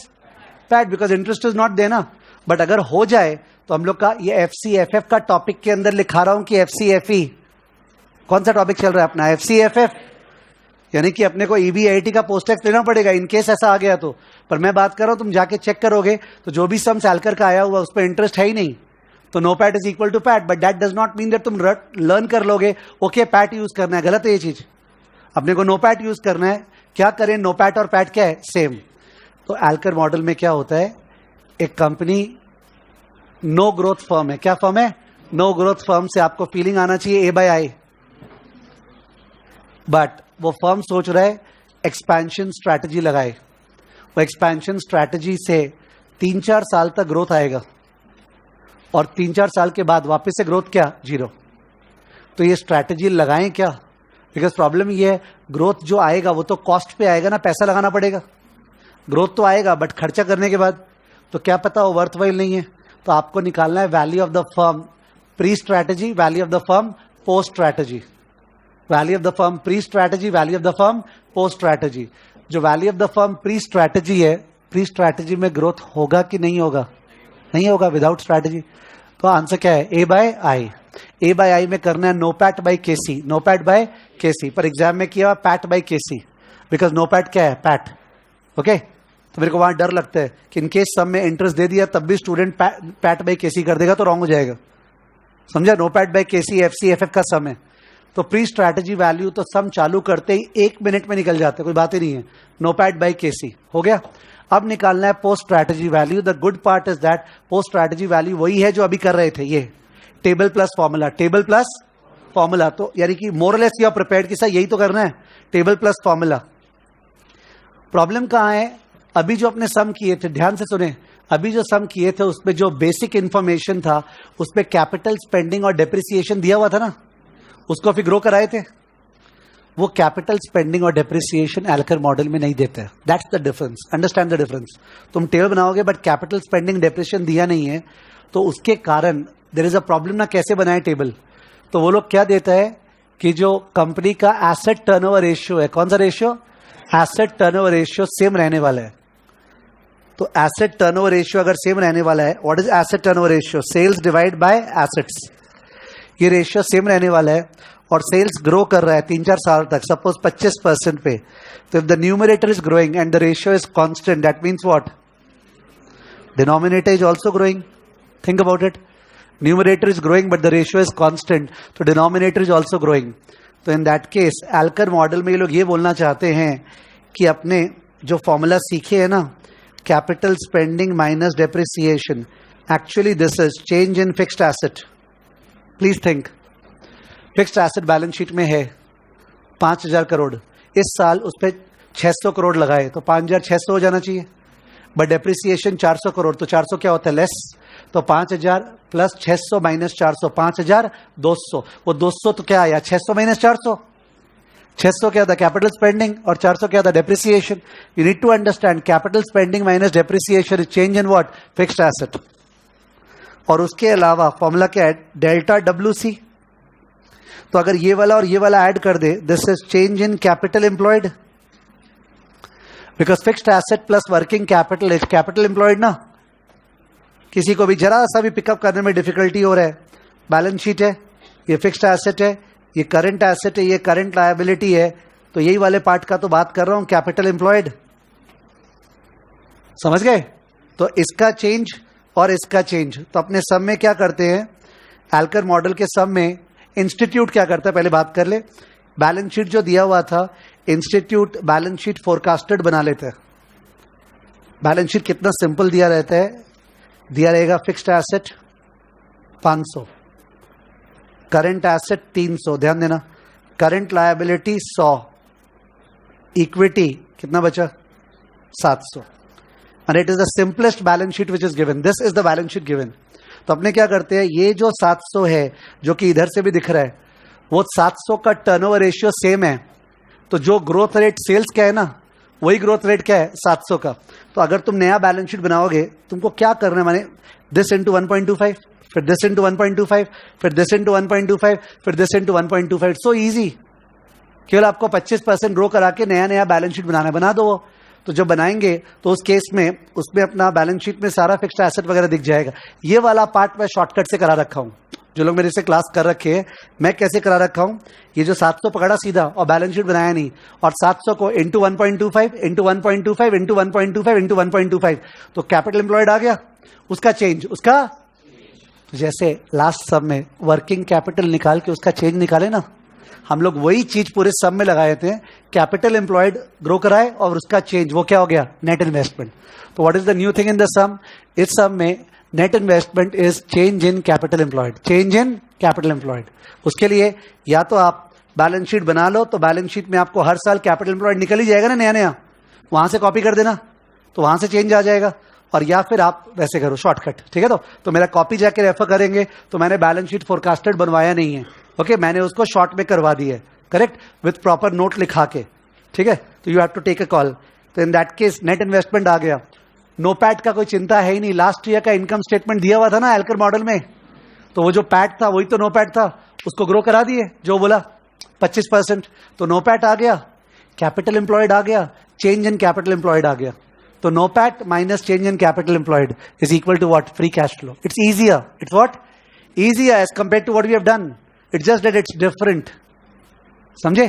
PAT, because interest is not देना। बट अगर हो जाए तो हम लोग का ये FCFF का टॉपिक के अंदर लिखा रहा हूं कि FCFE, कौन सा टॉपिक चल रहा है अपना FCFF, यानी कि अपने को EBIT का पोस्ट टैक्स देना पड़ेगा इन केस ऐसा आ गया तो। पर मैं बात कर रहा हूं, तुम जाके चेक करोगे तो जो भी सम्स एल्कर का आया हुआ उस पर इंटरेस्ट है ही नहीं। तो NOPAT is equal to PAT, but that does not mean that तुम लर्न कर लोगे ओके पैट यूज करना है। गलत है ये चीज, अपने को नो पैट यूज करना है। क्या करें, नो पैट और पैट क्या है, सेम। तो एल्कर मॉडल में क्या होता है, एक कंपनी नो ग्रोथ फर्म है। क्या फर्म है, नो ग्रोथ फर्म से आपको फीलिंग आना चाहिए A/I, बट वो फर्म सोच रहा है एक्सपेंशन स्ट्रैटेजी लगाए। वो एक्सपेंशन स्ट्रैटेजी से 3-4 साल तक ग्रोथ आएगा, और 3-4 साल के बाद वापस से ग्रोथ क्या, 0। तो ये स्ट्रैटेजी लगाएं क्या, बिकॉज प्रॉब्लम ये है ग्रोथ जो आएगा वो तो कॉस्ट पे आएगा ना, पैसा लगाना पड़ेगा। ग्रोथ तो आएगा बट खर्चा करने के बाद तो क्या पता वो वर्थवाइल नहीं है। तो आपको निकालना है value of the firm pre strategy, value of the firm post strategy, value of the firm pre strategy, value of the firm post strategy. जो value of the firm pre strategy है, प्री स्ट्रैटेजी में ग्रोथ होगा कि नहीं होगा, नहीं होगा विदाउट स्ट्रैटेजी। तो आंसर क्या है, A/I। A/I में करना है NOPAT by KC, NOPAT by KC. पर एग्जाम में किया PAT by KC, because NOPAT क्या है, पैट। ओके, तो मेरे को वहां डर लगता है कि इनकेस सम में इंटरेस्ट दे दिया तब भी स्टूडेंट पैट बाई केसी कर देगा तो रॉन्ग हो जाएगा। समझा, NOPAT by KC FCFF का सम है। तो प्री स्ट्रैटेजी वैल्यू तो सम चालू करते ही 1 मिनट में निकल जाते, कोई बात ही नहीं है। नो पैट बाई केसी हो गया। अब निकालना है post strategy value. The good part is that post strategy value वही है जो अभी कर रहे थे, ये table plus formula, table plus formula. तो यानी कि मोरलेस यू आर प्रिपेयर्ड कि सर यही तो करना है, टेबल प्लस फॉर्मूला। प्रॉब्लम कहां है, अभी जो अपने सम किए थे, ध्यान से सुने, अभी जो सम किए थे उसमें जो बेसिक इंफॉर्मेशन था उसमें कैपिटल स्पेंडिंग और डेप्रिसिएशन दिया हुआ था ना, उसको फिर ग्रो कराए थे। वो कैपिटल स्पेंडिंग और डेप्रिसिएशन एल्कर मॉडल में नहीं देते. That's the difference. Understand the difference. तुम टेबल बनाओगे बट कैपिटल स्पेंडिंग डेप्रिसिएशन दिया नहीं है, तो उसके कारण देयर इज अ प्रॉब्लम ना. कैसे बनाए टेबल? तो वो लोग क्या देता है कि जो कंपनी का एसेट टर्नओवर रेशियो है, कौन सा ratio? Asset turnover ratio same रहने वाला है. तो एसेट टर्नओवर रेशियो अगर सेम रहने वाला है, what is asset turnover ratio? Sales divide by assets. ये रेशियो सेम रहने वाला है और सेल्स ग्रो कर रहा है 3-4 साल तक, सपोज 25% पे. तो if the numerator is growing and the ratio is constant, that means what? Denominator is also growing. Think about it. Numerator is growing but the ratio is constant, तो डिनोमिनेटर इज ऑल्सो ग्रोइंग. तो in that case Elkar model में ये लोग ये बोलना चाहते हैं कि अपने जो फॉर्मूला सीखे हैं ना, capital spending minus depreciation, actually this is change in fixed asset. Please think. Fixed asset balance sheet में है 5,000 करोड़. इस साल उस पर 600 करोड़ लगाए तो 5,600 हो जाना चाहिए. बट डेप्रिसिएशन 400 करोड़, तो 400 क्या होता है? लेस. तो 5,000 प्लस 600 माइनस 400, 5,200. वो 200 तो क्या आया? 600 माइनस 400. 600 क्या था? कैपिटल स्पेंडिंग, और 400 क्या था? Depreciation. You need to understand capital spending minus depreciation is change in what? Fixed asset. और उसके अलावा फॉर्मूला क्या है? Delta WC. तो अगर ये वाला और ये वाला ऐड कर दे, this is change in capital employed. Because fixed asset plus working capital is capital employed ना. किसी को भी जरा सा भी पिकअप करने में डिफिकल्टी हो रहा है, बैलेंस शीट है, ये फिक्स्ड एसेट है, ये करंट एसेट है, ये करंट लायबिलिटी है, तो यही वाले पार्ट का तो बात कर रहा हूं, कैपिटल एम्प्लॉयड. समझ गए? तो इसका चेंज और इसका चेंज. तो अपने सम में क्या करते हैं? एल्कर मॉडल के सम में इंस्टीट्यूट क्या करता है, पहले बात कर ले. बैलेंस शीट जो दिया हुआ था, इंस्टीट्यूट बैलेंस शीट फोरकास्टेड बना लेते हैं. बैलेंस शीट कितना सिंपल दिया रहता है? दिया रहेगा फिक्स्ड एसेट 500, करंट एसेट 300, ध्यान देना, करंट लायबिलिटी 100, इक्विटी कितना बचा? 700. And it is the simplest balance sheet which is given. This is the balance sheet given. तो अपने क्या करते हैं, ये जो 700 है जो कि इधर से भी दिख रहा है, वो 700 का टर्नओवर रेशियो सेम है. तो जो ग्रोथ रेट सेल्स क्या है ना, वही ग्रोथ रेट क्या है? 700 का. तो अगर तुम नया बैलेंस शीट बनाओगे, तुमको क्या करना है? माने दिस इंटू 1.25, फिर दिस इंटू 1.25, फिर दिस इंटू 1.25, फिर दिस इंटू 1.25. So easy. केवल आपको 25% ग्रो करा के नया नया बैलेंस शीट बनाना है, बना दो वो. तो जब बनाएंगे तो उस केस में उसमें अपना बैलेंस शीट में सारा फिक्स्ड एसेट वगैरह दिख जाएगा. ये वाला पार्ट मैं शॉर्टकट से करा रखा हूं. जो लोग मेरे से क्लास कर रखे हैं, मैं कैसे करा रखा हूं, ये जो 700 पकड़ा सीधा और बैलेंस शीट बनाया नहीं, और 700 को इंटू 1.25 इंटू 1.25 इंटू 1.25 इंटू 1.25, तो कैपिटल एम्प्लॉयड आ गया. उसका चेंज, उसका तो जैसे लास्ट सब में वर्किंग कैपिटल निकाल के उसका चेंज निकाले ना, हम लोग वही चीज पूरे सब में लगाए थे. कैपिटल एम्प्लॉयड ग्रो कराए और उसका चेंज वो क्या हो गया? Net investment. तो what is the new thing in the sum? इस सम में net investment is change in capital employed. Change in capital employed. उसके लिए या तो आप बैलेंस शीट बना लो, तो बैलेंस शीट में आपको हर साल कैपिटल एम्प्लॉयड निकल ही जाएगा ना नया नया, वहां से कॉपी कर देना, तो वहां से चेंज आ जाएगा. और या फिर आप वैसे करो शॉर्टकट. ठीक है? तो मेरा कॉपी जाके रेफर करेंगे, तो मैंने बैलेंस शीट फोरकास्टेड बनवाया नहीं है. ओके, मैंने उसको शॉर्ट में करवा दी है, करेक्ट, विथ प्रॉपर नोट लिखा के. ठीक है? तो you have to take a call. तो in that case net investment आ गया. नो पैट का कोई चिंता है ही नहीं. लास्ट ईयर का इनकम स्टेटमेंट दिया हुआ था ना एल्कर मॉडल में, तो वो जो पैट था वही तो नो पैट था, उसको ग्रो करा दिए जो बोला 25%. तो नो पैट आ गया, कैपिटल एम्प्लॉयड आ गया, चेंज इन कैपिटल एम्प्लॉयड आ गया. तो NOPAT minus change in capital employed is equal to what? Free cash flow. It's easier. It's what? Easier as compare to what we have done. It's just that it's different. समझे?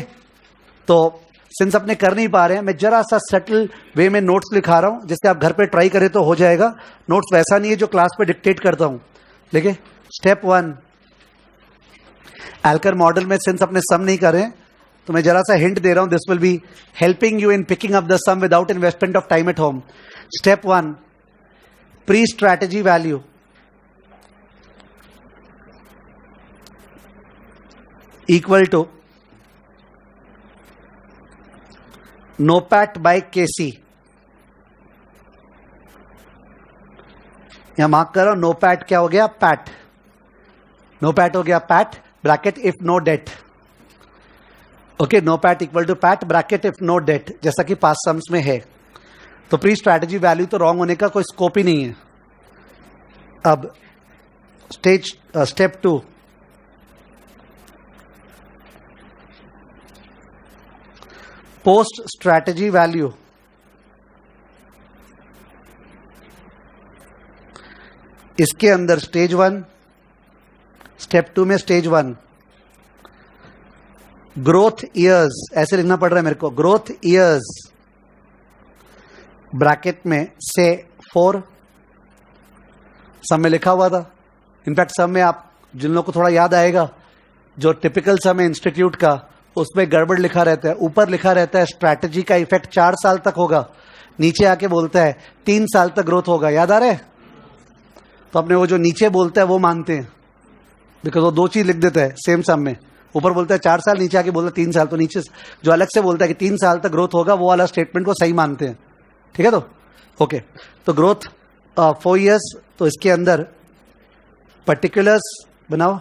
तो सिंस अपने कर नहीं पा रहे हैं, मैं जरा सा सटल वे में नोट्स लिखा रहा हूं, जिससे आप घर पे ट्राई करें तो हो जाएगा. नोट्स वैसा नहीं है जो क्लास पे डिक्टेट करता हूं. देखिए, स्टेप 1, एल्कर मॉडल में सिंस अपने सम नहीं कर रहे हैं, तो मैं जरा सा हिंट दे रहा हूं. This will be helping you in picking up the sum without investment of time at home. Step 1, pre strategy value equal to NOPAT by KC. यहां मार्क करो, NOPAT क्या हो गया? पैट. NOPAT हो गया PAT, bracket if no debt. Okay, NOPAT equal to PAT bracket if no debt, जैसा कि पास्ट सम्स में है। तो प्री स्ट्रैटेजी वैल्यू तो रॉन्ग होने का कोई स्कोप ही नहीं है। अब स्टेप 2, पोस्ट स्ट्रैटेजी वैल्यू। इसके अंदर स्टेज 1, स्टेप 2 में स्टेज 1 ग्रोथ ईयर्स, ऐसे लिखना पड़ रहा है मेरे को, ग्रोथ ईयर्स ब्रैकेट में से 4, सब में लिखा हुआ था। इनफैक्ट सब में आप जिन लोगों को थोड़ा याद आएगा, जो टिपिकल सम है इंस्टीट्यूट का, उसमें गड़बड़ लिखा रहता है। ऊपर लिखा रहता है स्ट्रैटेजी का इफेक्ट 4 साल तक होगा, नीचे आके बोलता है 3 साल तक ग्रोथ होगा। याद आ रहा है? तो अपने वो जो नीचे बोलता है वो मानते हैं, बिकॉज वो 2 चीज लिख देता है सेम सम में। ऊपर बोलता है 4 साल, नीचे आके बोलता है 3 साल। तो नीचे जो अलग से बोलता है कि 3 साल तक ग्रोथ होगा, वो वाला स्टेटमेंट को सही मानते हैं। ठीक है? तो ओके, तो ग्रोथ 4 ईयर्स, तो इसके अंदर पर्टिकुलर्स बनाओ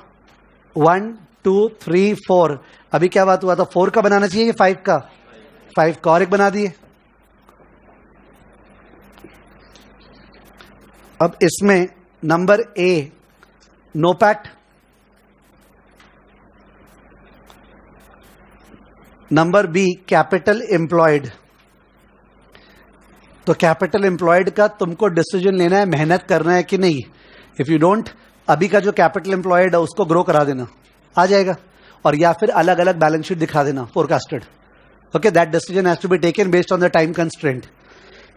1 2 3 4। अभी क्या बात हुआ था? 4 का बनाना चाहिए कि 5 का? 5 का, और एक बना दिए। अब इसमें number A NOPAT, number B capital employed. तो कैपिटल एम्प्लॉयड का तुमको डिसीजन लेना है, मेहनत करना है कि नहीं। इफ यू डोंट, अभी का जो कैपिटल एम्प्लॉयड है उसको ग्रो करा देना, आ जाएगा, और या फिर अलग अलग बैलेंस शीट दिखा देना forecasted. Okay, that decision has to be taken based on the time constraint.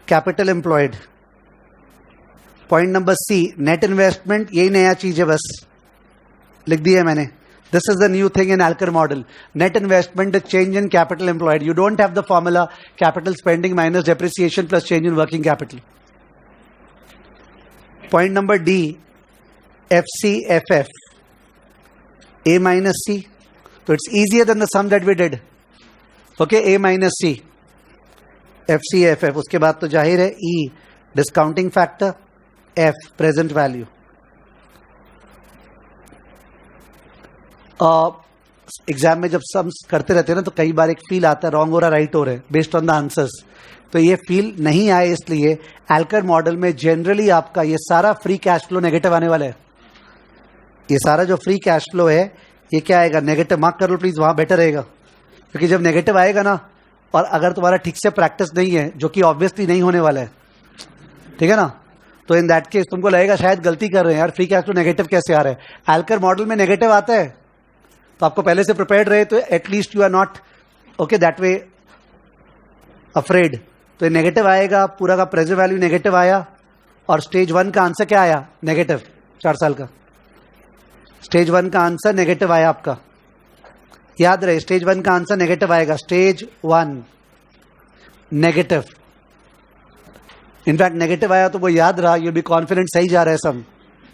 Capital employed. Point number C net investment, यही नया चीज है, बस लिख दिया है मैंने। This is the new thing in Alker model. Net investment is change in capital employed. You don't have the formula capital spending minus depreciation plus change in working capital. Point number D, FCFF. A minus C. So it's easier than the sum that we did. Okay, A minus C. FCFF. उसके बाद तो जाहिर है E, discounting factor. F, present value. Exam में जब सम्स करते रहते हैं ना, तो कई बार एक फील आता है रॉन्ग हो रहा राइट हो रहा है बेस्ड ऑन द आंसर्स। तो ये फील नहीं आए इसलिए एल्कर मॉडल में जनरली आपका ये सारा फ्री कैश फ्लो नेगेटिव आने वाला है। ये सारा जो फ्री कैश फ्लो है ये क्या आएगा? नेगेटिव। मार्क कर लो प्लीज, वहां बेटर रहेगा, क्योंकि जब नेगेटिव आएगा ना, और अगर तुम्हारा ठीक से प्रैक्टिस नहीं है, जो कि ऑब्वियसली नहीं होने वाला है, ठीक है ना, तो इन दैट केस तुमको लगेगा शायद गलती कर रहे हैं यार, फ्री कैश फ्लो नेगेटिव कैसे आ रहा है। एल्कर मॉडल में नेगेटिव आता है, तो आपको पहले से प्रिपेयर्ड रहे तो at least you are not okay that way afraid. तो ये नेगेटिव आएगा, पूरा का प्रेजेंट वैल्यू नेगेटिव आया, और स्टेज 1 का आंसर क्या आया? नेगेटिव। 4 साल का स्टेज 1 का आंसर नेगेटिव आया आपका, याद रहे, स्टेज 1 का आंसर नेगेटिव आएगा। Stage 1 negative. इनफैक्ट नेगेटिव आया तो वो याद रहा, यू बी कॉन्फिडेंट सही जा रहा है सब,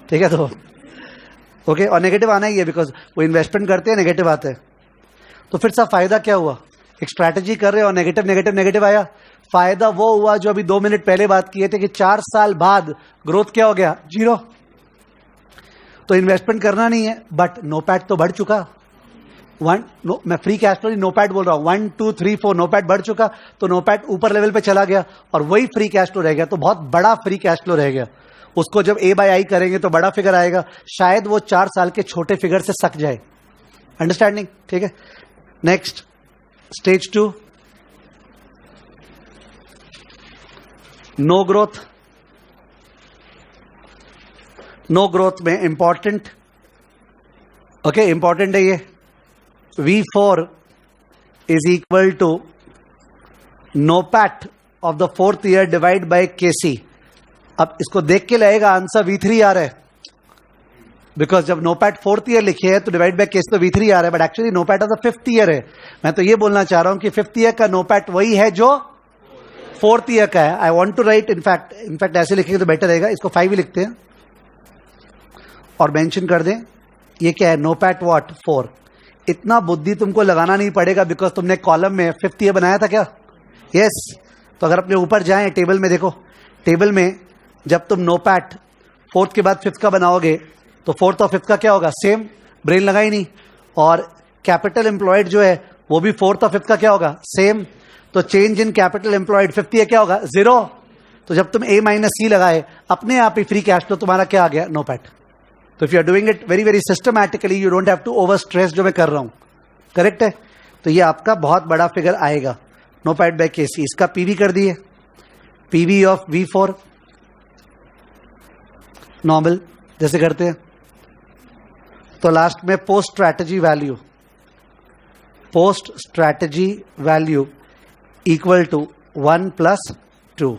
ठीक है? तो ओके, और नेगेटिव आना ही है, बिकॉज वो इन्वेस्टमेंट करते हैं, नेगेटिव आते हैं। तो फिर सब फायदा क्या हुआ? एक स्ट्रैटेजी कर रहे हो और नेगेटिव नेगेटिव नेगेटिव आया। फायदा वो हुआ जो अभी 2 मिनट पहले बात किए थे कि 4 साल बाद ग्रोथ क्या हो गया? 0। तो इन्वेस्टमेंट करना नहीं है, बट नो पैट तो बढ़ चुका। मैं free cash flow NOPAT बोल रहा हूं, 1 2 3 4 नो पैट बढ़ चुका, तो नो पैट ऊपर लेवल पे चला गया, और वही फ्री कैश फ्लो रह गया। तो बहुत बड़ा फ्री कैश फ्लो रह गया। उसको जब A by I करेंगे तो बड़ा फिगर आएगा, शायद वो 4 साल के छोटे फिगर से सक जाए। अंडरस्टैंडिंग? ठीक है। Next, stage 2 no growth. No growth में इंपॉर्टेंट, ओके, इंपॉर्टेंट है ये, V4 is equal to NOPAT of the 4th year divide by KC। अब इसको देख के लगेगा आंसर V3 आ रहा है, बिकॉज जब नो पैट 4th ईयर लिखे है तो डिवाइड बाय केस तो V3 आ रहा है, but actually NOPAT of the 5th year है। मैं तो ये बोलना चाह रहा हूं कि 5th ईयर का नो पैट वही है जो 4th ईयर का है। I want to write, in fact ऐसे लिखेंगे तो बेटर रहेगा, इसको 5 ही लिखते हैं और मेंशन कर दें ये क्या है, नो पैट व्हाट 4। इतना बुद्धि तुमको लगाना नहीं पड़ेगा, बिकॉज तुमने कॉलम में 5th ईयर बनाया था क्या? यस। तो अगर अपने ऊपर जाएं टेबल में, देखो टेबल में जब तुम नो पैट 4th के बाद 5th का बनाओगे तो 4th और 5th का क्या होगा? सेम। ब्रेन लगा ही नहीं। और कैपिटल एम्प्लॉयड जो है वो भी फोर्थ और फिफ्थ का क्या होगा, सेम। तो चेंज इन कैपिटल एम्प्लॉयड 50 है, क्या होगा, 0। तो जब तुम A माइनस C लगाए, अपने आप ही फ्री कैश फ्लो तुम्हारा क्या आ गया, नो पैट। तो if you are doing it very very systematically, you don't have to over stress, जो मैं कर रहा हूं, करेक्ट है। तो ये आपका बहुत बड़ा फिगर आएगा, नो पैट बाय KC। इसका पीवी कर दिए, पीवी ऑफ V4 नॉर्मल जैसे करते हैं। तो लास्ट में post strategy value, post strategy value equal to 1 + 2।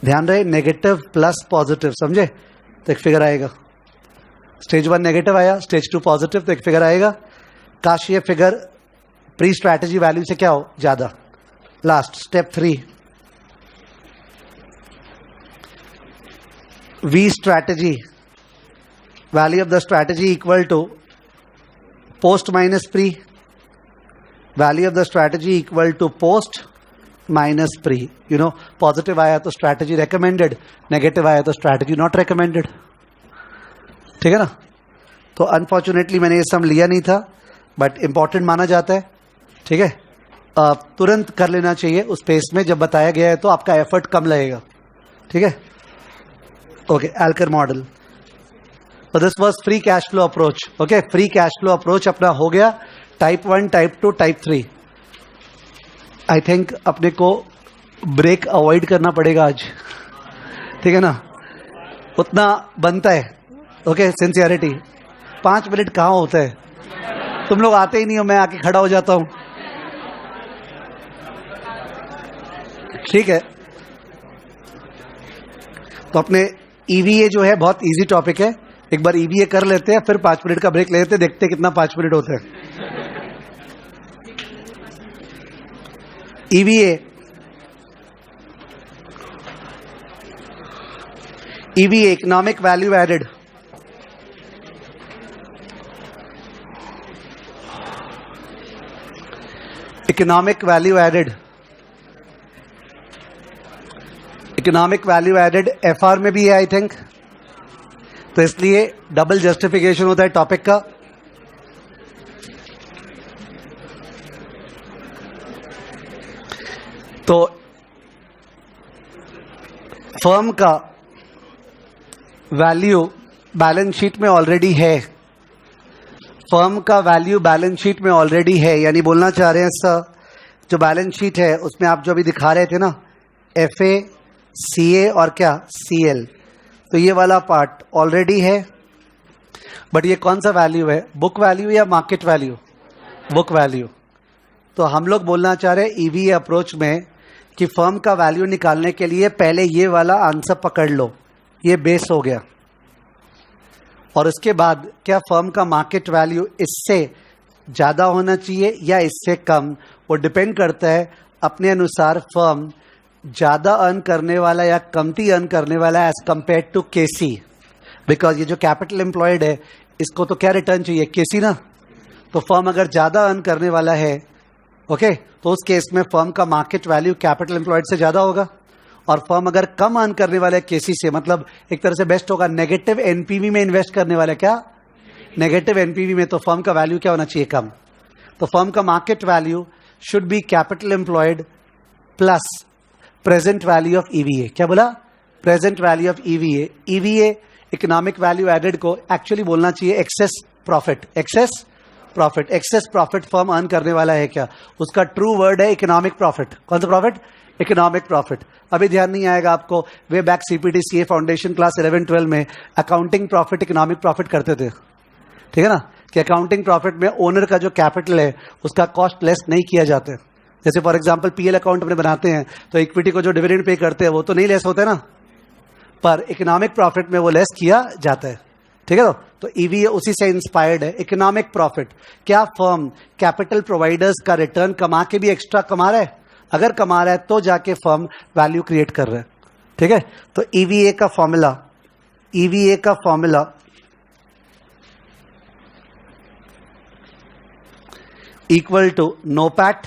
ध्यान रहे, नेगेटिव प्लस पॉजिटिव, समझे। तो एक फिगर आएगा, स्टेज 1 नेगेटिव आया, स्टेज 2 पॉजिटिव, तो एक फिगर आएगा। काश ये फिगर प्री स्ट्रैटेजी वैल्यू से क्या हो, ज्यादा। Last step 3, V strategy, value of the strategy equal to post minus pre, value of the strategy equal to post minus pre. You know, positive आया तो स्ट्रैटेजी रेकमेंडेड, नेगेटिव आया तो स्ट्रैटेजी नॉट रेकमेंडेड, ठीक है ना। तो अनफॉर्चुनेटली मैंने ये सम लिया नहीं था, बट इंपॉर्टेंट माना जाता है, ठीक है। तुरंत कर लेना चाहिए उस पेस में, जब बताया गया है तो आपका एफर्ट कम लगेगा, ठीक है। ओके, एल्कर मॉडल, तो this was free cash flow approach. Okay, free cash flow approach अपना हो गया, type 1, type 2, type 3। I think अपने को ब्रेक अवॉइड करना पड़ेगा आज, ठीक है ना, उतना बनता है। Okay, sincerity. 5 मिनट कहाँ होता है, तुम लोग आते ही नहीं हो, मैं आके खड़ा हो जाता हूं, ठीक है। तो अपने EVA जो है बहुत इजी टॉपिक है, एक बार EVA कर लेते हैं, फिर 5 मिनट का ब्रेक लेते हैं, देखते हैं कितना 5 मिनट होते हैं। EVA, economic value added. Economic value added, economic value added FR में भी है आई थिंक, तो इसलिए डबल जस्टिफिकेशन होता है टॉपिक का। तो फर्म का वैल्यू बैलेंस शीट में ऑलरेडी है, फर्म का वैल्यू बैलेंस शीट में ऑलरेडी है, यानी बोलना चाह रहे हैं सर, जो बैलेंस शीट है उसमें आप जो अभी दिखा रहे थे ना, FA, CA और क्या, CL, तो ये वाला पार्ट ऑलरेडी है। बट ये कौन सा वैल्यू है, बुक वैल्यू या मार्केट वैल्यू, बुक वैल्यू। तो हम लोग बोलना चाह रहे हैं EVA अप्रोच में कि फर्म का वैल्यू निकालने के लिए पहले ये वाला आंसर पकड़ लो, ये बेस हो गया, और उसके बाद क्या फर्म का मार्केट वैल्यू इससे ज्यादा होना चाहिए या इससे कम, वो डिपेंड करता है अपने अनुसार फर्म ज्यादा अर्न करने वाला या कमती अर्न करने वाला as compare to KC। Because ये जो कैपिटल एम्प्लॉयड है इसको तो क्या रिटर्न चाहिए, KC ना। तो फर्म अगर ज्यादा अर्न करने वाला है, ओके, तो उस केस में फर्म का मार्केट वैल्यू कैपिटल एम्प्लॉयड से ज्यादा होगा, और फर्म अगर कम अर्न करने वाला है KC से, मतलब एक तरह से बेस्ट होगा नेगेटिव NPV में इन्वेस्ट करने वाला है, क्या, नेगेटिव NPV में, तो फर्म का वैल्यू क्या होना चाहिए, कम। तो फर्म का market value should be capital employed plus present value of EVA। क्या बोला, present value of EVA। EVA economic value added को एक्चुअली बोलना चाहिए excess profit, excess profit. Excess profit firm earn करने वाला है क्या, उसका ट्रू वर्ड है इकोनॉमिक प्रॉफिट। कौन सा प्रॉफिट, इकोनॉमिक प्रॉफिट। अभी ध्यान नहीं आएगा आपको, way back CPT CA foundation class 11-12 में अकाउंटिंग प्रॉफिट इकोनॉमिक प्रॉफिट करते थे, ठीक है ना, कि अकाउंटिंग प्रॉफिट में ओनर का जो कैपिटल है उसका कॉस्ट लेस नहीं किया जाता है। जैसे फॉर एग्जांपल PL अकाउंट अपने बनाते हैं तो इक्विटी को जो डिविडेंड पे करते हैं वो तो नहीं लेस होता है ना, पर इकोनॉमिक प्रॉफिट में वो लेस किया जाता है, ठीक है। तो EVA उसी से इंस्पायर्ड है, इकोनॉमिक प्रॉफिट। क्या फर्म कैपिटल प्रोवाइडर्स का रिटर्न कमा के भी एक्स्ट्रा कमा रहा है, अगर कमा रहा है तो जाके फर्म वैल्यू क्रिएट कर रहा है, ठीक है। तो EVA का फॉर्मूला, EVA का formula equal to NOPAT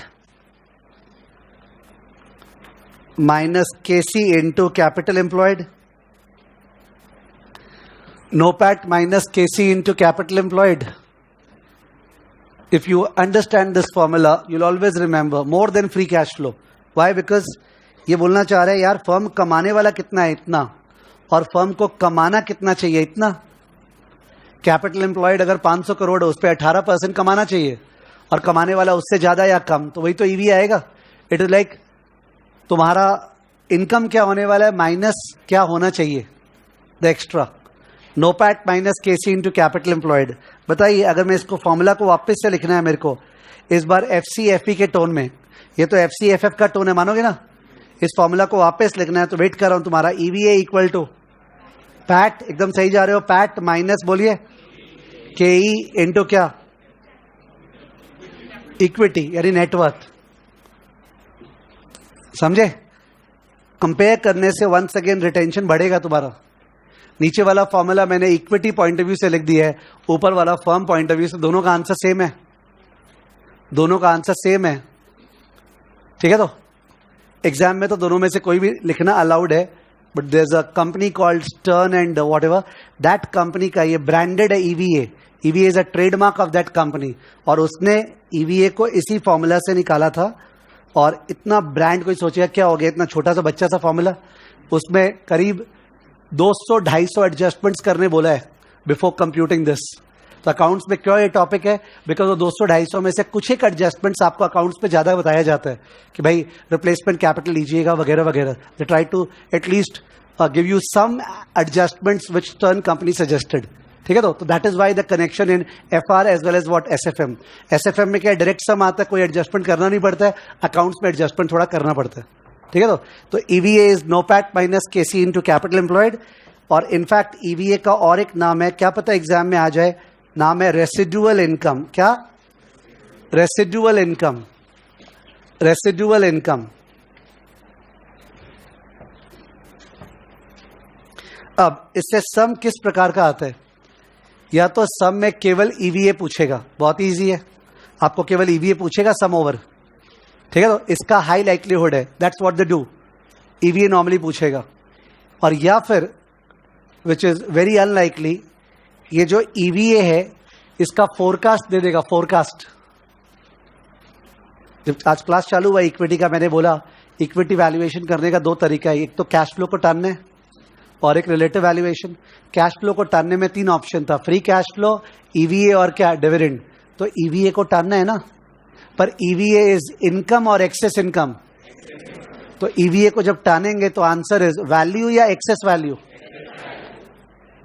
minus KC into capital employed, NOPAT minus KC into capital employed, If you understand this formula, you'll always remember more than free cash flow. Why? Because ये बोलना चाह रहे हैं यार फर्म कमाने वाला कितना है इतना, और फर्म को कमाना कितना चाहिए इतना. कैपिटल एम्प्लॉयड अगर 500 करोड़ है उस पर 18% कमाना चाहिए, और कमाने वाला उससे ज्यादा या कम, तो वही तो ईवी आएगा. इट इज लाइक तुम्हारा इनकम क्या होने वाला है माइनस क्या होना चाहिए, the extra. NOPAT minus KC into capital employed. बताइए अगर मैं इसको फॉर्मूला को वापस से लिखना है मेरे को, इस बार एफसीएफई के टोन में, ये तो एफसीएफएफ का टोन है मानोगे ना, इस फॉर्मूला को वापस लिखना है तो वेट कर रहा हूं तुम्हारा. ईवीए इक्वल टू पैट, एकदम सही जा रहे हो, पैट माइनस बोलिए केई इंटू क्या, इक्विटी यानी नेटवर्थ. समझे? कंपेयर करने से वंस अगेन रिटेंशन बढ़ेगा तुम्हारा. नीचे वाला फॉर्मूला मैंने इक्विटी पॉइंट ऑफ व्यू से लिख दिया है, ऊपर वाला फर्म पॉइंट ऑफ व्यू से. दोनों का आंसर सेम है, दोनों का आंसर सेम है. ठीक है, तो एग्जाम में तो दोनों में से कोई भी लिखना अलाउड है, but there is a company called Stern and whatever, that company का ये ब्रांडेड है EVA. EVA is a trademark of that company, और उसने ईवीए को इसी फॉर्मूला से निकाला था. और इतना ब्रांड कोई सोचेगा क्या हो गया, इतना छोटा सा बच्चा सा फॉर्मूला, उसमें करीब 200-250 एडजस्टमेंट्स करने बोला है बिफोर कंप्यूटिंग दिस. तो अकाउंट्स में क्यों ये टॉपिक है, बिकॉज वो 200-250 में से कुछ एक एडजस्टमेंट्स आपको अकाउंट्स पे ज्यादा बताया जाता है कि भाई रिप्लेसमेंट कैपिटल लीजिएगा वगैरह वगैरह. They try to at least give you some adjustments which turn company suggested. ठीक है, तो that is why the connection in FR as well as what SFM. SFM में क्या डायरेक्ट सम आता है, कोई एडजस्टमेंट करना नहीं पड़ता है, अकाउंट्स में एडजस्टमेंट थोड़ा करना पड़ता है. ठीक है, तो EVA is NOPAT minus KC into capital employed. और इनफैक्ट ईवीए का और एक नाम है, क्या पता एग्जाम में आ जाए, नाम है रेसिडुअल इनकम. क्या? Residual income. Residual income. अब इससे सम किस प्रकार का आता है, या तो सम में केवल ईवीए पूछेगा, बहुत इजी है, आपको केवल ईवीए पूछेगा सम ओवर. ठीक है, तो इसका हाई लाइक्लीहुड है, that's what they do, EVA normally पूछेगा. और या फिर विच इज वेरी अनलाइकली, ये जो ईवीए है इसका फोरकास्ट दे देगा. फोरकास्ट, जब आज क्लास चालू हुआ इक्विटी का, मैंने बोला इक्विटी वैल्यूएशन करने का दो तरीका है, एक तो कैश फ्लो को टानना है और एक रिलेटिव वैल्यूएशन. कैश फ्लो को टानने में 3 ऑप्शन था, फ्री कैश फ्लो, ईवीए और क्या, डिविडेंड. तो ईवीए को टानना है ना, पर ईवीए इज इनकम और एक्सेस इनकम. तो ईवीए को जब टानेंगे तो आंसर इज वैल्यू या एक्सेस वैल्यू.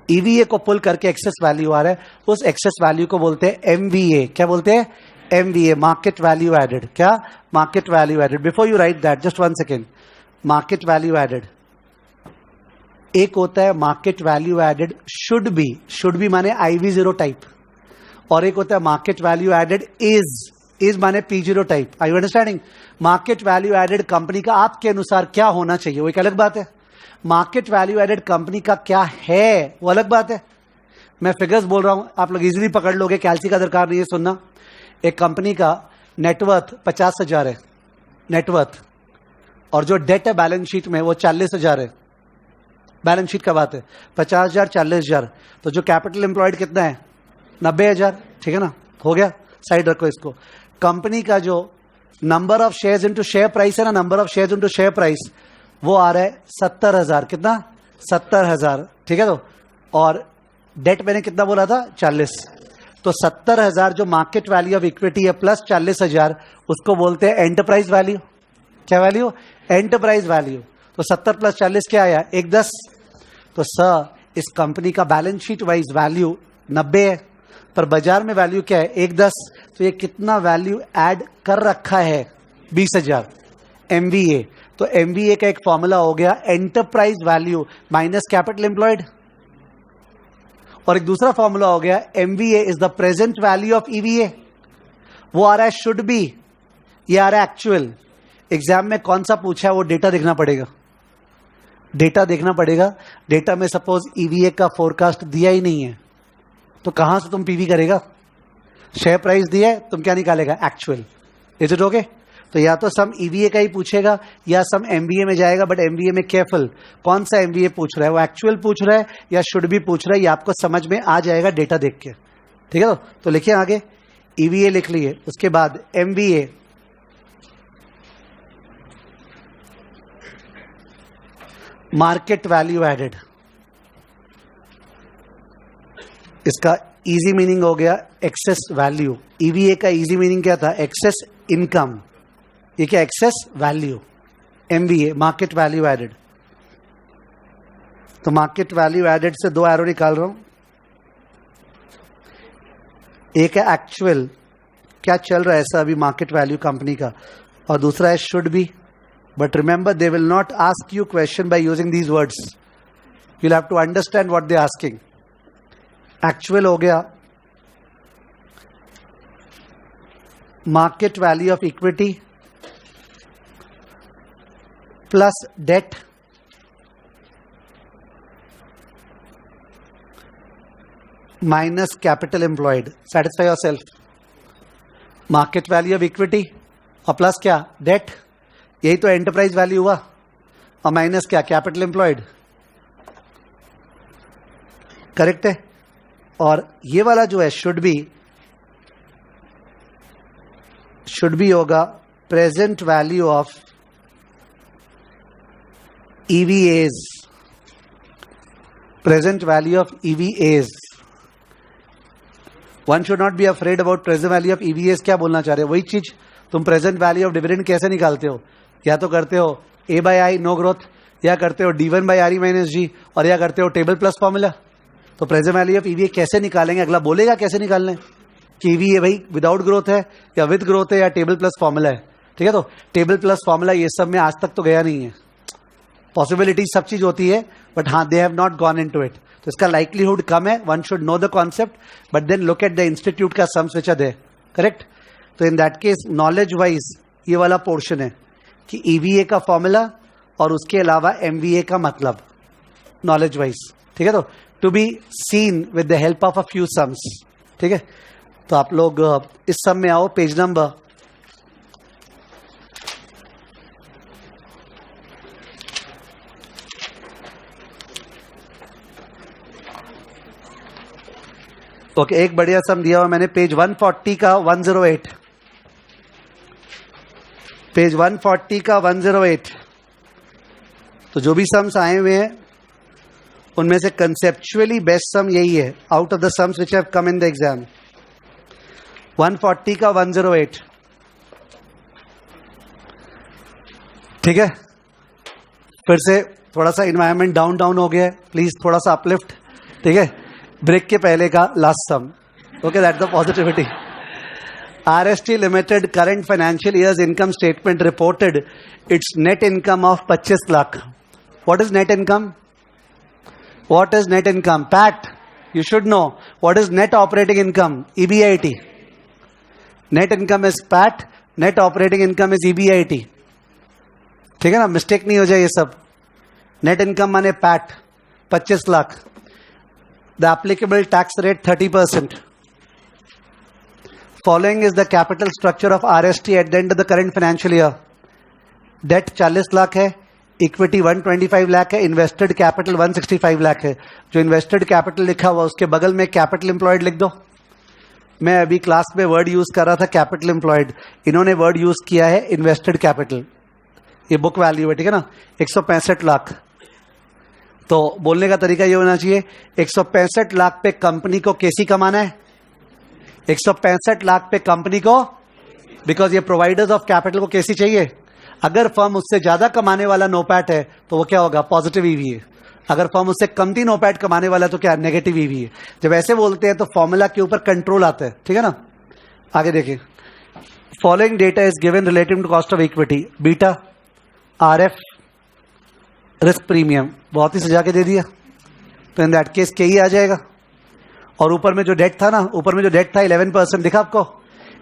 ईवीए को पुल करके एक्सेस वैल्यू आ रहा है, उस एक्सेस वैल्यू को बोलते हैं एमवीए. क्या बोलते हैं? MVA, market value added. क्या? Market value added. Before you write that, just 1 second. Market value added एक होता है market value added should be माने IV0 टाइप, और एक होता है मार्केट वैल्यू एडेड इज माने P0 type. Are you understanding? Market value added company का आपके अनुसार क्या होना चाहिए वो एक अलग बात है, मार्केट वैल्यू एडेड कंपनी का क्या है वो अलग बात है. मैं फिगर्स बोल रहा हूं, आप लोग इजीली पकड़ लोगे, कैलसी का दरकार नहीं है सुनना. एक कंपनी का नेटवर्थ 50,000 है नेटवर्थ, और जो डेट है बैलेंस शीट में वो 40,000 है. बैलेंस शीट का बात है, 50,000 40,000. तो जो कैपिटल एम्प्लॉयड कितना है? 90,000. ठीक है ना, हो गया, साइड रखो इसको. कंपनी का जो number of shares into share price है ना, number of shares into share price, वो आ रहा है 70,000. कितना? 70,000. ठीक है, तो और डेट मैंने कितना बोला था? 40. तो 70,000 जो मार्केट वैल्यू ऑफ इक्विटी है प्लस 40,000, उसको बोलते हैं एंटरप्राइज वैल्यू. क्या वैल्यू? Enterprise value. तो 70 प्लस 40 क्या आया? 110. तो सर इस कंपनी का बैलेंस शीट वाइज वैल्यू 90 है, पर बाजार में वैल्यू क्या है? 110. तो ये कितना वैल्यू ऐड कर रखा है? 20,000. एमवीए. तो एमवीए का एक फॉर्मूला हो गया enterprise value minus capital employed, और एक दूसरा फॉर्मूला हो गया MVA is the present value of EVA. वो आ रहा है शुड बी, ये आ रहा है एक्चुअल. एग्जाम में कौन सा पूछा है वो डेटा देखना पड़ेगा, डेटा देखना पड़ेगा. डेटा में सपोज ईवीए का फोरकास्ट दिया ही नहीं है, तो कहां से तुम पीवी करेगा? शेयर प्राइस दिया है, तुम क्या निकालेगा? एक्चुअल. Is it okay? तो या तो सम ईवीए का ही पूछेगा या सम एमवीए में जाएगा, बट एमवीए में केयरफुल, कौन सा एमवीए पूछ रहा है, वो एक्चुअल पूछ रहा है या शुड भी पूछ रहा है, ये आपको समझ में आ जाएगा डेटा देख के. ठीक है, तो लिखिए आगे. ईवीए लिख लिए, उसके बाद एमवीए, मार्केट वैल्यू एडेड। इसका इजी मीनिंग हो गया एक्सेस वैल्यू। ईवीए का इजी मीनिंग क्या था? Excess income. ये क्या? Excess value. MVA market value added. तो मार्केट वैल्यू एडेड से दो एरो निकाल रहा हूं। एक है एक्चुअल, क्या चल रहा है ऐसा अभी मार्केट वैल्यू कंपनी का, और दूसरा है should be. But remember they will not ask you question by using these words, you will have to understand what they asking. Actual हो गया market value of equity plus debt minus capital employed. Satisfy yourself. Market value of equity और प्लस क्या? डेट। यही तो एंटरप्राइज वैल्यू हुआ, और माइनस क्या? Capital employed. करेक्ट है। और ये वाला जो है शुड बी होगा present value of EVAs. Present value of EVAs. One should not be afraid about present value of EVAs. क्या बोलना चाह रहे हो? वही चीज। तुम प्रेजेंट वैल्यू ऑफ डिविडेंड कैसे निकालते हो? या तो करते हो A by I no growth, या करते हो D one by R E minus G, और या करते हो टेबल प्लस फॉर्मूला। तो प्रेजेंट वैल्यू ऑफ ईवीए कैसे निकालेंगे? अगला बोलेगा कैसे निकालना है कि ईवीए भाई विदाउट ग्रोथ है या विद ग्रोथ है या टेबल प्लस फॉर्मूला है। ठीक है, तो टेबल प्लस फॉर्मूला ये सब में आज तक तो गया नहीं है। पॉसिबिलिटी सब चीज होती है, बट हाँ they have not gone into it. तो इसका लाइक्लीहुड कम है। One should know the concept but then look at the institute का sums which are there. Correct. तो in that case knowledge wise ये वाला पोर्शन है कि ईवीए का फॉर्मूला और उसके अलावा एमवीए का मतलब नॉलेज वाइज। ठीक है, तो to be seen with the help of a few sums. ठीक है, तो आप लोग इस सम में आओ, पेज नंबर ओके। एक बढ़िया सम दिया हुआ मैंने पेज 140 का 108। पेज 140 का 108। तो जो भी सम्स आए हुए हैं उनमें से कंसेप्चुअली बेस्ट सम यही है out of the sums which have come in the exam. 140 का 108। ठीक है, फिर से थोड़ा सा इन्वायरमेंट डाउन हो गया है, प्लीज थोड़ा सा अपलिफ्ट। ठीक है, ब्रेक के पहले का last sum. Okay, that's the positivity. RST Limited current financial year's income statement reported its net income of 25 lakh. What is net income? What is net income? PAT. You should know. What is net operating income? EBIT. Net income is PAT. Net operating income is EBIT. ठीक है ना, मिस्टेक नहीं हो जाए ये सब। नेट इनकम माने PAT 25 lakh. The applicable tax rate 30%. Following is the capital structure of RST at the end of the current financial year. Debt 40 lakh है, इक्विटी 125 लाख है, इन्वेस्टेड कैपिटल 165 लाख है। जो इन्वेस्टेड कैपिटल लिखा हुआ उसके बगल में कैपिटल एम्प्लॉयड लिख दो। मैं अभी क्लास में वर्ड यूज कर रहा था कैपिटल एम्प्लॉयड, इन्होंने वर्ड यूज किया है इन्वेस्टेड कैपिटल। ये बुक वैल्यू है, ठीक है ना, 165 लाख। तो बोलने का तरीका ये होना चाहिए 165 लाख पे कंपनी को केसी कमाना है, 165 लाख पे कंपनी को, बिकॉज ये प्रोवाइडर्स ऑफ कैपिटल को केसी चाहिए। अगर फर्म उससे ज्यादा कमाने वाला नोपैट है तो वो क्या होगा, पॉजिटिव ईवी है। अगर फर्म उससे कमती नोपैट कमाने वाला है तो क्या, नेगेटिव ईवी है। जब ऐसे बोलते हैं तो फॉर्मूला के ऊपर कंट्रोल आता है, ठीक है ना। आगे देखिए, following data is given relative to cost of equity, beta, RF, risk premium, बहुत ही सजा के दे दिया। तो इन दैट केस के ही आ जाएगा। और ऊपर में जो डेट था ना, ऊपर में जो डेट था 11% दिखा आपको,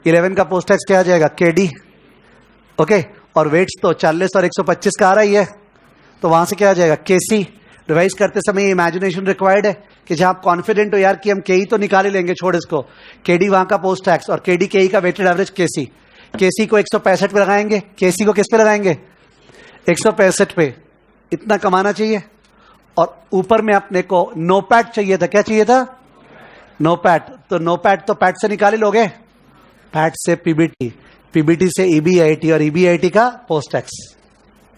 11 का पोस्ट टैक्स क्या आ जाएगा, केडी। ओके, और वेट्स तो 40 और 125 का आ रहा ही है, तो वहां से क्या आ जाएगा, केसी। रिवाइज करते समय इमेजिनेशन रिक्वायर्ड है कि जहां आप कॉन्फिडेंट हो यार कि हम केई तो निकाल ही लेंगे, छोड़ इसको। केडी वहां का पोस्ट टैक्स और केडी केई का वेटेड एवरेज केसी। केसी को 165 पे लगाएंगे, केसी को किस पे लगाएंगे, 165 पे। इतना कमाना चाहिए। और ऊपर में अपने को नोपैट चाहिए था, क्या चाहिए था, नोपैट। तो नोपैट तो पैट से निकाल ही लोगे, पैट से पीबीटी, पीबीटी से ईबीआईटी और ईबीआईटी का पोस्ट टैक्स।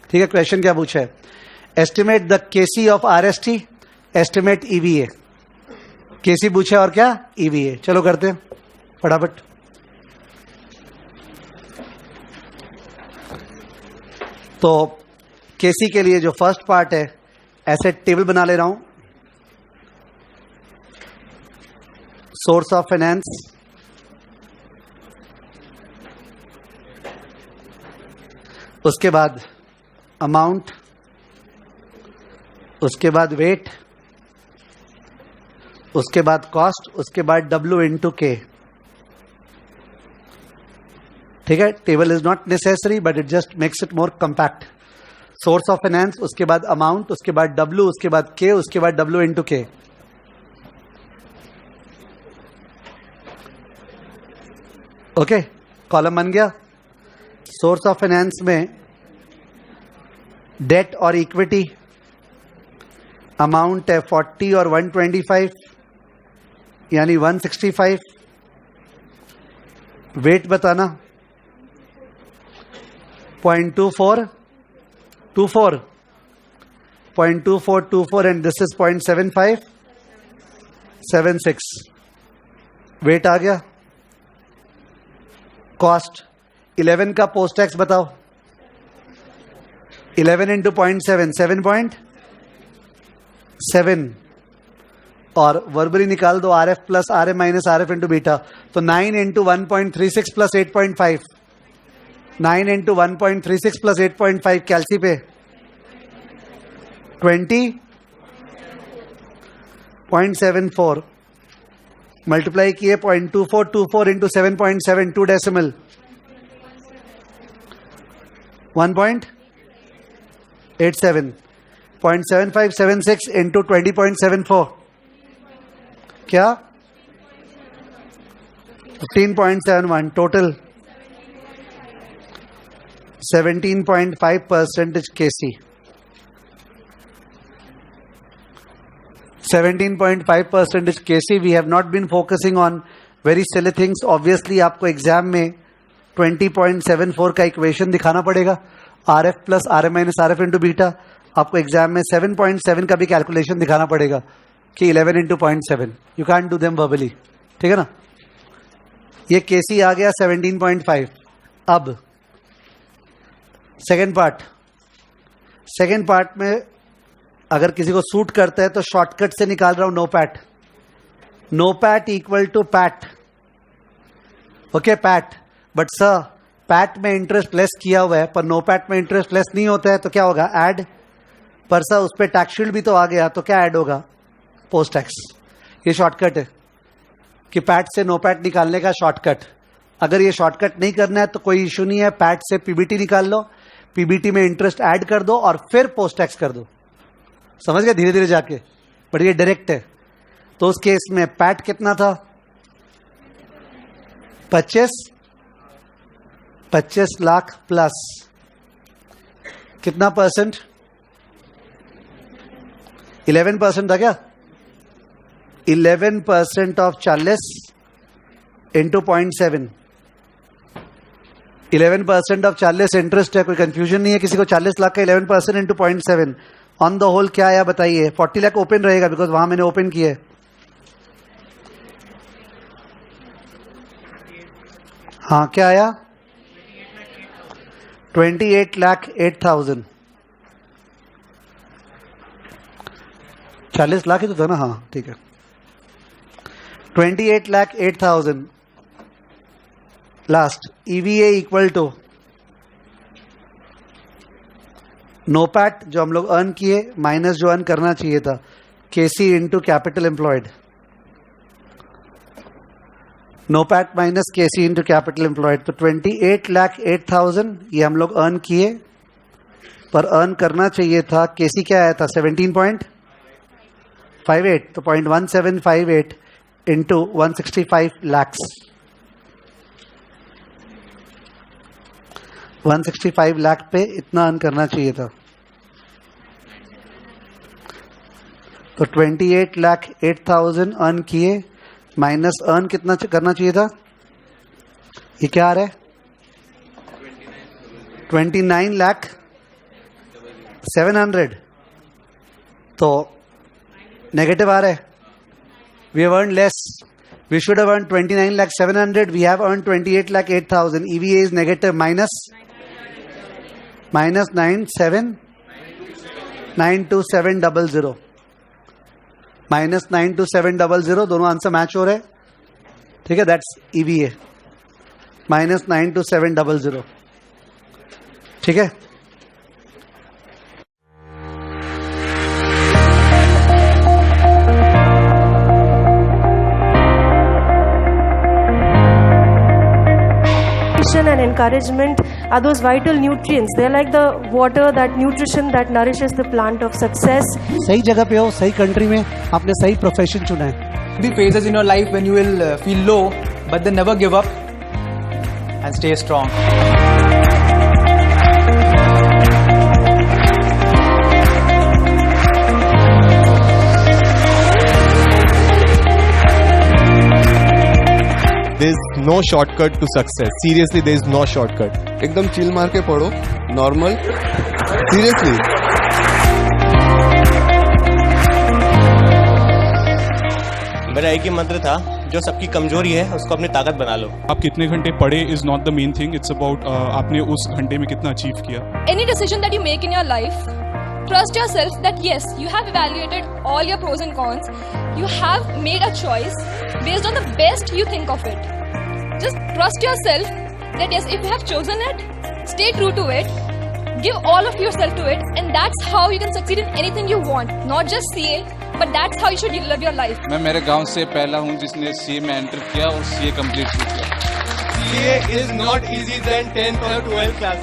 ठीक है, क्वेश्चन क्या पूछा है? Estimate the KC of RST, estimate EVA. KC पूछा है और क्या? ईवीए। चलो करते हैं फटाफट। तो केसी के लिए जो फर्स्ट पार्ट है, एसेट टेबल बना ले रहा हूं, सोर्स ऑफ फाइनेंस, उसके बाद अमाउंट, उसके बाद वेट, उसके बाद कॉस्ट, उसके बाद W इंटू के। ठीक है, table is not necessary but it just makes it more compact. Source of finance, उसके बाद अमाउंट, उसके बाद W, उसके बाद के, उसके बाद W इंटू के। ओके, कॉलम बन गया। सोर्स ऑफ फाइनेंस में डेट और इक्विटी, अमाउंट है 40 और 125 यानी 165। वेट बताना 0.24 एंड दिस इज 0.7576। वेट आ गया। कॉस्ट 11 का पोस्ट टैक्स बताओ। 11 इंटू 0.7 7.7 और वर्बली निकाल दो R F plus R A minus R F into beta. तो 9 into 1.36 plus 8.5, 9 into 1.36 plus 8.5 calci पे 20.74 मल्टीप्लाई किए 0.2424 इंटू 7.7 2 डेसिमल 1.87 0.7576 इंटू 20.74 क्या 15.71 total 17.5% KC. 17.5% KC. We have not been focusing on very silly things. Obviously आपको एग्जाम में 20.74 का इक्वेशन दिखाना पड़ेगा, R F plus R A minus R F into beta. आपको एग्जाम में 7.7 का भी कैलकुलेशन दिखाना पड़ेगा कि 11 into 0.7। You can do them verbally, ठीक है ना। ये केसी आ गया 17.5। अब सेकेंड पार्ट में अगर किसी को सूट करता है तो शॉर्टकट से निकाल रहा हूं NOPAT. NOPAT equal to PAT. Okay PAT, but sir PAT में इंटरेस्ट लेस किया हुआ है पर नो पैट में इंटरेस्ट लेस नहीं होता है तो क्या होगा? ऐड। पर सर उस पर टैक्स शील्ड भी तो आ गया तो क्या ऐड होगा? Post tax. ये शॉर्टकट है कि पैट से नो पैट निकालने का शॉर्टकट। अगर ये शॉर्टकट नहीं करना है तो कोई इशू नहीं है, पैट से पीबीटी निकाल लो, पीबीटी में इंटरेस्ट ऐड कर दो और फिर पोस्ट टैक्स कर दो। समझ गए? धीरे धीरे जाके। बट ये डायरेक्ट है। तो उस केस में पैट कितना था? 25 लाख प्लस कितना परसेंट? 11% था क्या? 11% ऑफ 40 इंटू 0.7। 11% ऑफ 40 इंटरेस्ट है, कोई कंफ्यूजन नहीं है किसी को। 40 लाख का 11% इंटू 0.7 ऑन द होल क्या आया बताइए? 40 लाख ओपन रहेगा बिकॉज वहां मैंने ओपन किया है। हाँ क्या आया? 28,08,000। 40 लाख ही तो था ना? हाँ ठीक है। 28,08,000 last. EVA equal to NOPAT जो हम लोग अर्न किए माइनस जो अर्न करना चाहिए था, KC into capital employed. NOPAT minus KC into capital employed. तो 28,08,000 ये हम लोग अर्न किए पर अर्न करना चाहिए था, केसी क्या आया था? 17.58। तो 0.1758 इंटू 165 लैक्स। 165 लाख पे इतना अर्न करना चाहिए था। तो 28,08,000 अर्न किए माइनस अर्न कितना करना चाहिए था? ये क्या आ रहा है? 29,700,000 तो नेगेटिव आ रहा है. We have earned less. We should have earned 29,700,000. We have earned 28,08,000. EVA is negative minus 92700. minus 92700. दोनों आंसर मैच हो रहे हैं. ठीक है, दैट्स EVA minus 92700. ठीक है. And encouragement are those vital nutrients. They're like the water, that nutrition that nourishes the plant of success. सही जगह पे हो, सही कंट्री में, आपने सही प्रोफेशन चुना है. Be phases in your life when you will feel low, but then never give up and stay strong. There's no shortcut to success. Seriously, there's no shortcut. एकदम चिल मार के पढ़ो, नॉर्मल. सीरियसली. मेरा एक ही मंत्र था, जो सबकी कमजोरी है उसको अपनी ताकत बना लो. आप कितने घंटे पढ़े is not the main thing. It's about आपने उस घंटे में कितना अचीव किया. Any decision that you make in your life, trust yourself that yes, you have evaluated all your pros and cons. You have made a choice based on the best you think of it. Just trust yourself that yes, if you have chosen it, stay true to it, give all of yourself to it, and that's how you can succeed in anything you want. Not just CA, but that's how you should live your life. मैं मेरे गांव से पहला हूं जिसने CA में एंटर किया और CA कंप्लीट किया. CA is not easy than 10th or 12th class.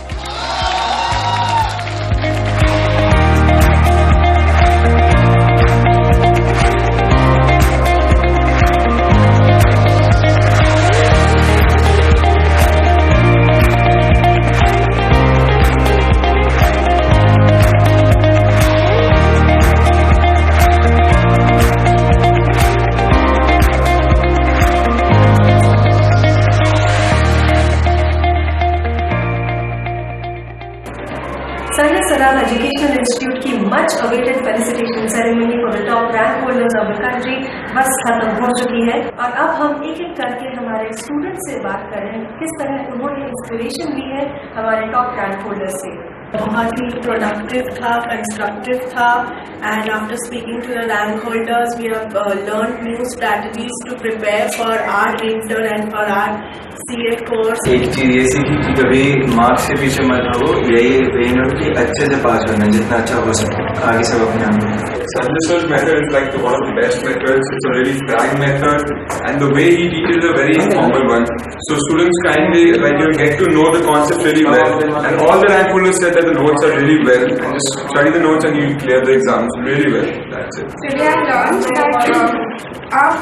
Sahil Saral Educational Institute की much awaited felicitation ceremony for the top rank holders of the country बस खत्म हो चुकी है. और अब हम एक एक करके हमारे स्टूडेंट से बात करें किस तरह उन्होंने इंस्पिरेशन ली है हमारे टॉप रैंक होल्डर से. बहुत ही प्रोडक्टिव था, कंस्ट्रक्टिव था, and after speaking to the rank holders we have learn new strategies to prepare for our inter and for our CA course. एक चीज ये सीखी कि कभी मार्क्स के पीछे मत भागो, यही एम है कि अच्छे से पास करना, जितना अच्छा हो सके. आगे सब अपने आप. Sanjay's method is like one of the best methods. It's a really frank method, and the way he teaches is a very informal one. So students kindly get to know the concept really well. And all the rank holders said that the notes are really well, and just study the notes and you clear the exams really well. That's it. Today I learned that आप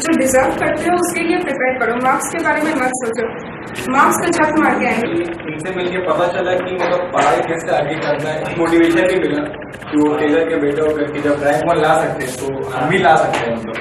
जो डिजर्व करते हो उसके लिए प्रिपेयर करो. मार्क्स के बारे में मत सोचो, मार्क्स तो झक मार के आएंगे. इनसे मिलके पता चला कि मतलब पढ़ाई कैसे आगे करना है. मोटिवेशन भी मिला कि वो टेलर के बेटे होकर के जब रैंक 1 ला सकते हैं तो हम भी ला सकते हैं. मतलब